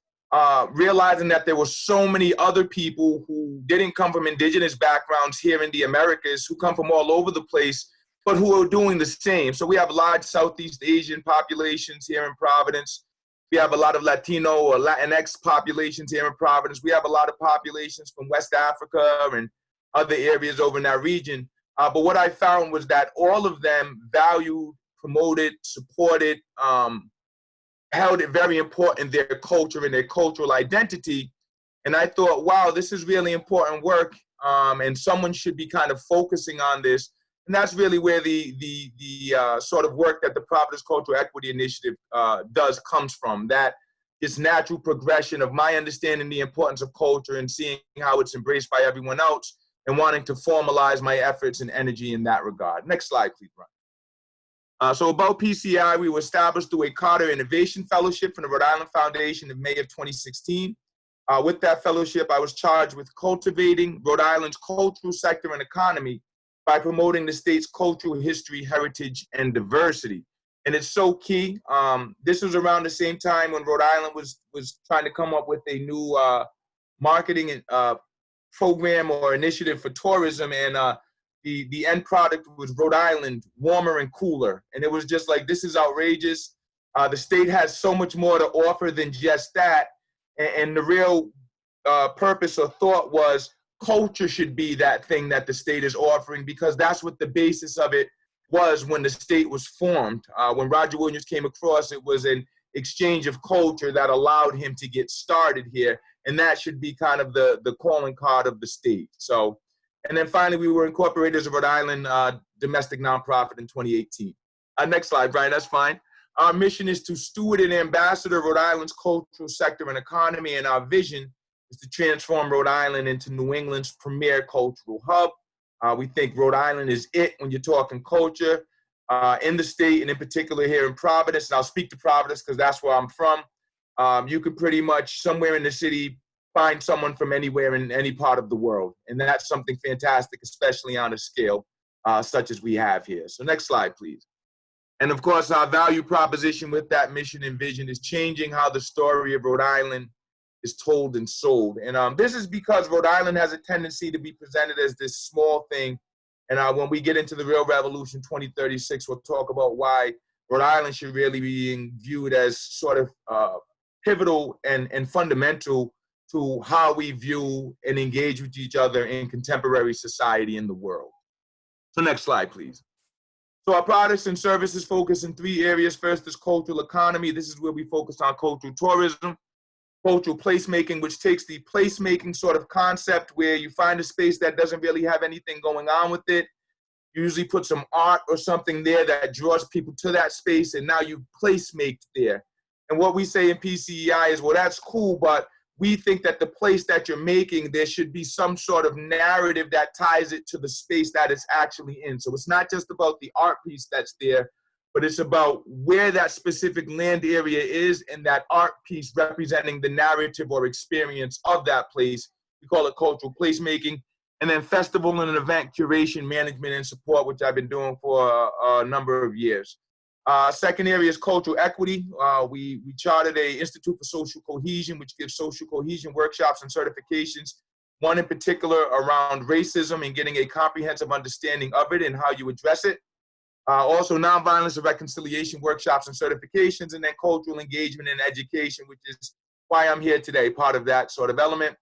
realizing that there were so many other people who didn't come from indigenous backgrounds here in the Americas, who come from all over the place, but who are doing the same. So we have large Southeast Asian populations here in Providence. We have a lot of Latino or Latinx populations here in Providence. We have a lot of populations from West Africa and other areas over in that region. But what I found was that all of them valued, promoted, supported, held it very important, their culture and their cultural identity. And I thought, wow, this is really important work, and someone should be kind of focusing on this. And that's really where the sort of work that the Providence Cultural Equity Initiative comes from, that this natural progression of my understanding the importance of culture and seeing how it's embraced by everyone else and wanting to formalize my efforts and energy in that regard. Next slide, please, Brian. So about PCI, we were established through a Carter Innovation Fellowship from the Rhode Island Foundation in May of 2016. With that fellowship, I was charged with cultivating Rhode Island's cultural sector and economy by promoting the state's cultural history, heritage, and diversity. And it's so key. This was around the same time when Rhode Island was trying to come up with a new marketing program or initiative for tourism, and the end product was Rhode Island, warmer and cooler. And it was just like, this is outrageous. The state has so much more to offer than just that. And the real purpose or thought was, culture should be that thing that the state is offering, because that's what the basis of it was when the state was formed. When Roger Williams came across, it was an exchange of culture that allowed him to get started here. And that should be kind of the calling card of the state. So, and then finally, we were incorporated as a Rhode Island domestic nonprofit in 2018. Next slide, Brian, that's fine. Our mission is to steward and ambassador Rhode Island's cultural sector and economy, and our vision is to transform Rhode Island into New England's premier cultural hub. We think Rhode Island is it when you're talking culture in the state, and in particular here in Providence. And I'll speak to Providence because that's where I'm from. You can pretty much somewhere in the city find someone from anywhere in any part of the world. And that's something fantastic, especially on a scale such as we have here. So next slide, please. And of course, our value proposition with that mission and vision is changing how the story of Rhode Island is told and sold. And this is because Rhode Island has a tendency to be presented as this small thing. And when we get into the real revolution 2036, we'll talk about why Rhode Island should really be viewed as sort of pivotal and fundamental to how we view and engage with each other in contemporary society in the world. So next slide, please. So our products and services focus in three areas. First is cultural economy. This is where we focus on cultural tourism. Cultural placemaking, which takes the placemaking sort of concept where you find a space that doesn't really have anything going on with it. You usually put some art or something there that draws people to that space, and now you placemake there. And what we say in PCEI is, well, that's cool, but we think that the place that you're making, there should be some sort of narrative that ties it to the space that it's actually in. So it's not just about the art piece that's there, but it's about where that specific land area is and that art piece representing the narrative or experience of that place. We call it cultural placemaking. And then festival and event curation, management, and support, which I've been doing for a number of years. Second area is cultural equity. We chartered a Institute for Social Cohesion, which gives social cohesion workshops and certifications, one in particular around racism and getting a comprehensive understanding of it and how you address it. Also nonviolence and reconciliation workshops and certifications, and then cultural engagement and education, which is why I'm here today, part of that sort of element.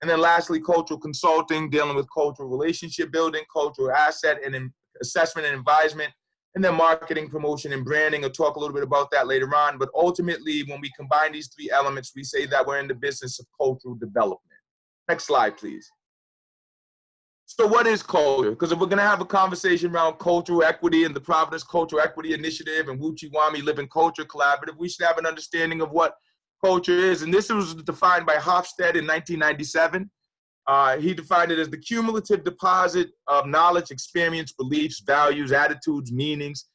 And then lastly, cultural consulting, dealing with cultural relationship building, cultural asset and assessment and advisement, and then marketing, promotion, and branding. I'll talk a little bit about that later on. But ultimately, when we combine these three elements, we say that we're in the business of cultural development. Next slide, please. So what is culture? Because if we're gonna have a conversation around cultural equity and the Providence Cultural Equity Initiative and Wuchiwami Living Culture Collaborative, we should have an understanding of what culture is. And this was defined by Hofstede in 1997. He defined it as the cumulative deposit of knowledge, experience, beliefs, values, attitudes, meanings,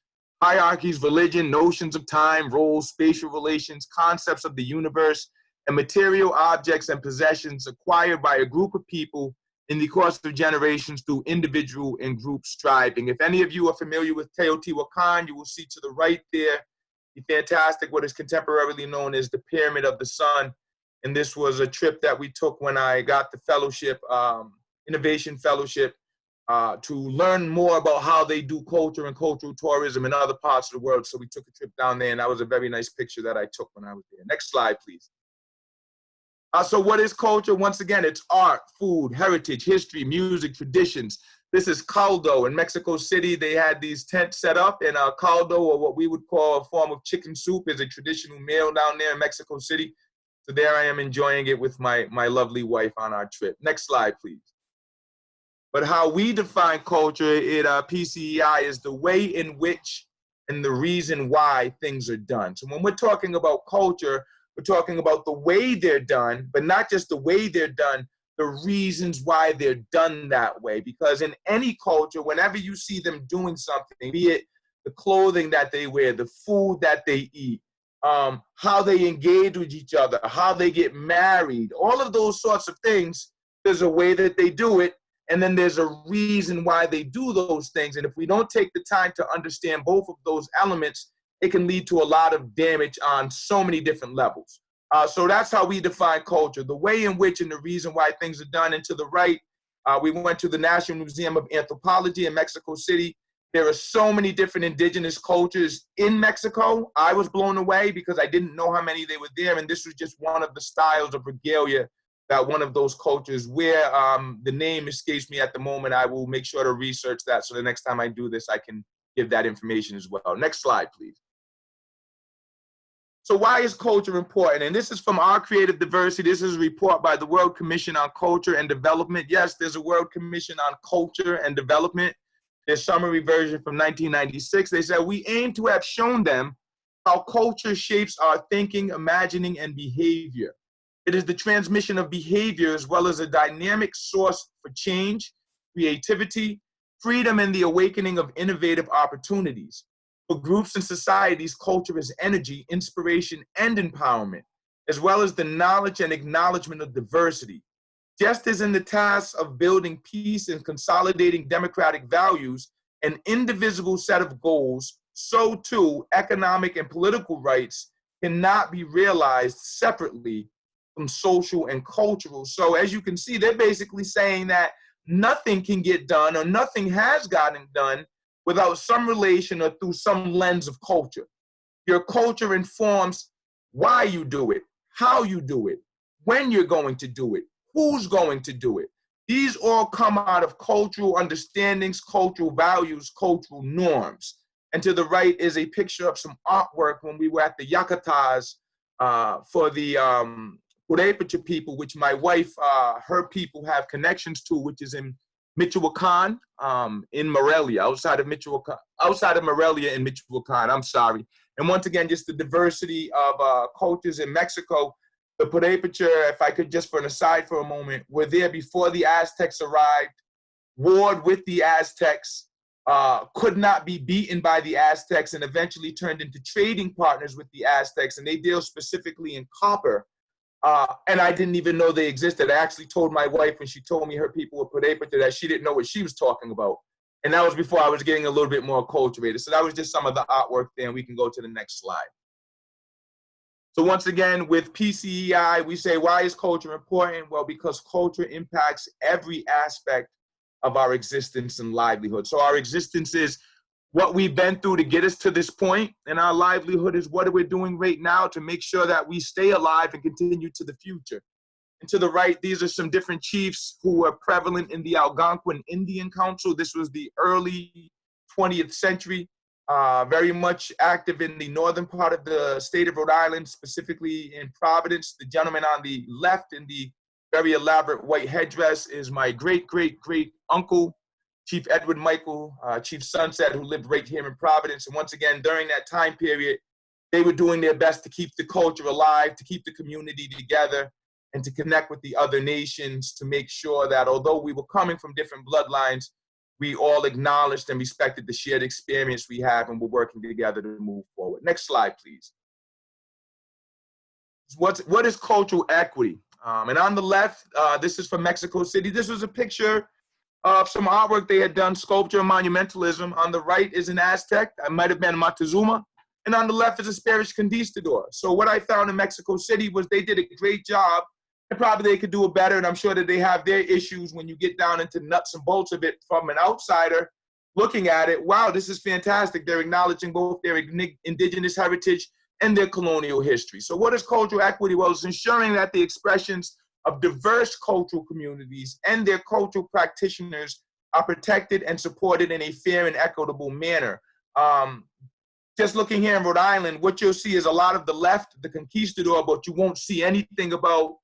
hierarchies, religion, notions of time, roles, spatial relations, concepts of the universe, and material objects and possessions acquired by a group of people in the course of generations through individual and group striving. If any of you are familiar with Teotihuacan, you will see to the right there the fantastic, what is contemporarily known as the Pyramid of the Sun. And this was a trip that we took when I got the fellowship, Innovation Fellowship, to learn more about how they do culture and cultural tourism in other parts of the world. So we took a trip down there, and that was a very nice picture that I took when I was there. Next slide, please. So what is culture? Once again, it's art, food, heritage, history, music, traditions. This is caldo. In Mexico City, they had these tents set up, and caldo, or what we would call a form of chicken soup, is a traditional meal down there in Mexico City. So there I am enjoying it with my lovely wife on our trip. Next slide, please. But how we define culture at PCEI is the way in which and the reason why things are done. So when we're talking about culture, we're talking about the way they're done, but not just the way they're done, the reasons why they're done that way. Because in any culture, whenever you see them doing something, be it the clothing that they wear, the food that they eat, how they engage with each other, how they get married, all of those sorts of things, there's a way that they do it, and then there's a reason why they do those things. And if we don't take the time to understand both of those elements, it can lead to a lot of damage on so many different levels. So that's how we define culture, the way in which and the reason why things are done. And to the right, we went to the National Museum of Anthropology in Mexico City. There are so many different indigenous cultures in Mexico. I was blown away because I didn't know how many they were there. And this was just one of the styles of regalia that one of those cultures where the name escapes me at the moment. I will make sure to research that so the next time I do this, I can give that information as well. Next slide, please. So why is culture important? And this is from Our Creative Diversity. This is a report by the World Commission on Culture and Development. Yes, there's a World Commission on Culture and Development. Their summary version from 1996. They said, we aim to have shown them how culture shapes our thinking, imagining, and behavior. It is the transmission of behavior as well as a dynamic source for change, creativity, freedom, and the awakening of innovative opportunities. For groups and societies, culture is energy, inspiration, and empowerment, as well as the knowledge and acknowledgement of diversity. Just as in the task of building peace and consolidating democratic values, an indivisible set of goals, so too economic and political rights cannot be realized separately from social and cultural. So as you can see, they're basically saying that nothing can get done or nothing has gotten done without some relation or through some lens of culture. Your culture informs why you do it, how you do it, when you're going to do it, who's going to do it. These all come out of cultural understandings, cultural values, cultural norms. And to the right is a picture of some artwork when we were at the Yakutas for the Purepecha people, which my wife, her people have connections to, which is in Michoacan, in Morelia, outside of Morelia in Michoacan, I'm sorry. And once again, just the diversity of cultures in Mexico. The Purepecha, if I could just for an aside for a moment, were there before the Aztecs arrived, warred with the Aztecs, could not be beaten by the Aztecs, and eventually turned into trading partners with the Aztecs, and they deal specifically in copper. And I didn't even know they existed. I actually told my wife when she told me her people were Purepecha that she didn't know what she was talking about. And that was before I was getting a little bit more cultivated. So that was just some of the artwork there, and we can go to the next slide. So once again, with PCEI, we say, why is culture important? Well, because culture impacts every aspect of our existence and livelihood. So our existence is what we've been through to get us to this point, and our livelihood is what we're doing right now to make sure that we stay alive and continue to the future. And to the right, these are some different chiefs who were prevalent in the Algonquin Indian Council. This was the early 20th century. Very much active in the northern part of the state of Rhode Island, specifically in Providence. The gentleman on the left in the very elaborate white headdress is my great uncle, Chief Edward Michael, Chief Sunset, who lived right here in Providence. And once again, during that time period, they were doing their best to keep the culture alive, to keep the community together, and to connect with the other nations to make sure that although we were coming from different bloodlines, we all acknowledged and respected the shared experience we have and we're working together to move forward. Next slide, please. What is cultural equity? And on the left, this is from Mexico City. This was a picture of some artwork they had done, sculpture and monumentalism. On the right is an Aztec. That might have been Montezuma. And on the left is a Spanish conquistador. So what I found in Mexico City was they did a great job, and probably they could do it better. And I'm sure that they have their issues when you get down into nuts and bolts of it from an outsider looking at it. Wow, this is fantastic. They're acknowledging both their indigenous heritage and their colonial history. So what is cultural equity? Well, it's ensuring that the expressions of diverse cultural communities and their cultural practitioners are protected and supported in a fair and equitable manner. Just looking here in Rhode Island, what you'll see is a lot of the left, the conquistador, but you won't see anything about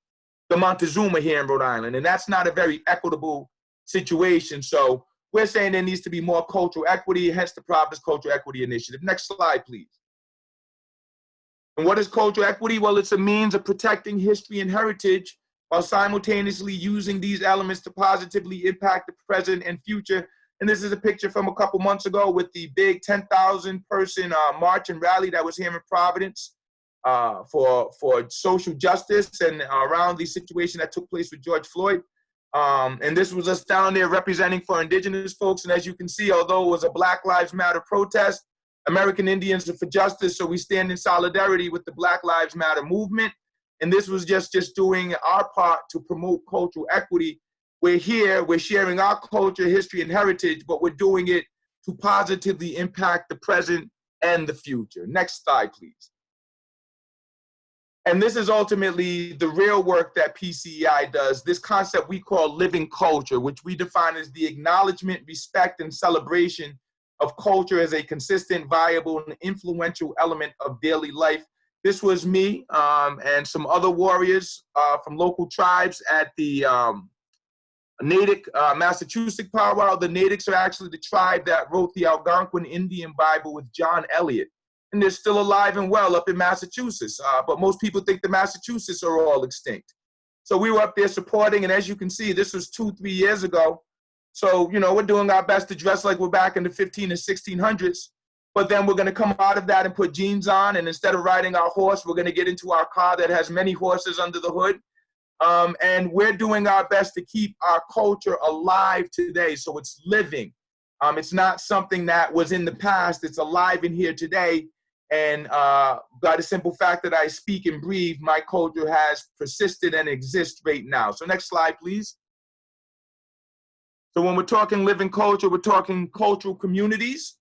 the Montezuma here in Rhode Island. And that's not a very equitable situation. So we're saying there needs to be more cultural equity, hence the Providence Cultural Equity Initiative. Next slide, please. And what is cultural equity? Well, it's a means of protecting history and heritage while simultaneously using these elements to positively impact the present and future. And this is a picture from a couple months ago with the big 10,000 person march and rally that was here in Providence for social justice and around the situation that took place with George Floyd. And this was us down there representing for Indigenous folks. And as you can see, although it was a Black Lives Matter protest, American Indians are for justice, so we stand in solidarity with the Black Lives Matter movement. And this was just doing our part to promote cultural equity. We're here, we're sharing our culture, history, and heritage, but we're doing it to positively impact the present and the future. Next slide, please. And this is ultimately the real work that PCEI does, this concept we call living culture, which we define as the acknowledgement, respect, and celebration of culture as a consistent, viable, and influential element of daily life. This was me and some other warriors from local tribes at the Natick, Massachusetts powwow. The Natics are actually the tribe that wrote the Algonquin Indian Bible with John Eliot. And they're still alive and well up in Massachusetts. But most people think the Massachusetts are all extinct. So we were up there supporting, and as you can see, this was 2-3 years ago. So, you know, we're doing our best to dress like we're back in the 15 and 1600s. But then we're going to come out of that and put jeans on, and instead of riding our horse, we're going to get into our car that has many horses under the hood. And we're doing our best to keep our culture alive today. So it's living. It's not something that was in the past. It's alive in here today. And by the simple fact that I speak and breathe, my culture has persisted and exists right now. So next slide, please. So when we're talking living culture, we're talking cultural communities,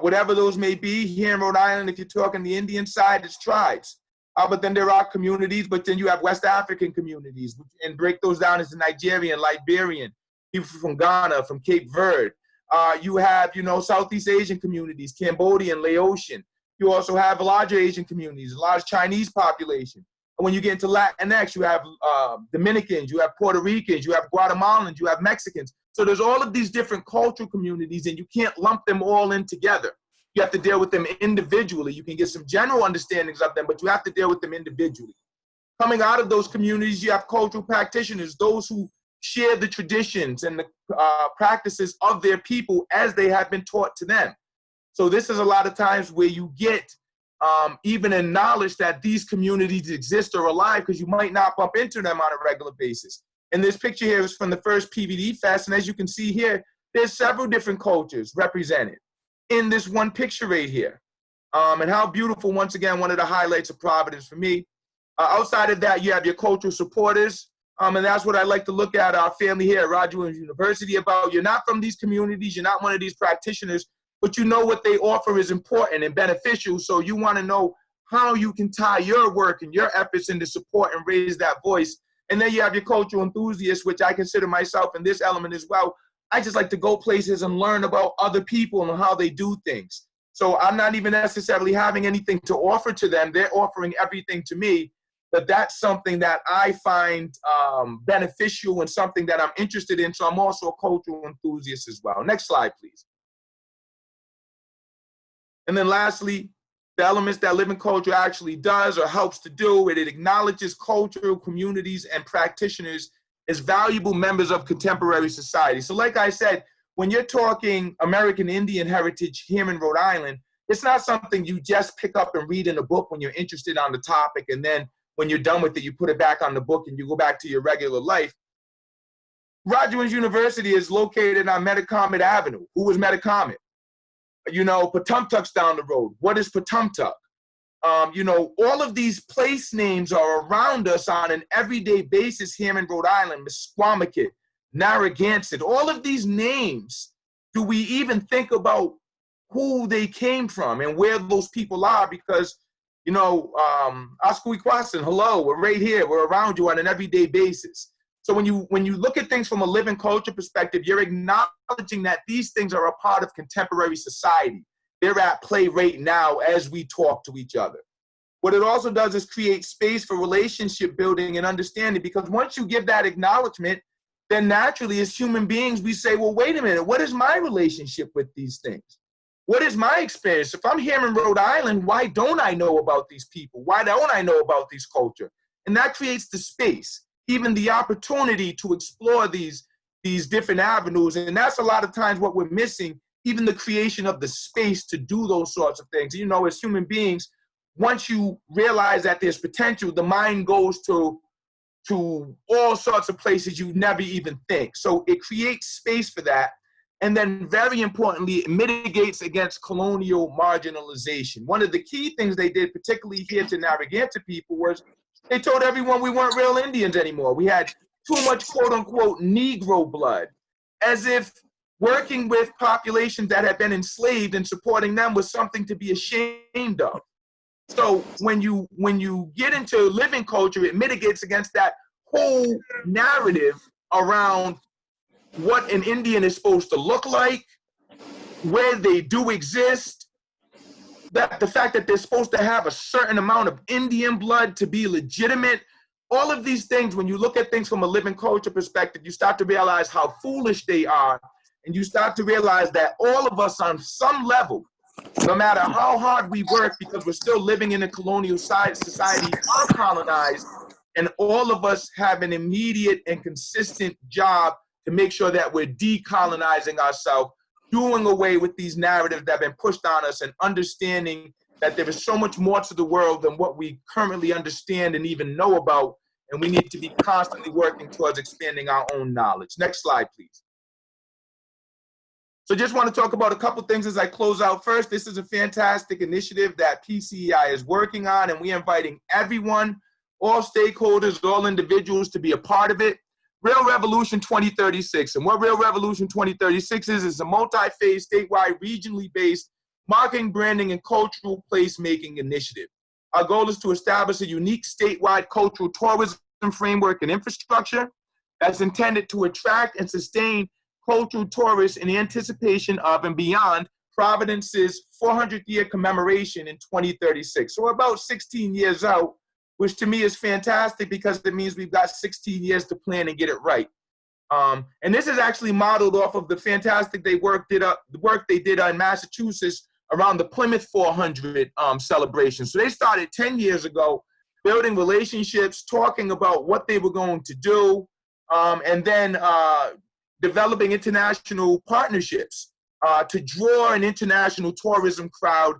whatever those may be. Here in Rhode Island, if you're talking the Indian side, it's tribes. But then there are communities, but then you have West African communities, and break those down as the Nigerian, Liberian, people from Ghana, from Cape Verde. You have, you know, Southeast Asian communities, Cambodian, Laotian. You also have larger Asian communities, a large Chinese population. And when you get into Latinx, you have Dominicans, you have Puerto Ricans, you have Guatemalans, you have Mexicans. So there's all of these different cultural communities, and you can't lump them all in together. You have to deal with them individually. You can get some general understandings of them, but you have to deal with them individually. Coming out of those communities, you have cultural practitioners, those who share the traditions and the practices of their people as they have been taught to them. So this is a lot of times where you get even a knowledge that these communities exist or alive, because you might not bump into them on a regular basis. And this picture here is from the first PVD Fest, and as you can see here, there's several different cultures represented in this one picture right here. And how beautiful, once again, one of the highlights of Providence for me. Outside of that, you have your cultural supporters, and that's what I like to look at our family here at Roger Williams University about. You're not from these communities, you're not one of these practitioners, but you know what they offer is important and beneficial, so you want to know how you can tie your work and your efforts into support and raise that voice. And then you have your cultural enthusiasts, which I consider myself in this element as well. I just like to go places and learn about other people and how they do things. So I'm not even necessarily having anything to offer to them. They're offering everything to me. but that's something that I find beneficial and something that I'm interested in. So I'm also a cultural enthusiast as well. Next slide, please. And then lastly, the elements that living culture actually does or helps to do, it acknowledges cultural communities and practitioners as valuable members of contemporary society. So like I said, when you're talking American Indian heritage here in Rhode Island, it's not something you just pick up and read in a book when you're interested on the topic, and then when you're done with it, you put it back on the book and you go back to your regular life. Roger Williams University is located on Metacomet Avenue. Who is Metacomet? You know, Patumtuck's down the road. What is Patumtuck? You know, all of these place names are around us on an everyday basis here in Rhode Island. Squamicut, Narragansett, all of these names, do we even think about who they came from and where those people are? Because, you know, Oscoequasin, hello, we're right here. We're around you on an everyday basis. So when you look at things from a living culture perspective, you're acknowledging that these things are a part of contemporary society. They're at play right now as we talk to each other. What it also does is create space for relationship building and understanding, because once you give that acknowledgement, then naturally as human beings, we say, well, wait a minute, what is my relationship with these things? What is my experience? If I'm here in Rhode Island, why don't I know about these people? Why don't I know about these culture? And that creates the space, even the opportunity to explore these different avenues. And that's a lot of times what we're missing, even the creation of the space to do those sorts of things. You know, as human beings, once you realize that there's potential, the mind goes to all sorts of places you never even think. So it creates space for that. And then very importantly, it mitigates against colonial marginalization. One of the key things they did, particularly here to Narragansett people, was they told everyone we weren't real Indians anymore. We had too much quote unquote Negro blood, as if working with populations that had been enslaved and supporting them was something to be ashamed of. So when you get into living culture, it mitigates against that whole narrative around what an Indian is supposed to look like, where they do exist, that the fact that they're supposed to have a certain amount of Indian blood to be legitimate. All of these things, when you look at things from a living culture perspective, you start to realize how foolish they are, and you start to realize that all of us on some level, no matter how hard we work, because we're still living in a colonial society, are colonized, and all of us have an immediate and consistent job to make sure that we're decolonizing ourselves, doing away with these narratives that have been pushed on us, and understanding that there is so much more to the world than what we currently understand and even know about, and we need to be constantly working towards expanding our own knowledge. Next slide, please. So just want to talk about a couple things as I close out. First, this is a fantastic initiative that PCEI is working on, and we're inviting everyone, all stakeholders, all individuals to be a part of it. Real Revolution 2036. And what Real Revolution 2036 is a multi-phase, statewide, regionally based marketing, branding, and cultural placemaking initiative. Our goal is to establish a unique statewide cultural tourism framework and infrastructure that's intended to attract and sustain cultural tourists in anticipation of and beyond Providence's 400th year commemoration in 2036. So about 16 years out, which to me is fantastic because it means we've got 16 years to plan and get it right. And this is actually modeled off of the fantastic work they did in Massachusetts around the Plymouth 400 celebration. So they started 10 years ago, building relationships, talking about what they were going to do, and then developing international partnerships to draw an international tourism crowd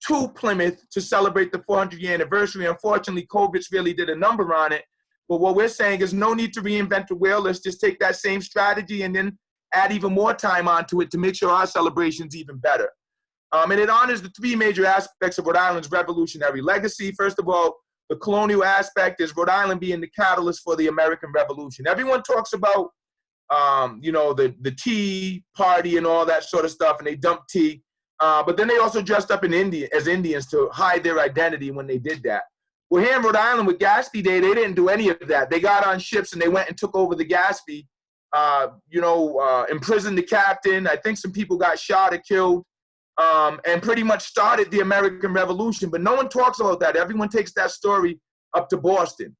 to Plymouth to celebrate the 400-year anniversary. Unfortunately, COVID's really did a number on it. But what we're saying is no need to reinvent the wheel. Let's just take that same strategy and then add even more time onto it to make sure our celebration's even better. And it honors the three major aspects of Rhode Island's revolutionary legacy. First of all, the colonial aspect is Rhode Island being the catalyst for the American Revolution. Everyone talks about, you know, the Tea Party and all that sort of stuff, and they dumped tea. But then they also dressed up as Indians to hide their identity when they did that. Well, here in Rhode Island with Gaspee Day, they didn't do any of that. They got on ships and they went and took over the Gaspee, imprisoned the captain. I think some people got shot or killed, and pretty much started the American Revolution. But no one talks about that. Everyone takes that story up to Boston.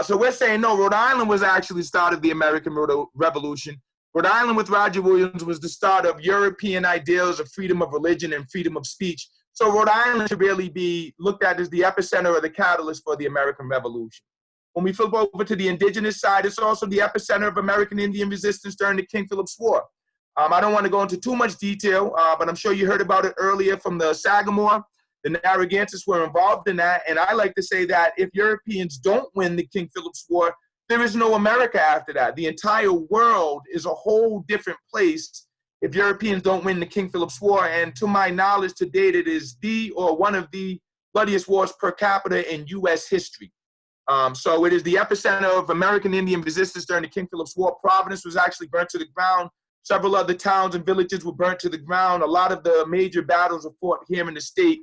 So we're saying, no, Rhode Island was actually the start of the American Revolution. Rhode Island with Roger Williams was the start of European ideals of freedom of religion and freedom of speech. So Rhode Island should really be looked at as the epicenter or the catalyst for the American Revolution. When we flip over to the indigenous side, it's also the epicenter of American Indian resistance during the King Philip's War. I don't want to go into too much detail, but I'm sure you heard about it earlier from the Sagamore. The Narragansetts were involved in that, and I like to say that if Europeans don't win the King Philip's War, there is no America after that. The entire world is a whole different place if Europeans don't win the King Philip's War, and to my knowledge to date, it is one of the bloodiest wars per capita in U.S. history. So it is the epicenter of American Indian resistance during the King Philip's War. Providence was actually burnt to the ground. Several other towns and villages were burnt to the ground. A lot of the major battles were fought here in the state.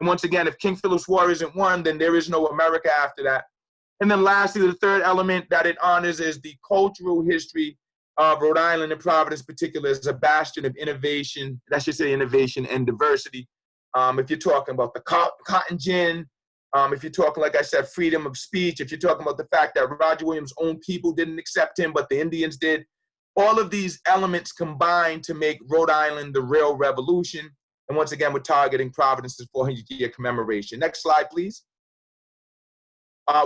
And once again, if King Philip's War isn't won, then there is no America after that. And then lastly, the third element that it honors is the cultural history of Rhode Island and Providence, particularly as a bastion of innovation, I should say innovation and diversity. If you're talking about the cotton gin, if you're talking, like I said, freedom of speech, if you're talking about the fact that Roger Williams' own people didn't accept him, but the Indians did, all of these elements combine to make Rhode Island the real revolution. And once again, we're targeting Providence's 400-year commemoration. Next slide, please.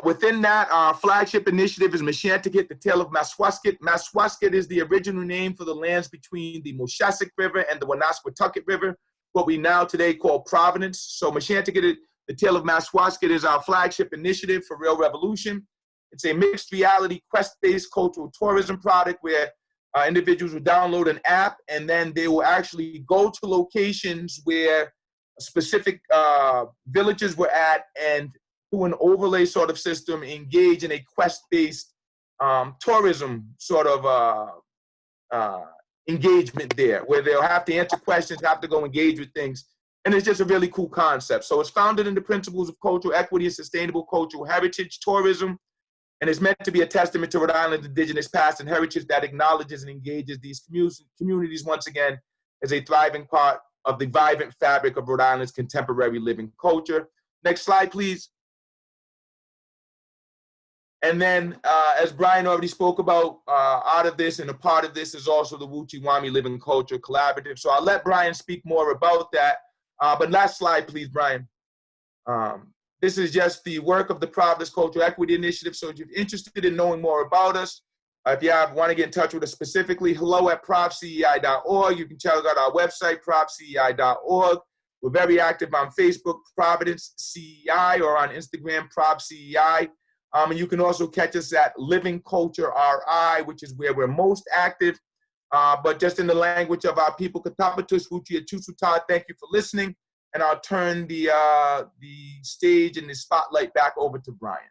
Within that, our flagship initiative is Mashapug, the Tale of Mashapug. Mashapug is the original name for the lands between the Moshassuck River and the Woonasquatucket River, what we now today call Providence. So Mashapug, the Tale of Mashapug, is our flagship initiative for Real Revolution. It's a mixed reality, quest-based cultural tourism product where individuals will download an app and then they will actually go to locations where specific villages were at and through an overlay sort of system engage in a quest-based tourism sort of engagement there, where they'll have to answer questions, have to go engage with things. And it's just a really cool concept. So it's founded in the principles of cultural equity and sustainable cultural heritage tourism. And it's meant to be a testament to Rhode Island's indigenous past and heritage that acknowledges and engages these communities once again as a thriving part of the vibrant fabric of Rhode Island's contemporary living culture. Next slide, please. And then, as Brian already spoke about, out of this and a part of this is also the Wuchiwami Living Culture Collaborative. So I'll let Brian speak more about that. But last slide, please, Brian. This is just the work of the Providence Cultural Equity Initiative. So if you're interested in knowing more about us, if you want to get in touch with us specifically, hello@provcei.org. You can check out our website, provcei.org. We're very active on Facebook, Providence CEI, or on Instagram, ProvCEI. And you can also catch us at Living Culture RI, which is where we're most active. But just in the language of our people, Ketasꚙt, thank you for listening. And I'll turn the stage and the spotlight back over to Brian.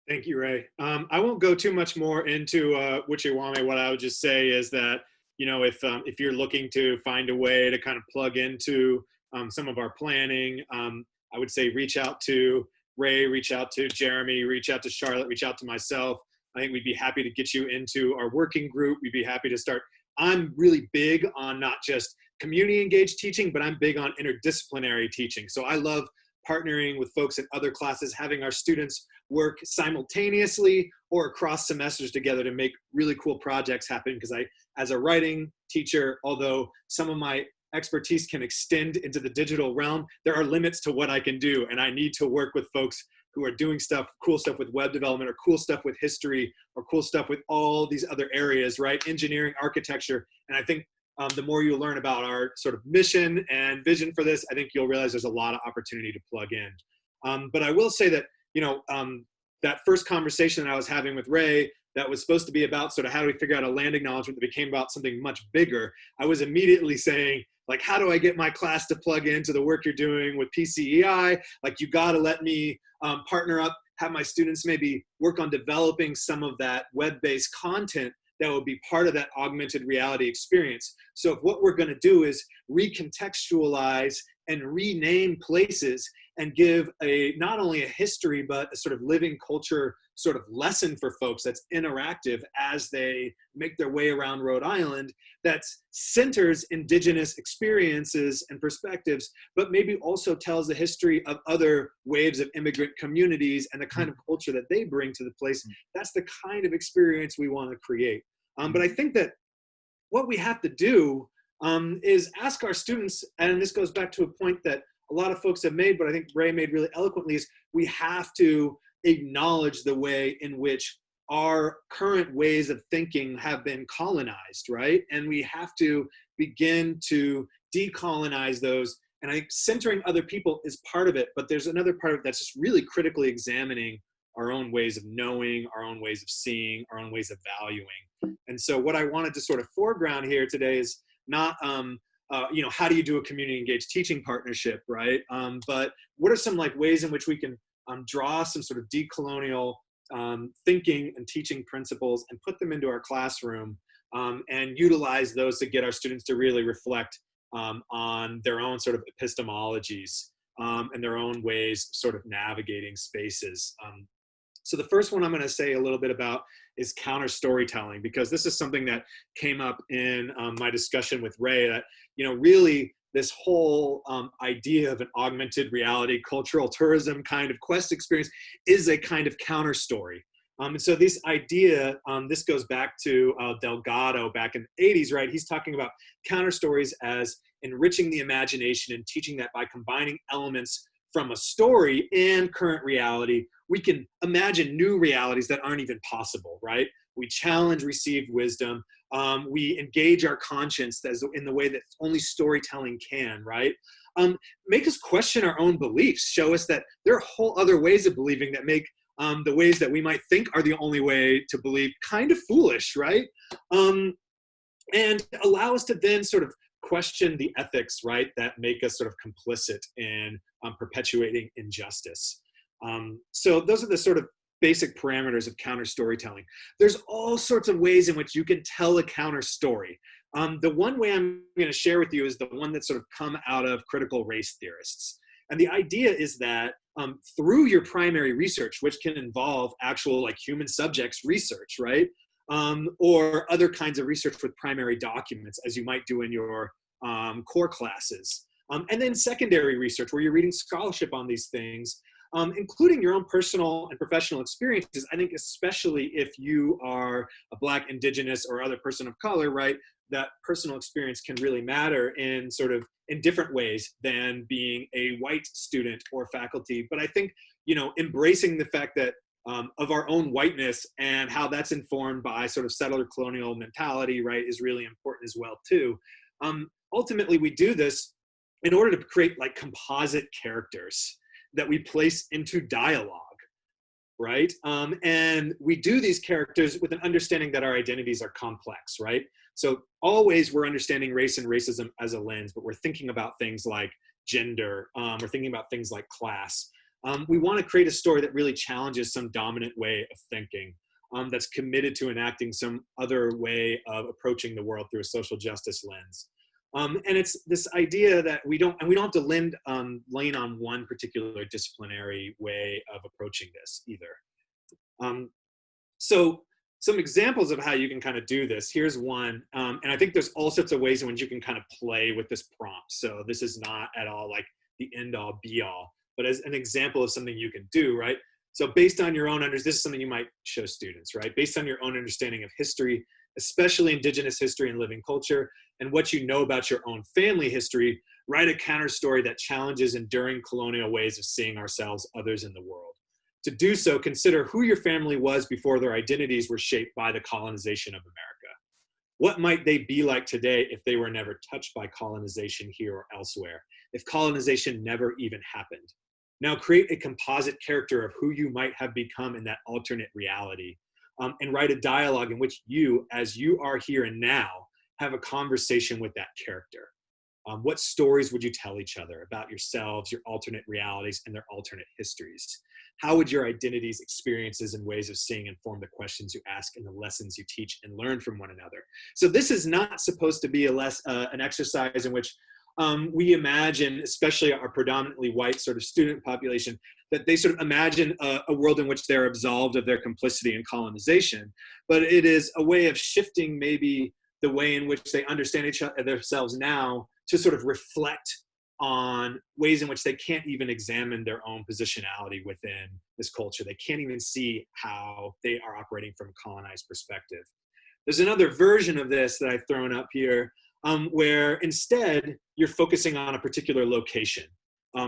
Thank you, Ray. I won't go too much more into Wuchiwami. What I would just say is that, you know, if you're looking to find a way to kind of plug into some of our planning, I would say reach out to Ray, reach out to Jeremy, reach out to Charlotte, reach out to myself. I think we'd be happy to get you into our working group. We'd be happy to start. I'm really big on not just community engaged teaching, but I'm big on interdisciplinary teaching. So I love partnering with folks in other classes, having our students work simultaneously or across semesters together to make really cool projects happen. Because as a writing teacher, although some of my expertise can extend into the digital realm, there are limits to what I can do. And I need to work with folks who are doing cool stuff with web development, or cool stuff with history, or cool stuff with all these other areas, right? Engineering, architecture. And I think the more you learn about our sort of mission and vision for this, I think you'll realize there's a lot of opportunity to plug in. But I will say that, you know, that first conversation that I was having with Ray, that was supposed to be about sort of how do we figure out a land acknowledgement that became about something much bigger. I was immediately saying, like, how do I get my class to plug into the work you're doing with PCEI? Like, you got to let me partner up, have my students maybe work on developing some of that web-based content that would be part of that augmented reality experience. So if what we're going to do is recontextualize and rename places and give not only a history, but a sort of living culture sort of lesson for folks that's interactive as they make their way around Rhode Island, that centers Indigenous experiences and perspectives, but maybe also tells the history of other waves of immigrant communities and the kind of culture that they bring to the place. That's the kind of experience we want to create. But I think that what we have to do is ask our students, and this goes back to a point that a lot of folks have made, but I think Ray made really eloquently, is we have to acknowledge the way in which our current ways of thinking have been colonized, right? And we have to begin to decolonize those. And I think centering other people is part of it, but there's another part of it that's just really critically examining our own ways of knowing, our own ways of seeing, our own ways of valuing. And so what I wanted to sort of foreground here today is not, how do you do a community engaged teaching partnership, right? But what are some like ways in which we can draw some sort of decolonial thinking and teaching principles and put them into our classroom and utilize those to get our students to really reflect on their own sort of epistemologies and their own ways of sort of navigating spaces. So the first one I'm going to say a little bit about is counter storytelling, because this is something that came up in my discussion with Ray, that, really this whole idea of an augmented reality, cultural tourism kind of quest experience is a kind of counter story. And so this idea, this goes back to Delgado back in the 80s, right? He's talking about counter stories as enriching the imagination and teaching that by combining elements from a story and current reality, we can imagine new realities that aren't even possible, right? We challenge received wisdom. We engage our conscience in the way that only storytelling can, right? Make us question our own beliefs, show us that there are whole other ways of believing that make the ways that we might think are the only way to believe kind of foolish, right? And allow us to then sort of question the ethics, right, that make us sort of complicit in perpetuating injustice. So those are the sort of basic parameters of counter storytelling. There's all sorts of ways in which you can tell a counter story. The one way I'm going to share with you is the one that's sort of come out of critical race theorists. And the idea is that through your primary research, which can involve actual like human subjects research, right? Or other kinds of research with primary documents, as you might do in your core classes. And then secondary research, where you're reading scholarship on these things, including your own personal and professional experiences. I think especially if you are a Black, Indigenous, or other person of color, right, that personal experience can really matter in different ways than being a white student or faculty. But I think, embracing the fact that of our own whiteness and how that's informed by sort of settler colonial mentality, right, is really important as well too. Ultimately, we do this in order to create like composite characters that we place into dialogue, right? And we do these characters with an understanding that our identities are complex, right? So always we're understanding race and racism as a lens, but we're thinking about things like gender, we're thinking about things like class. We want to create a story that really challenges some dominant way of thinking, that's committed to enacting some other way of approaching the world through a social justice lens. And it's this idea that we don't have to lean on one particular disciplinary way of approaching this either. So some examples of how you can kind of do this. Here's one, and I think there's all sorts of ways in which you can kind of play with this prompt. So this is not at all like the end all be all, but as an example of something you can do, right? So based on your own this is something you might show students, right? Based on your own understanding of history, especially Indigenous history and living culture, and what you know about your own family history, write a counter story that challenges enduring colonial ways of seeing ourselves, others in the world. To do so, consider who your family was before their identities were shaped by the colonization of America. What might they be like today if they were never touched by colonization here or elsewhere, if colonization never even happened? Now create a composite character of who you might have become in that alternate reality, and write a dialogue in which you, as you are here and now, have a conversation with that character. What stories would you tell each other about yourselves, your alternate realities, and their alternate histories? How would your identities, experiences, and ways of seeing inform the questions you ask and the lessons you teach and learn from one another? So this is not supposed to be an exercise in which we imagine, especially our predominantly white sort of student population, that they sort of imagine a world in which they're absolved of their complicity in colonization. But it is a way of shifting maybe the way in which they understand themselves now to sort of reflect on ways in which they can't even examine their own positionality within this culture. They can't even see how they are operating from a colonized perspective. There's another version of this that I've thrown up here, where instead you're focusing on a particular location.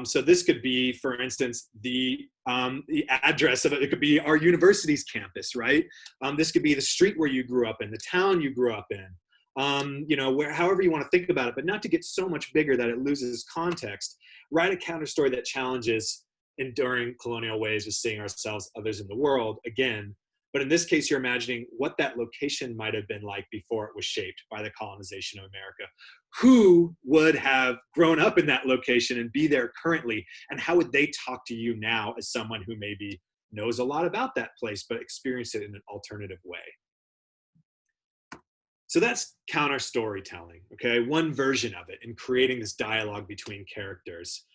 So this could be, for instance, the address of it. It could be our university's campus, right? This could be the street where you grew up in, the town you grew up in. However you want to think about it, but not to get so much bigger that it loses context. Write a counter story that challenges enduring colonial ways of seeing ourselves, others in the world, again. But in this case, you're imagining what that location might have been like before it was shaped by the colonization of America. Who would have grown up in that location and be there currently? And how would they talk to you now as someone who maybe knows a lot about that place, but experienced it in an alternative way? So that's counter storytelling, okay? One version of it, in creating this dialogue between characters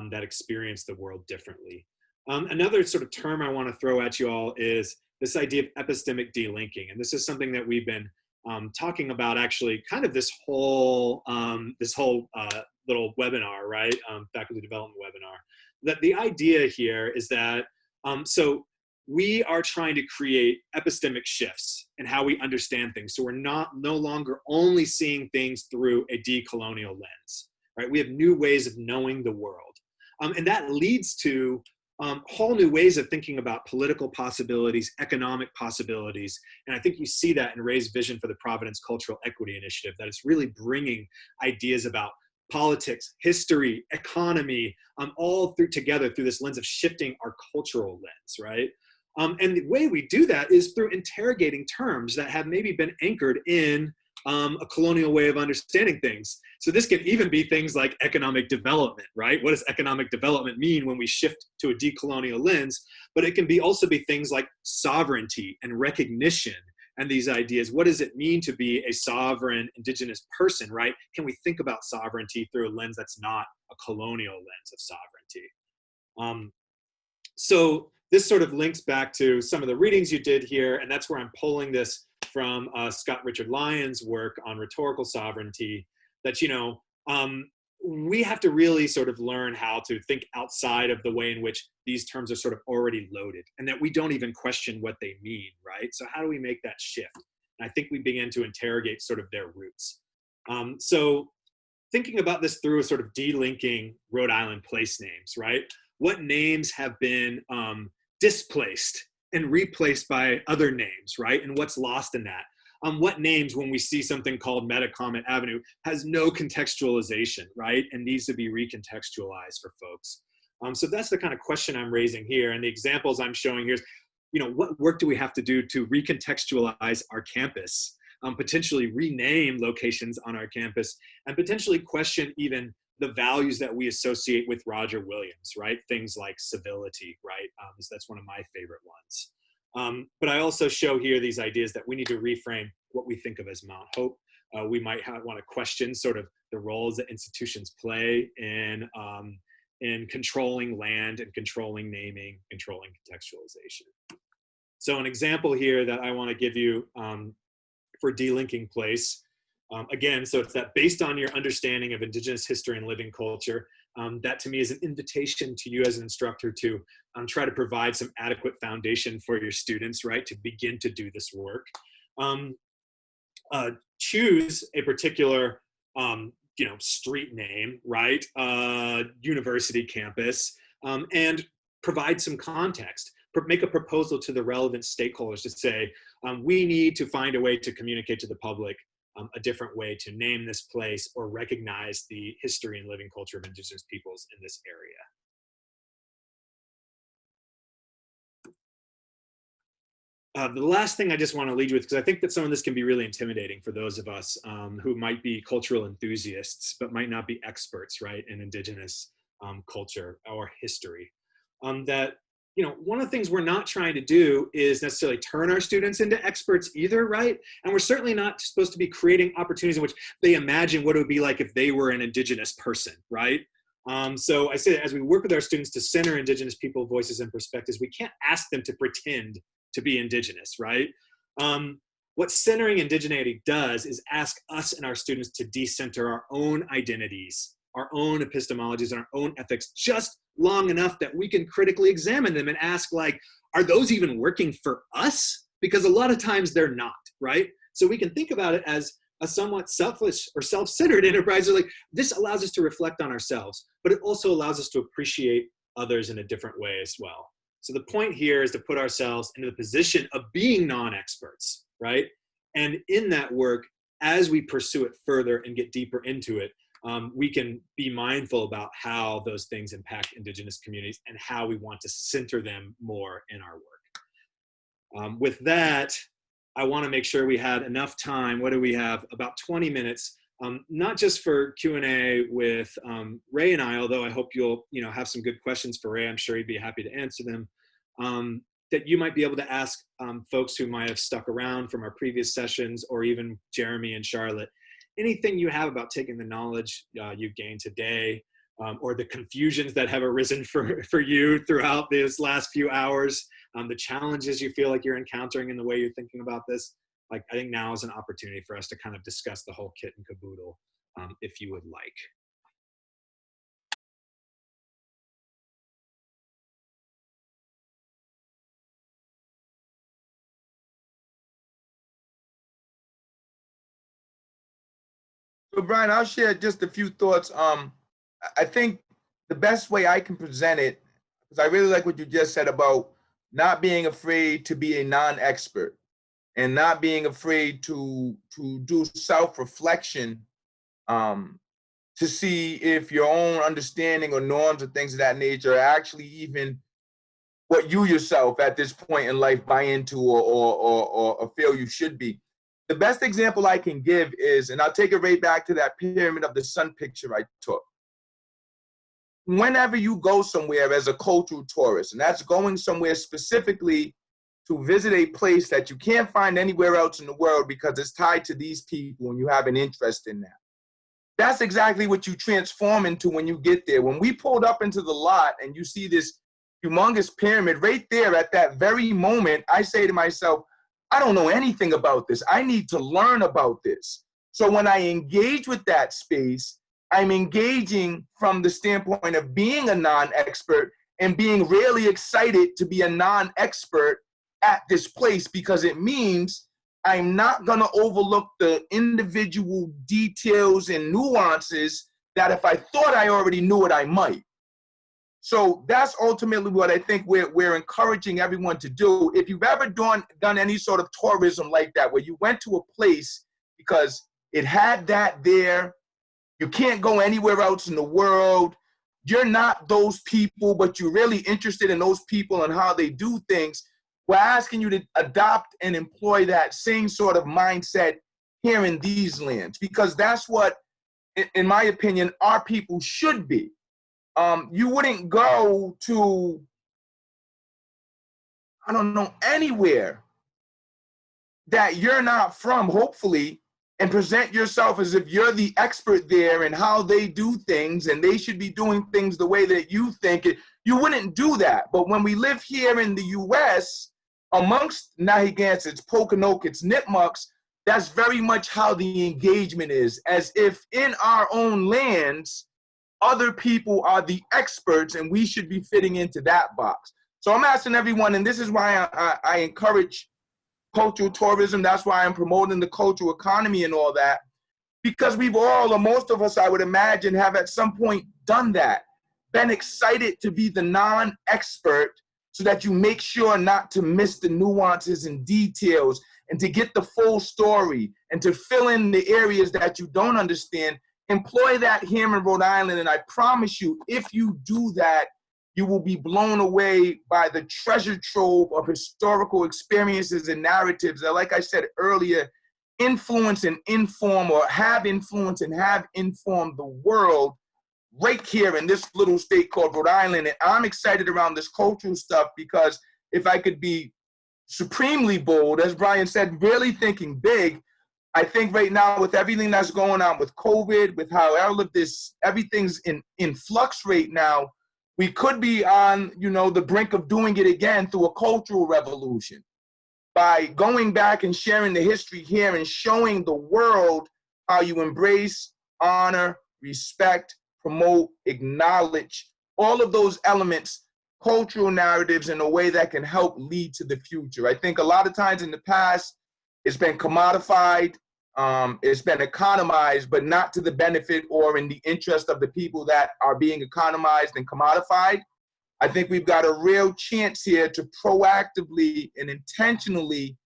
that experience the world differently. Another sort of term I want to throw at you all is this idea of epistemic delinking. And this is something that we've been talking about actually kind of this whole little webinar, right? Faculty development webinar. That the idea here is that, so we are trying to create epistemic shifts in how we understand things. So we're no longer only seeing things through a decolonial lens, right? We have new ways of knowing the world. And that leads to whole new ways of thinking about political possibilities, economic possibilities. And I think you see that in Ray's vision for the Providence Cultural Equity Initiative, that it's really bringing ideas about politics, history, economy, all together through this lens of shifting our cultural lens, right? And the way we do that is through interrogating terms that have maybe been anchored in a colonial way of understanding things. So this can even be things like economic development, right? What does economic development mean when we shift to a decolonial lens? But it can also be things like sovereignty and recognition and these ideas. What does it mean to be a sovereign indigenous person, right? Can we think about sovereignty through a lens that's not a colonial lens of sovereignty? So this sort of links back to some of the readings you did here, and that's where I'm pulling this from Scott Richard Lyon's work on rhetorical sovereignty, that, we have to really sort of learn how to think outside of the way in which these terms are sort of already loaded, and that we don't even question what they mean, right? So how do we make that shift? And I think we begin to interrogate sort of their roots. So thinking about this through a sort of delinking Rhode Island place names, right? What names have been displaced and replaced by other names, right? And what's lost in that? What names, when we see something called Metacomet Avenue, has no contextualization, right? And needs to be recontextualized for folks. So that's the kind of question I'm raising here. And the examples I'm showing here is, what work do we have to do to recontextualize our campus, potentially rename locations on our campus, and potentially question even the values that we associate with Roger Williams, right? Things like civility, right? That's one of my favorite ones. But I also show here these ideas that we need to reframe what we think of as Mount Hope. We might want to question sort of the roles that institutions play in controlling land and controlling naming, controlling contextualization. So an example here that I want to give you for delinking place, again, so it's that based on your understanding of Indigenous history and living culture, that to me is an invitation to you as an instructor to try to provide some adequate foundation for your students, right, to begin to do this work. Choose a particular, street name, right, university campus, and provide some context. Make a proposal to the relevant stakeholders to say, we need to find a way to communicate to the public a different way to name this place or recognize the history and living culture of Indigenous peoples in this area. The last thing I just want to lead you with, because I think that some of this can be really intimidating for those of us who might be cultural enthusiasts, but might not be experts, right, in Indigenous culture or history. That, you know, one of the things we're not trying to do is necessarily turn our students into experts either, right? And we're certainly not supposed to be creating opportunities in which they imagine what it would be like if they were an Indigenous person, right? So I say that as we work with our students to center Indigenous people, voices, and perspectives, we can't ask them to pretend to be Indigenous, right? What centering indigeneity does is ask us and our students to decenter our own identities, our own epistemologies, and our own ethics just long enough that we can critically examine them and ask, like, are those even working for us? Because a lot of times they're not, right? So we can think about it as a somewhat selfish or self-centered enterprise. So, like, this allows us to reflect on ourselves, but it also allows us to appreciate others in a different way as well. So the point here is to put ourselves into the position of being non-experts, right? And in that work, as we pursue it further and get deeper into it, we can be mindful about how those things impact Indigenous communities and how we want to center them more in our work. With that, I want to make sure we had enough time. What do we have? About 20 minutes, not just for Q&A with Ray and I, although I hope you'll have some good questions for Ray. I'm sure he'd be happy to answer them. That you might be able to ask folks who might have stuck around from our previous sessions, or even Jeremy and Charlotte, anything you have about taking the knowledge you've gained today, or the confusions that have arisen for you throughout these last few hours, the challenges you feel like you're encountering in the way you're thinking about this. Like, I think now is an opportunity for us to kind of discuss the whole kit and caboodle, if you would like. So Brian, I'll share just a few thoughts. I think the best way I can present it, because I really like what you just said about not being afraid to be a non-expert and not being afraid to do self-reflection, to see if your own understanding or norms or things of that nature are actually even what you yourself at this point in life buy into or feel you should be. The best example I can give is, and I'll take it right back to that pyramid of the sun picture I took. Whenever you go somewhere as a cultural tourist, and that's going somewhere specifically to visit a place that you can't find anywhere else in the world because it's tied to these people and you have an interest in that. That's exactly what you transform into when you get there. When we pulled up into the lot and you see this humongous pyramid right there at that very moment, I say to myself, I don't know anything about this. I need to learn about this. So when I engage with that space, I'm engaging from the standpoint of being a non-expert and being really excited to be a non-expert at this place, because it means I'm not going to overlook the individual details and nuances that if I thought I already knew it, I might. So that's ultimately what I think we're encouraging everyone to do. If you've ever done any sort of tourism like that, where you went to a place because it had that there, you can't go anywhere else in the world, you're not those people, but you're really interested in those people and how they do things, we're asking you to adopt and employ that same sort of mindset here in these lands, because that's what, in my opinion, our people should be. You wouldn't go to, I don't know, anywhere that you're not from, hopefully, and present yourself as if you're the expert there and how they do things and they should be doing things the way that you think it. You wouldn't do that. But when we live here in the US, amongst Nahaganset's, Pokanokets, Nipmucks, that's very much how the engagement is, as if in our own lands, other people are the experts and we should be fitting into that box. So I'm asking everyone, and this is why I encourage cultural tourism. That's why I'm promoting the cultural economy and all that, because we've all, or most of us, I would imagine, have at some point done that, been excited to be the non-expert so that you make sure not to miss the nuances and details and to get the full story and to fill in the areas that you don't understand. Employ that here in Rhode Island, and I promise you, if you do that, you will be blown away by the treasure trove of historical experiences and narratives that, like I said earlier, influence and inform, or have influenced and have informed the world right here in this little state called Rhode Island. And I'm excited around this cultural stuff because if I could be supremely bold, as Brian said, really thinking big, I think right now with everything that's going on with COVID, with how all of this, everything's in flux right now, we could be on, you know, the brink of doing it again through a cultural revolution. By going back and sharing the history here and showing the world how you embrace, honor, respect, promote, acknowledge, all of those elements, cultural narratives in a way that can help lead to the future. I think a lot of times in the past, it's been commodified, it's been economized, but not to the benefit or in the interest of the people that are being economized and commodified. I think we've got a real chance here to proactively and intentionally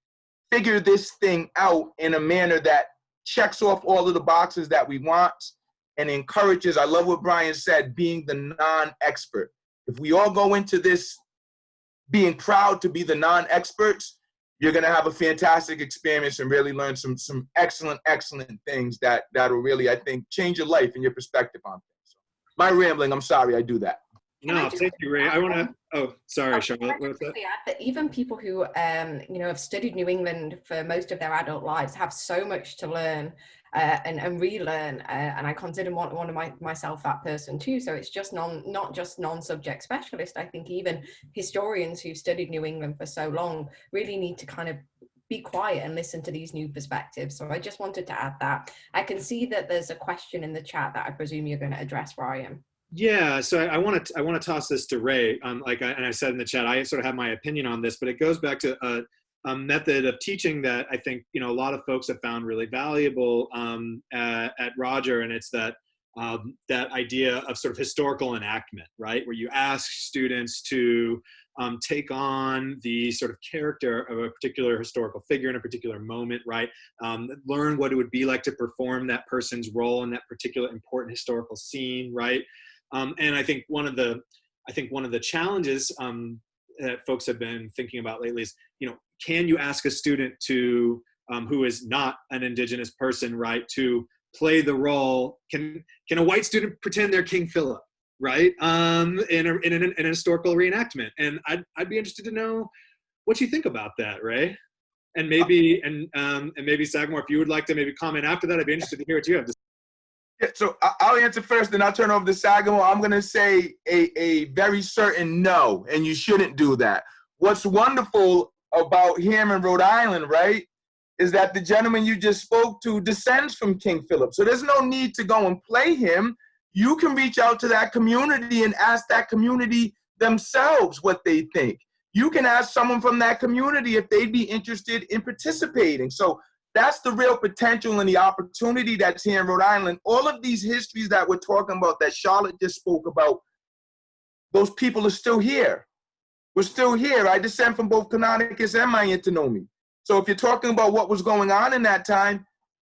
figure this thing out in a manner that checks off all of the boxes that we want and encourages, I love what Brian said, being the non-expert. If we all go into this being proud to be the non-experts, you're going to have a fantastic experience and really learn some excellent things that'll really, I think, change your life and your perspective on things. So, my rambling, I'm sorry, I do that. No, thank you, Ray. I want to, oh, sorry, Charlotte. Add that even people who, you know, have studied New England for most of their adult lives have so much to learn and relearn. And I consider one of myself that person too. So it's just not just non-subject specialist. I think even historians who've studied New England for so long really need to kind of be quiet and listen to these new perspectives. So I just wanted to add that. I can see that there's a question in the chat that I presume you're going to address, Ryan. Yeah, so I want to toss this to Ray. And I said in the chat, I sort of have my opinion on this, but it goes back to a method of teaching that I think, you know, a lot of folks have found really valuable at Roger, and it's that that idea of sort of historical enactment, right, where you ask students to take on the sort of character of a particular historical figure in a particular moment, right? Learn what it would be like to perform that person's role in that particular important historical scene, right? And I think one of the challenges that folks have been thinking about lately is, you know, can you ask a student to who is not an Indigenous person, right, to play the role? Can a white student pretend they're King Philip, right, in an historical reenactment? And I'd be interested to know what you think about that, Ray. And maybe maybe Sagamore, if you would like to maybe comment after that, I'd be interested to hear what you have to say. Yeah, so I'll answer first, then I'll turn over to Sagamore. I'm going to say a very certain no, and you shouldn't do that. What's wonderful about here in Rhode Island, right, is that the gentleman you just spoke to descends from King Philip. So there's no need to go and play him. You can reach out to that community and ask that community themselves what they think. You can ask someone from that community if they'd be interested in participating. So that's the real potential and the opportunity that's here in Rhode Island. All of these histories that we're talking about, that Charlotte just spoke about, those people are still here. We're still here. I descend from both Canonicus and my Antinomy. So if you're talking about what was going on in that time,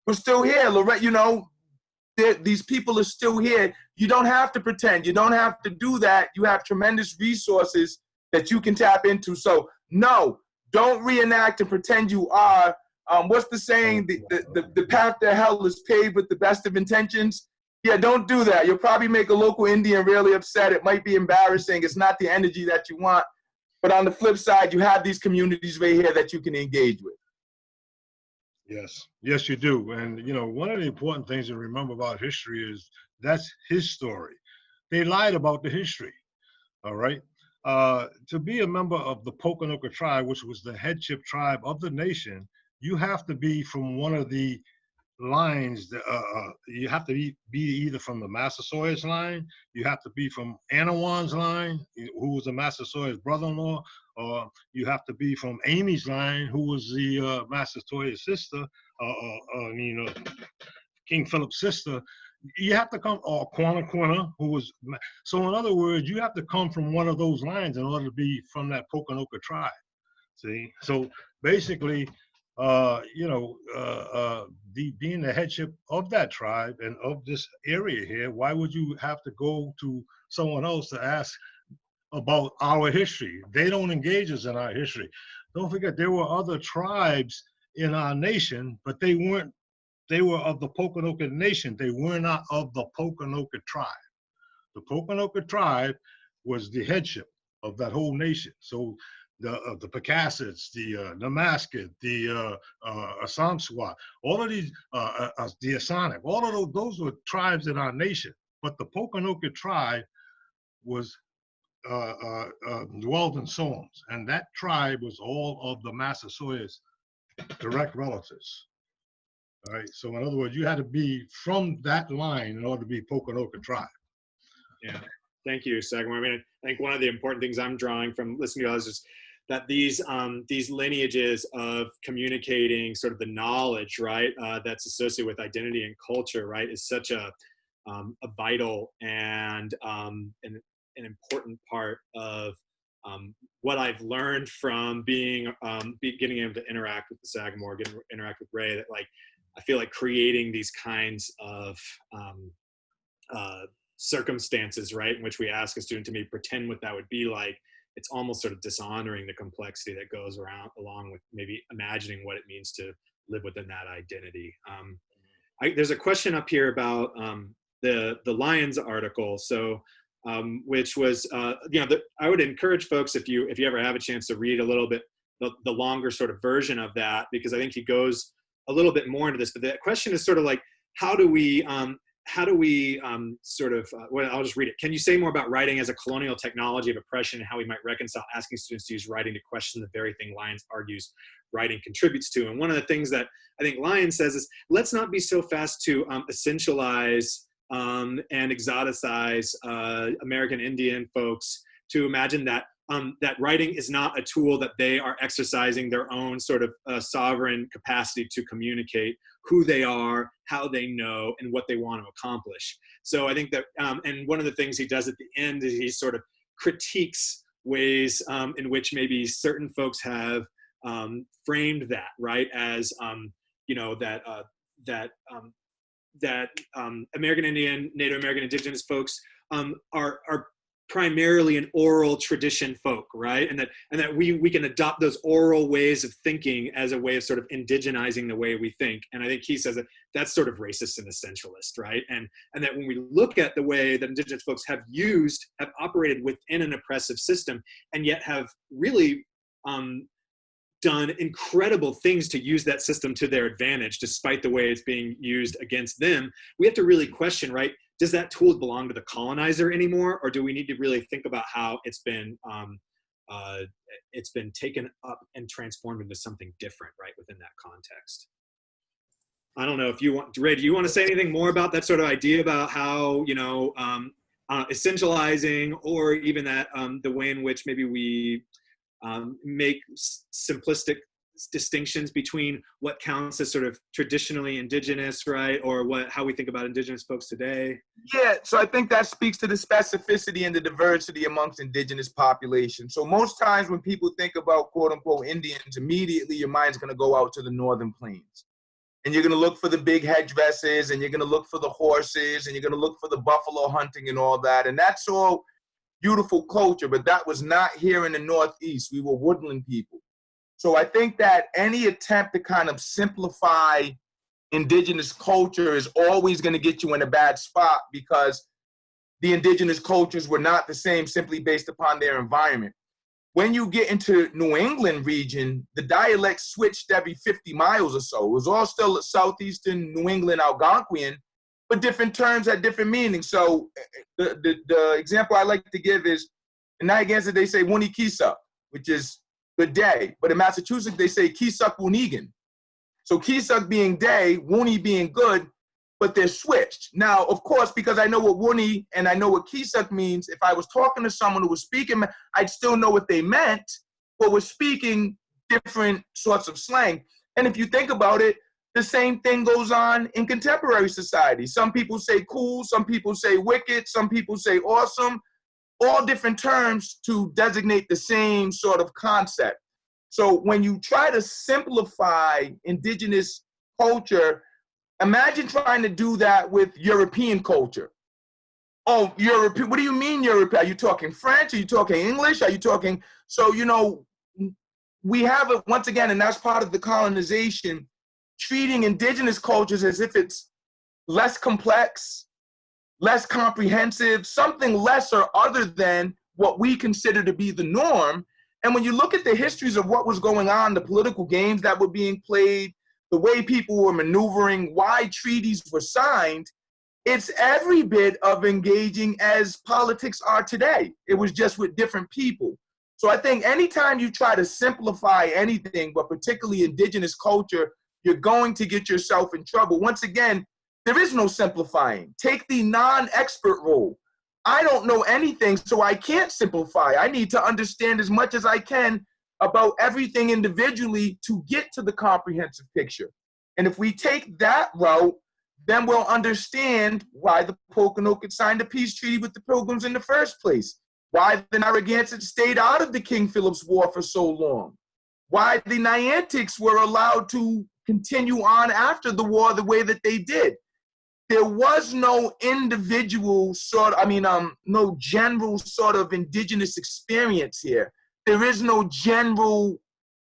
we're still here. Lorén, you know, these people are still here. You don't have to pretend. You don't have to do that. You have tremendous resources that you can tap into. So no, don't reenact and pretend you are. What's the saying? The path to hell is paved with the best of intentions. Yeah, don't do that. You'll probably make a local Indian really upset. It might be embarrassing. It's not the energy that you want. But on the flip side, you have these communities right here that you can engage with. Yes, you do. And, you know, one of the important things to remember about history is that's his story. They lied about the history, all right? To be a member of the Pokanoket tribe, which was the headship tribe of the nation, you have to be from one of the lines. You have to be either from the Massasoit line, you have to be from Anawan's line, who was the Massasoit's brother-in-law, or you have to be from Amy's line, who was the Massasoit's sister, King Philip's sister. You have to come, or Quanah, who was, so in other words, you have to come from one of those lines in order to be from that Pokanoket tribe. See, so basically, being the headship of that tribe and of this area here, why would you have to go to someone else to ask about our history? They don't engage us in our history. Don't forget, there were other tribes in our nation, but they were of the Pokanoket Nation. They were not of the Pokanoket tribe. The Pokanoket tribe was the headship of that whole nation. So the Pokasets, the Namasket, the Assamswat, all of these, the Asanic, all of those were tribes in our nation. But the Pokanoket tribe was dwelled in Psalms, and that tribe was all of the Massasoit's direct relatives. All right. So in other words, you had to be from that line in order to be Pokanoket tribe. Yeah. Thank you, Sagamore. I mean, I think one of the important things I'm drawing from listening to others is that these lineages of communicating sort of the knowledge, right, that's associated with identity and culture, right, is such a vital and an important part of what I've learned from getting able to interact with the Sagamore, interact with Ray. That like I feel like creating these kinds of circumstances, right, in which we ask a student to maybe pretend what that would be like, it's almost sort of dishonoring the complexity that goes along with maybe imagining what it means to live within that identity. There's a question up here about the Lions article, so which was, I would encourage folks, if you ever have a chance to read a little bit the longer sort of version of that, because I think he goes a little bit more into this. But the question is sort of like, how do we well, I'll just read it. Can you say more about writing as a colonial technology of oppression and how we might reconcile asking students to use writing to question the very thing Lyons argues writing contributes to? And one of the things that I think Lyons says is, let's not be so fast to essentialize and exoticize American Indian folks to imagine that that writing is not a tool that they are exercising their own sort of sovereign capacity to communicate who they are, how they know, and what they want to accomplish. So I think that, and one of the things he does at the end is he sort of critiques ways in which maybe certain folks have framed that, right, as, that American Indian, Native American, Indigenous folks are primarily an oral tradition folk, right? And that we can adopt those oral ways of thinking as a way of sort of indigenizing the way we think. And I think he says that that's sort of racist and essentialist, right? And that when we look at the way that Indigenous folks have operated within an oppressive system, and yet have really done incredible things to use that system to their advantage, despite the way it's being used against them, we have to really question, right? Does that tool belong to the colonizer anymore, or do we need to really think about how it's been taken up and transformed into something different, right, within that context? I don't know if you want, Ray, do you want to say anything more about that sort of idea about how, essentializing, or even that the way in which maybe we make simplistic distinctions between what counts as sort of traditionally Indigenous, right, or how we think about Indigenous folks today? Yeah, so I think that speaks to the specificity and the diversity amongst Indigenous populations. So most times when people think about quote unquote Indians, immediately your mind's going to go out to the Northern Plains. And you're going to look for the big headdresses, and you're going to look for the horses, and you're going to look for the buffalo hunting and all that. And that's all beautiful culture, but that was not here in the Northeast. We were woodland people. So I think that any attempt to kind of simplify Indigenous culture is always going to get you in a bad spot, because the Indigenous cultures were not the same simply based upon their environment. When you get into New England region, the dialects switched every 50 miles or so. It was all still Southeastern New England Algonquian, but different terms had different meanings. So the example I like to give is, in Narragansett, they say Wuni Ketasꚙt, which is good day. But in Massachusetts, they say Ketasꚙ Wunigan. So Ketasꚙ being day, Wuni being good, but they're switched. Now, of course, because I know what Wuni and I know what Ketasꚙ means, if I was talking to someone who was speaking, I'd still know what they meant, but was speaking different sorts of slang. And if you think about it, the same thing goes on in contemporary society. Some people say cool, some people say wicked, some people say awesome, all different terms to designate the same sort of concept. So when you try to simplify Indigenous culture, imagine trying to do that with European culture. Oh, Europe, what do you mean Europe? Are you talking French? Are you talking English? Are you talking, so, we have it once again, and that's part of the colonization, treating Indigenous cultures as if it's less complex, less comprehensive, something lesser other than what we consider to be the norm. And when you look at the histories of what was going on, the political games that were being played, the way people were maneuvering, why treaties were signed, it's every bit of engaging as politics are today. It was just with different people. So I think anytime you try to simplify anything, but particularly indigenous culture, you're going to get yourself in trouble. Once again, there is no simplifying. Take the non-expert role. I don't know anything, so I can't simplify. I need to understand as much as I can about everything individually to get to the comprehensive picture. And if we take that route, then we'll understand why the Pokanoket signed a peace treaty with the Pilgrims in the first place, why the Narragansett stayed out of the King Philip's War for so long, why the Niantics were allowed to continue on after the war the way that they did. There was no individual no general sort of indigenous experience here. There is no general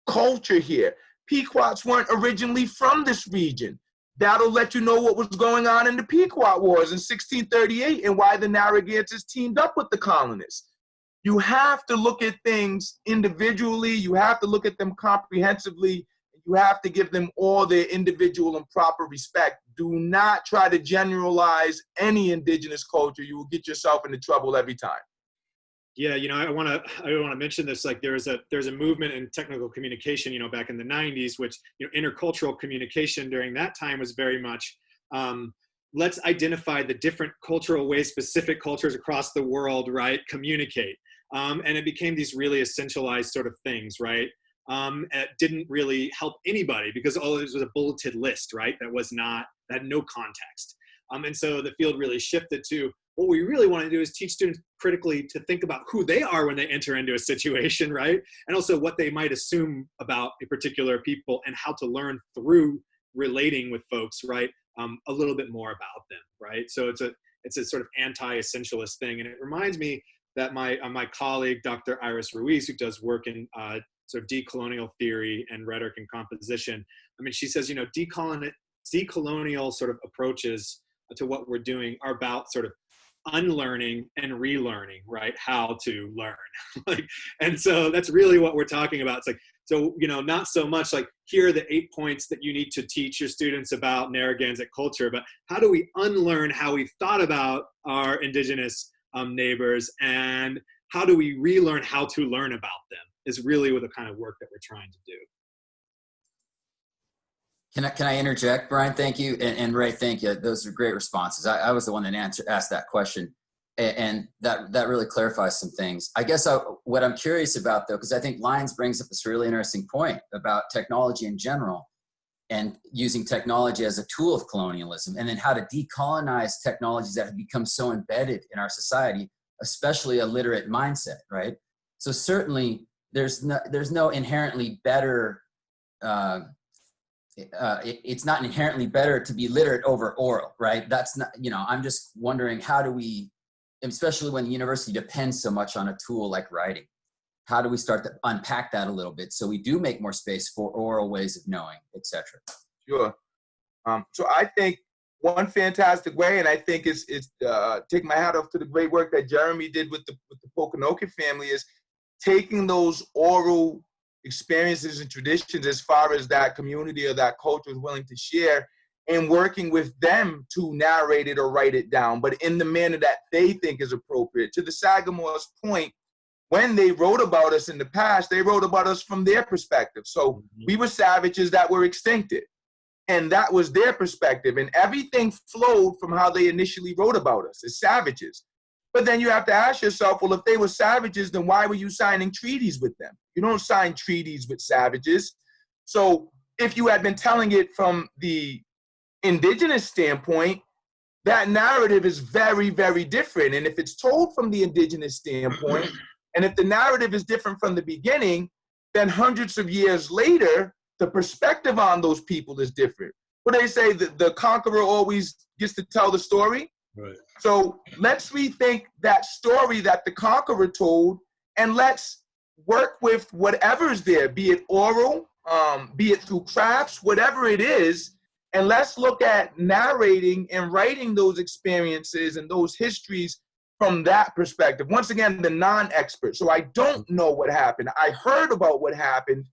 culture here. Pequots weren't originally from this region. That'll let you know what was going on in the Pequot Wars in 1638 and why the Narragansetts teamed up with the colonists. You have to look at things individually. You have to look at them comprehensively. You have to give them all their individual and proper respect. Do not try to generalize any indigenous culture. You will get yourself into trouble every time. Yeah, I want to mention this. Like, there's a movement in technical communication, back in the 90s, which intercultural communication during that time was very much let's identify the different cultural ways specific cultures across the world, right, communicate, and it became these really essentialized sort of things, right. It didn't really help anybody because all it was a bulleted list, right, that had no context, and so the field really shifted to, what we really want to do is teach students critically to think about who they are when they enter into a situation, right? And also what they might assume about a particular people and how to learn through relating with folks, right? A little bit more about them, right? So it's a sort of anti-essentialist thing. And it reminds me that my colleague, Dr. Iris Ruiz, who does work in sort of decolonial theory and rhetoric and composition, she says, decolonial sort of approaches to what we're doing are about sort of unlearning and relearning, right? How to learn. And so that's really what we're talking about. It's like, so, not so much like, here are the 8 points that you need to teach your students about Narragansett culture, but how do we unlearn how we've thought about our indigenous neighbors, and how do we relearn how to learn about them is really what the kind of work that we're trying to do. Can I interject, Brian? Thank you. And Ray, thank you. Those are great responses. I was the one that asked that question, and that really clarifies some things. I guess what I'm curious about, though, because I think Lyons brings up this really interesting point about technology in general and using technology as a tool of colonialism, and then how to decolonize technologies that have become so embedded in our society, especially a literate mindset, right? So certainly there's no inherently better it's not inherently better to be literate over oral, right? That's not, I'm just wondering, how do we, especially when the university depends so much on a tool like writing, how do we start to unpack that a little bit so we do make more space for oral ways of knowing, etc.? Sure. So I think one fantastic way, and I think it's take my hat off to the great work that Jeremy did with the Pokanoket family, is taking those oral experiences and traditions as far as that community or that culture is willing to share, and working with them to narrate it or write it down, but in the manner that they think is appropriate. To the Sagamore's point, when they wrote about us in the past, they wrote about us from their perspective. So we were savages that were extincted, and that was their perspective, and everything flowed from how they initially wrote about us as savages. But then you have to ask yourself, well, if they were savages, then why were you signing treaties with them? You don't sign treaties with savages. So if you had been telling it from the indigenous standpoint, that narrative is very, very different. And if it's told from the indigenous standpoint, and if the narrative is different from the beginning, then hundreds of years later, the perspective on those people is different. But they say that the conqueror always gets to tell the story. Right. So let's rethink that story that the conqueror told, and let's work with whatever is there, be it oral, be it through crafts, whatever it is, And let's look at narrating and writing those experiences and those histories from that perspective. Once again, the non-expert. So I don't know what happened. I heard about what happened,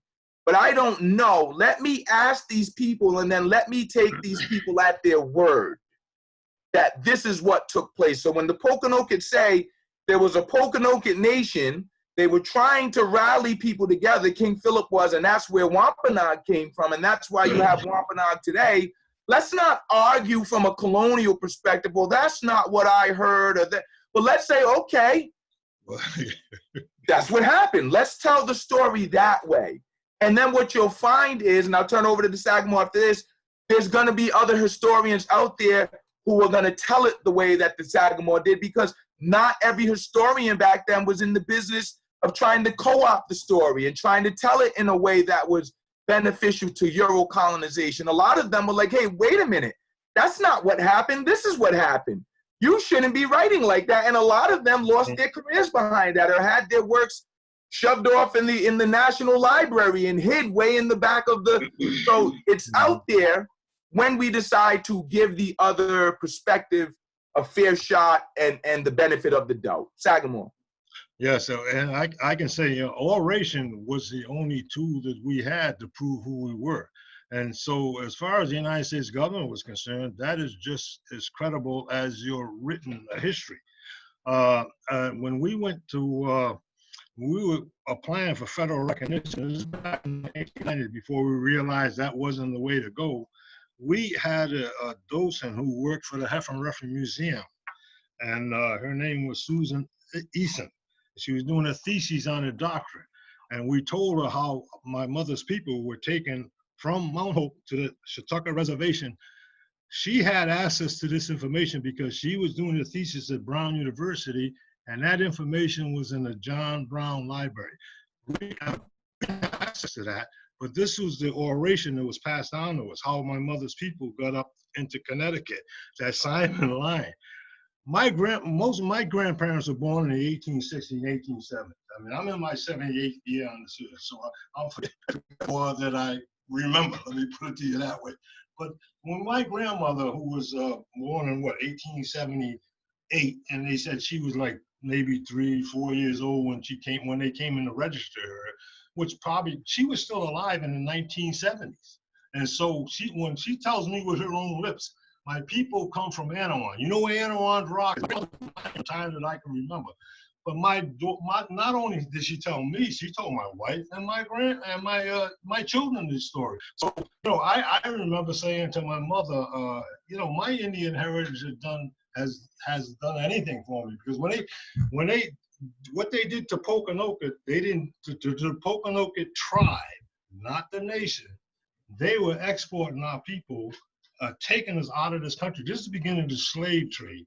but I don't know. Let me ask these people, and then let me take these people at their word that this is what took place. So when the Pokanoket say there was a Pokanoket Nation, they were trying to rally people together, King Philip was, and that's where Wampanoag came from, and that's why you have Wampanoag today. Let's not argue from a colonial perspective, well, that's not what I heard, or that. But let's say, okay, that's what happened. Let's tell the story that way. And then what you'll find is, and I'll turn over to the Sagamore after this, there's gonna be other historians out there who are gonna tell it the way that the Sagamore did, because not every historian back then was in the business of trying to co-opt the story and trying to tell it in a way that was beneficial to Euro colonization. A lot of them were like, hey, wait a minute, that's not what happened. This is what happened. You shouldn't be writing like that. And a lot of them lost their careers behind that, or had their works shoved off in the National Library and hid way in the back of the, so it's out there when we decide to give the other perspective a fair shot and the benefit of the doubt. Sagamore. Yeah, so, and I can say, oration was the only tool that we had to prove who we were. And so as far as the United States government was concerned, that is just as credible as your written history. When we went to, we were applying for federal recognition, this was back in the 1890s, before we realized that wasn't the way to go. We had a docent who worked for the Heifer Museum, and her name was Susan Eason. She was doing a thesis on her doctorate, and we told her how my mother's people were taken from Mount Hope to the Chautauqua Reservation. She had access to this information because she was doing a thesis at Brown University, and that information was in the John Brown Library. We had access to that, but this was the oration that was passed on to us, how my mother's people got up into Connecticut, that Simon line. Most of my grandparents were born in the 1860s and 1870s. I mean, I'm in my 78th year on this earth, so I'll forget more that I remember. Let me put it to you that way. But when my grandmother, who was born in 1878, and they said she was like maybe 3-4 years old when they came in to register her, which probably she was still alive in the 1970s. And so when she tells me with her own lips, my people come from Anawan. You know where Anawan's rock is? Time that I can remember. But not only did she tell me, she told my wife and my children this story. So I remember saying to my mother, my Indian heritage has done anything for me, because what they did to Pokanoket, they didn't to the Pokanoket tribe, not the nation. They were exporting our people, taking us out of this country. This is the beginning of the slave trade.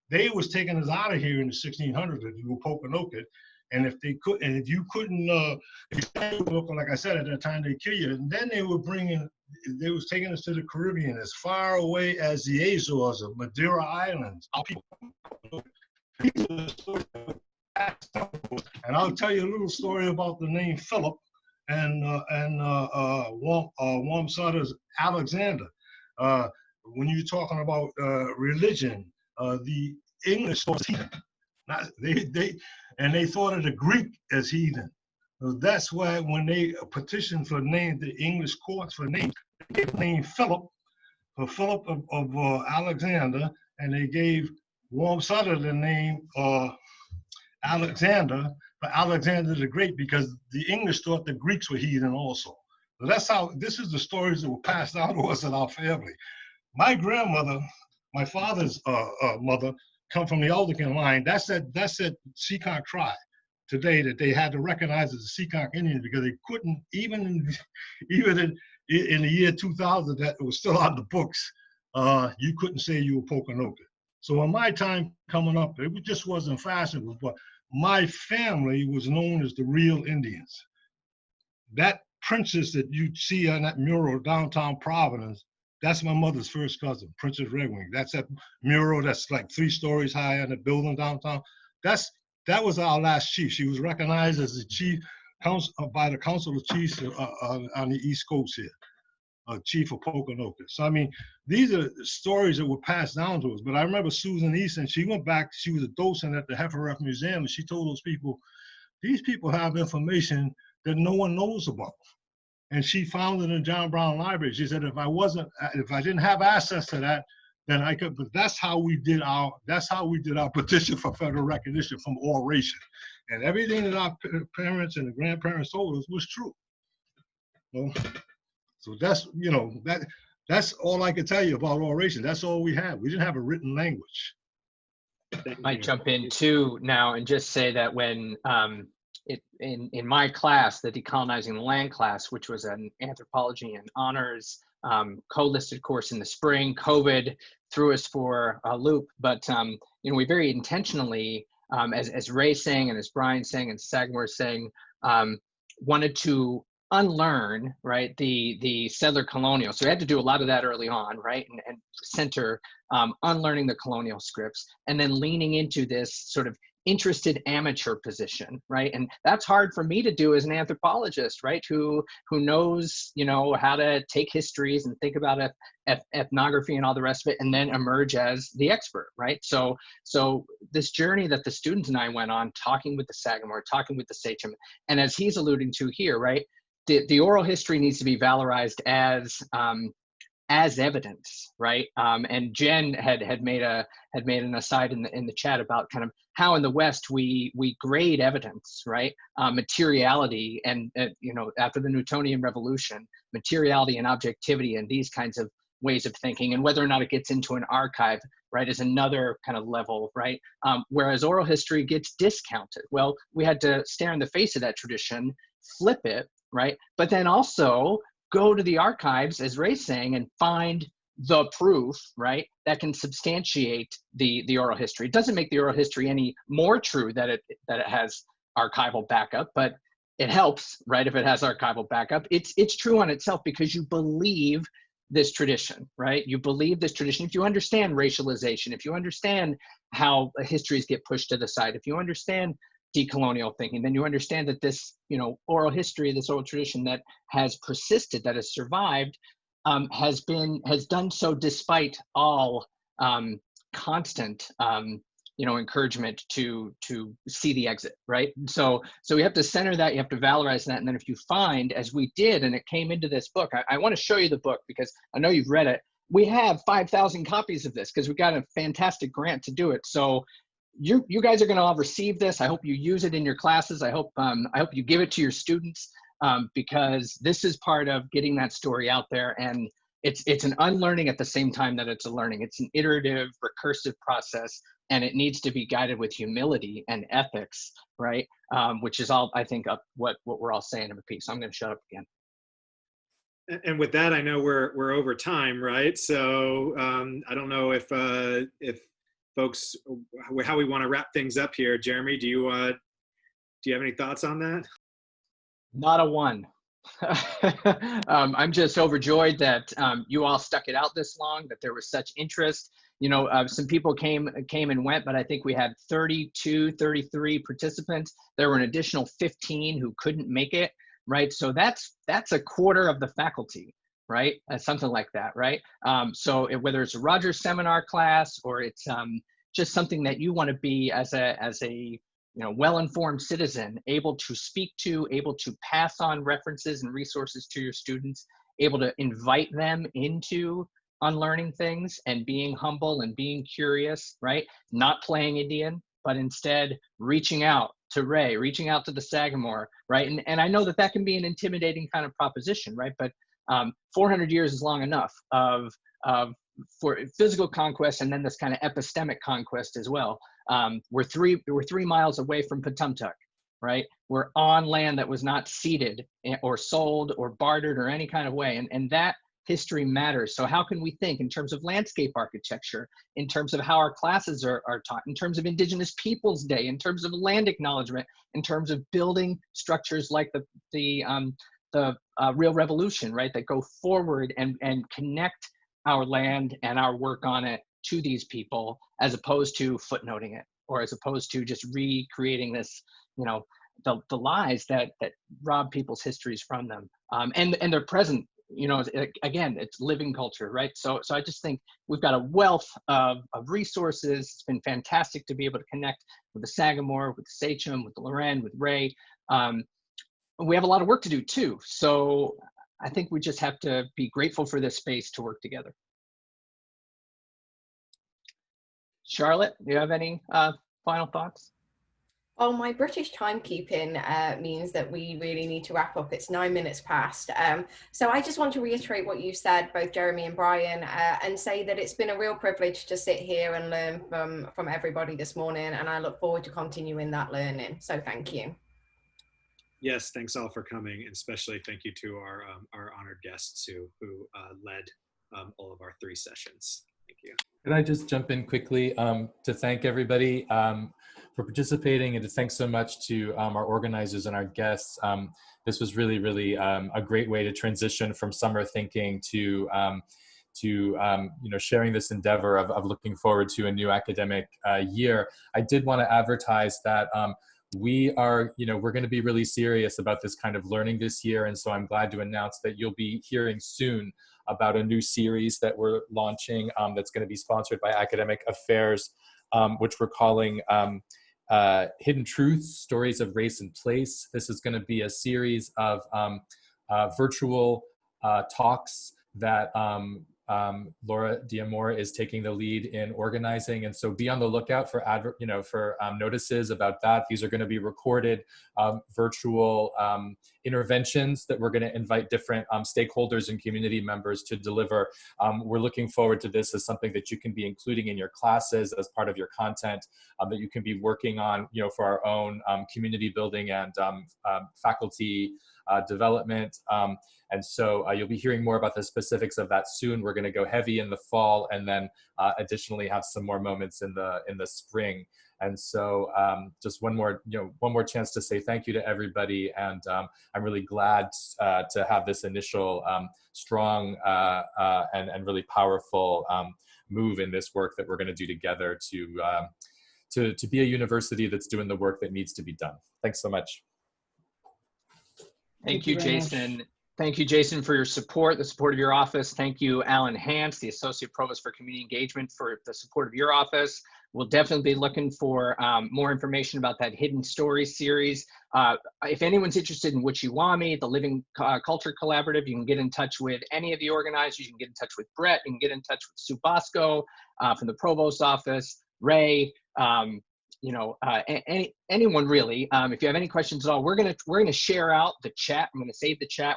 They was taking us out of here in the 1600s to do Pokanoket, and if you couldn't, like I said, at that time they kill you. And then they was taking us to the Caribbean, as far away as the Azores or Madeira Islands. And I'll tell you a little story about the name Philip and Wamsutter's Alexander. When you're talking about religion, the English was heathen. They thought of the Greek as heathen. So that's why when they petitioned for names, the English courts for names, they gave the name Philip for Philip of Alexander, and they gave Wamsutter the name Alexander for Alexander the Great, because the English thought the Greeks were heathen also. So that's how, this is the stories that were passed down to us in our family. My grandmother, my father's mother, come from the Elderkin line. That's that Seekonk tribe today that they had to recognize as the Seekonk Indians, because they couldn't, even in the year 2000, that it was still on the books, you couldn't say you were Pokanoket. So in my time coming up, it just wasn't fashionable, but my family was known as the real Indians. That princess that you see on that mural downtown Providence, that's my mother's first cousin, Princess Redwing. That's that mural that's like 3 stories high on the building downtown. That was our last chief. She was recognized as the chief by the Council of Chiefs on the East Coast here. chief of Pokanoket. So I mean, these are stories that were passed down to us. But I remember Susan Easton, she went back, she was a docent at the Heiferef Museum, and she told those people, these people have information that no one knows about. And she found it in the John Brown Library. She said, if I didn't have access to that, then I could. But that's how we did our petition for federal recognition from oration. And everything that our parents and the grandparents told us was true. So that's, that's all I can tell you about oration. That's all we had. We didn't have a written language. I might jump in too now and just say that when in my class, the Decolonizing the Land class, which was an anthropology and honors co-listed course in the spring, COVID threw us for a loop, but we very intentionally, as Ray saying and as Brian saying and Sagamore saying, wanted to unlearn, right, the settler colonial. So we had to do a lot of that early on, right, and center unlearning the colonial scripts, and then leaning into this sort of interested amateur position, right? And that's hard for me to do as an anthropologist, right? Who knows, how to take histories and think about ethnography and all the rest of it, and then emerge as the expert, right? So this journey that the students and I went on, talking with the Sagamore, talking with the Sachem, and as he's alluding to here, right? The oral history needs to be valorized as evidence, right? And Jen had made an aside in the chat about kind of how in the West we grade evidence, right? Materiality and after the Newtonian Revolution, materiality and objectivity and these kinds of ways of thinking, and whether or not it gets into an archive, right, is another kind of level, right? Whereas oral history gets discounted. Well, we had to stare in the face of that tradition, flip it, right? But then also go to the archives, as Ray's saying, and find the proof, right, that can substantiate the oral history. It doesn't make the oral history any more true that it has archival backup, but it helps, right, if it has archival backup. It's true on itself because you believe this tradition, right? You believe this tradition. If you understand racialization, if you understand how histories get pushed to the side, if you understand decolonial thinking, then you understand that this, oral history, this oral tradition that has persisted, that has survived, has done so despite all constant, encouragement to see the exit, right? So we have to center that, you have to valorize that, and then if you find, as we did, and it came into this book, I want to show you the book because I know you've read it. We have 5,000 copies of this because we got a fantastic grant to do it. So you guys are going to all receive this. I hope you use it in your classes. I hope you give it to your students because this is part of getting that story out there. And it's an unlearning at the same time that it's a learning. It's an iterative, recursive process, and it needs to be guided with humility and ethics, right? Which is all, I think, what we're all saying in the piece. So I'm going to shut up again. And with that, I know we're over time, right? So I don't know if folks, how we want to wrap things up here. Jeremy, do you have any thoughts on that? Not a one. I'm just overjoyed that you all stuck it out this long, that there was such interest. Some people came and went, but I think we had 32, 33 participants. There were an additional 15 who couldn't make it, right? So that's a quarter of the faculty, right? Something like that, right? So whether it's a Rogers seminar class or it's just something that you want to be as a well-informed citizen, able to speak to, able to pass on references and resources to your students, able to invite them into unlearning things and being humble and being curious, right? Not playing Indian, but instead reaching out to Ray, reaching out to the Sagamore, right? And I know that can be an intimidating kind of proposition, right? But 400 years is long enough for physical conquest, and then this kind of epistemic conquest as well. We're 3 miles away from Patumtuck, right? We're on land that was not ceded or sold or bartered or any kind of way, and that history matters. So how can we think in terms of landscape architecture, in terms of how our classes are taught, in terms of Indigenous Peoples Day, in terms of land acknowledgement, in terms of building structures like the Real Revolution, right, that go forward and connect our land and our work on it to these people, as opposed to footnoting it, or as opposed to just recreating this, the lies that rob people's histories from them. And they're present you know, again, it's living culture, right? So I just think we've got a wealth of resources. It's been fantastic to be able to connect with the Sagamore, with the Sachem, with the Lorén, with Ray. We have a lot of work to do too. So I think we just have to be grateful for this space to work together. Charlotte, do you have any final thoughts? Well, my British timekeeping means that we really need to wrap up. It's 9 minutes past. So I just want to reiterate what you said, both Jeremy and Brian, and say that it's been a real privilege to sit here and learn from everybody this morning. And I look forward to continuing that learning. So thank you. Yes, thanks all for coming, and especially thank you to our honored guests who led all of our 3 sessions. Thank you. Could I just jump in quickly to thank everybody for participating, and to thank so much to our organizers and our guests. This was really, really a great way to transition from summer thinking to you know, sharing this endeavor of looking forward to a new academic year. I did want to advertise that we are, you know, we're going to be really serious about this kind of learning this year, and so I'm glad to announce that you'll be hearing soon about a new series that we're launching that's going to be sponsored by Academic Affairs, which we're calling Hidden Truths, Stories of Race and Place. This is going to be a series of virtual talks that Laura D'Amore is taking the lead in organizing, and so be on the lookout for notices about that. These are going to be recorded virtual interventions that we're going to invite different stakeholders and community members to deliver. We're looking forward to this as something that you can be including in your classes as part of your content, that you can be working on, you know, for our own community building and faculty development. And so you'll be hearing more about the specifics of that soon. We're going to go heavy in the fall, and then additionally have some more moments in the spring. And so just one more chance to say thank you to everybody. And I'm really glad to have this initial strong and really powerful move in this work that we're going to do together to be a university that's doing the work that needs to be done. Thanks so much. Thank you, Jason. Thank you, Jason, for your support, the support of your office. Thank you, Alan Hance, the Associate Provost for Community Engagement, for the support of your office. We'll definitely be looking for more information about that Hidden Stories series. If anyone's interested in Wichiwami, the Living Culture Collaborative, you can get in touch with any of the organizers. You can get in touch with Brett. You can get in touch with Sue Bosco from the Provost's office, Ray, you know, anyone really. If you have any questions at all, we're gonna share out the chat. I'm gonna save the chat.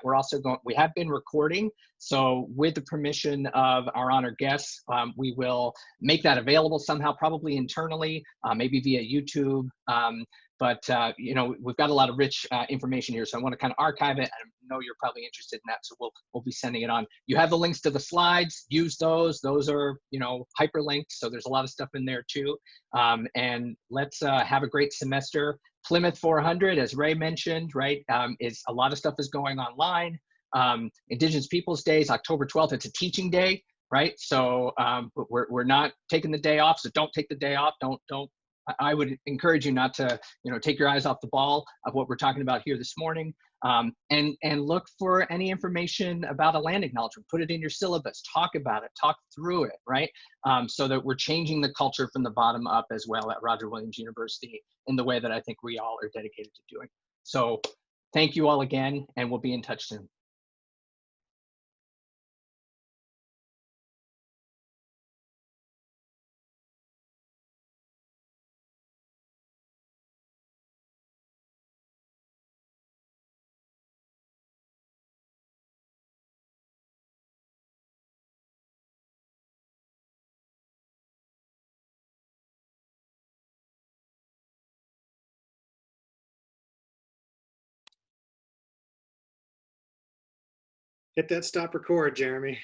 We have been recording, so with the permission of our honored guests, we will make that available somehow, probably internally, maybe via YouTube. But you know, we've got a lot of rich information here, so I want to kind of archive it. I know you're probably interested in that, so we'll be sending it on. You have the links to the slides. Use those. Those are, you know, hyperlinked, so there's a lot of stuff in there too. And let's have a great semester. Plymouth 400, as Ray mentioned, right, is a lot of stuff is going online. Indigenous Peoples Days, October 12th. It's a teaching day, right? So we're not taking the day off. So don't take the day off. Don't. I would encourage you not to, you know, take your eyes off the ball of what we're talking about here this morning, and look for any information about a land acknowledgement. Put it in your syllabus, talk about it, talk through it, right? So that we're changing the culture from the bottom up as well at Roger Williams University in the way that I think we all are dedicated to doing. So thank you all again, and we'll be in touch soon. Hit that stop record, Jeremy.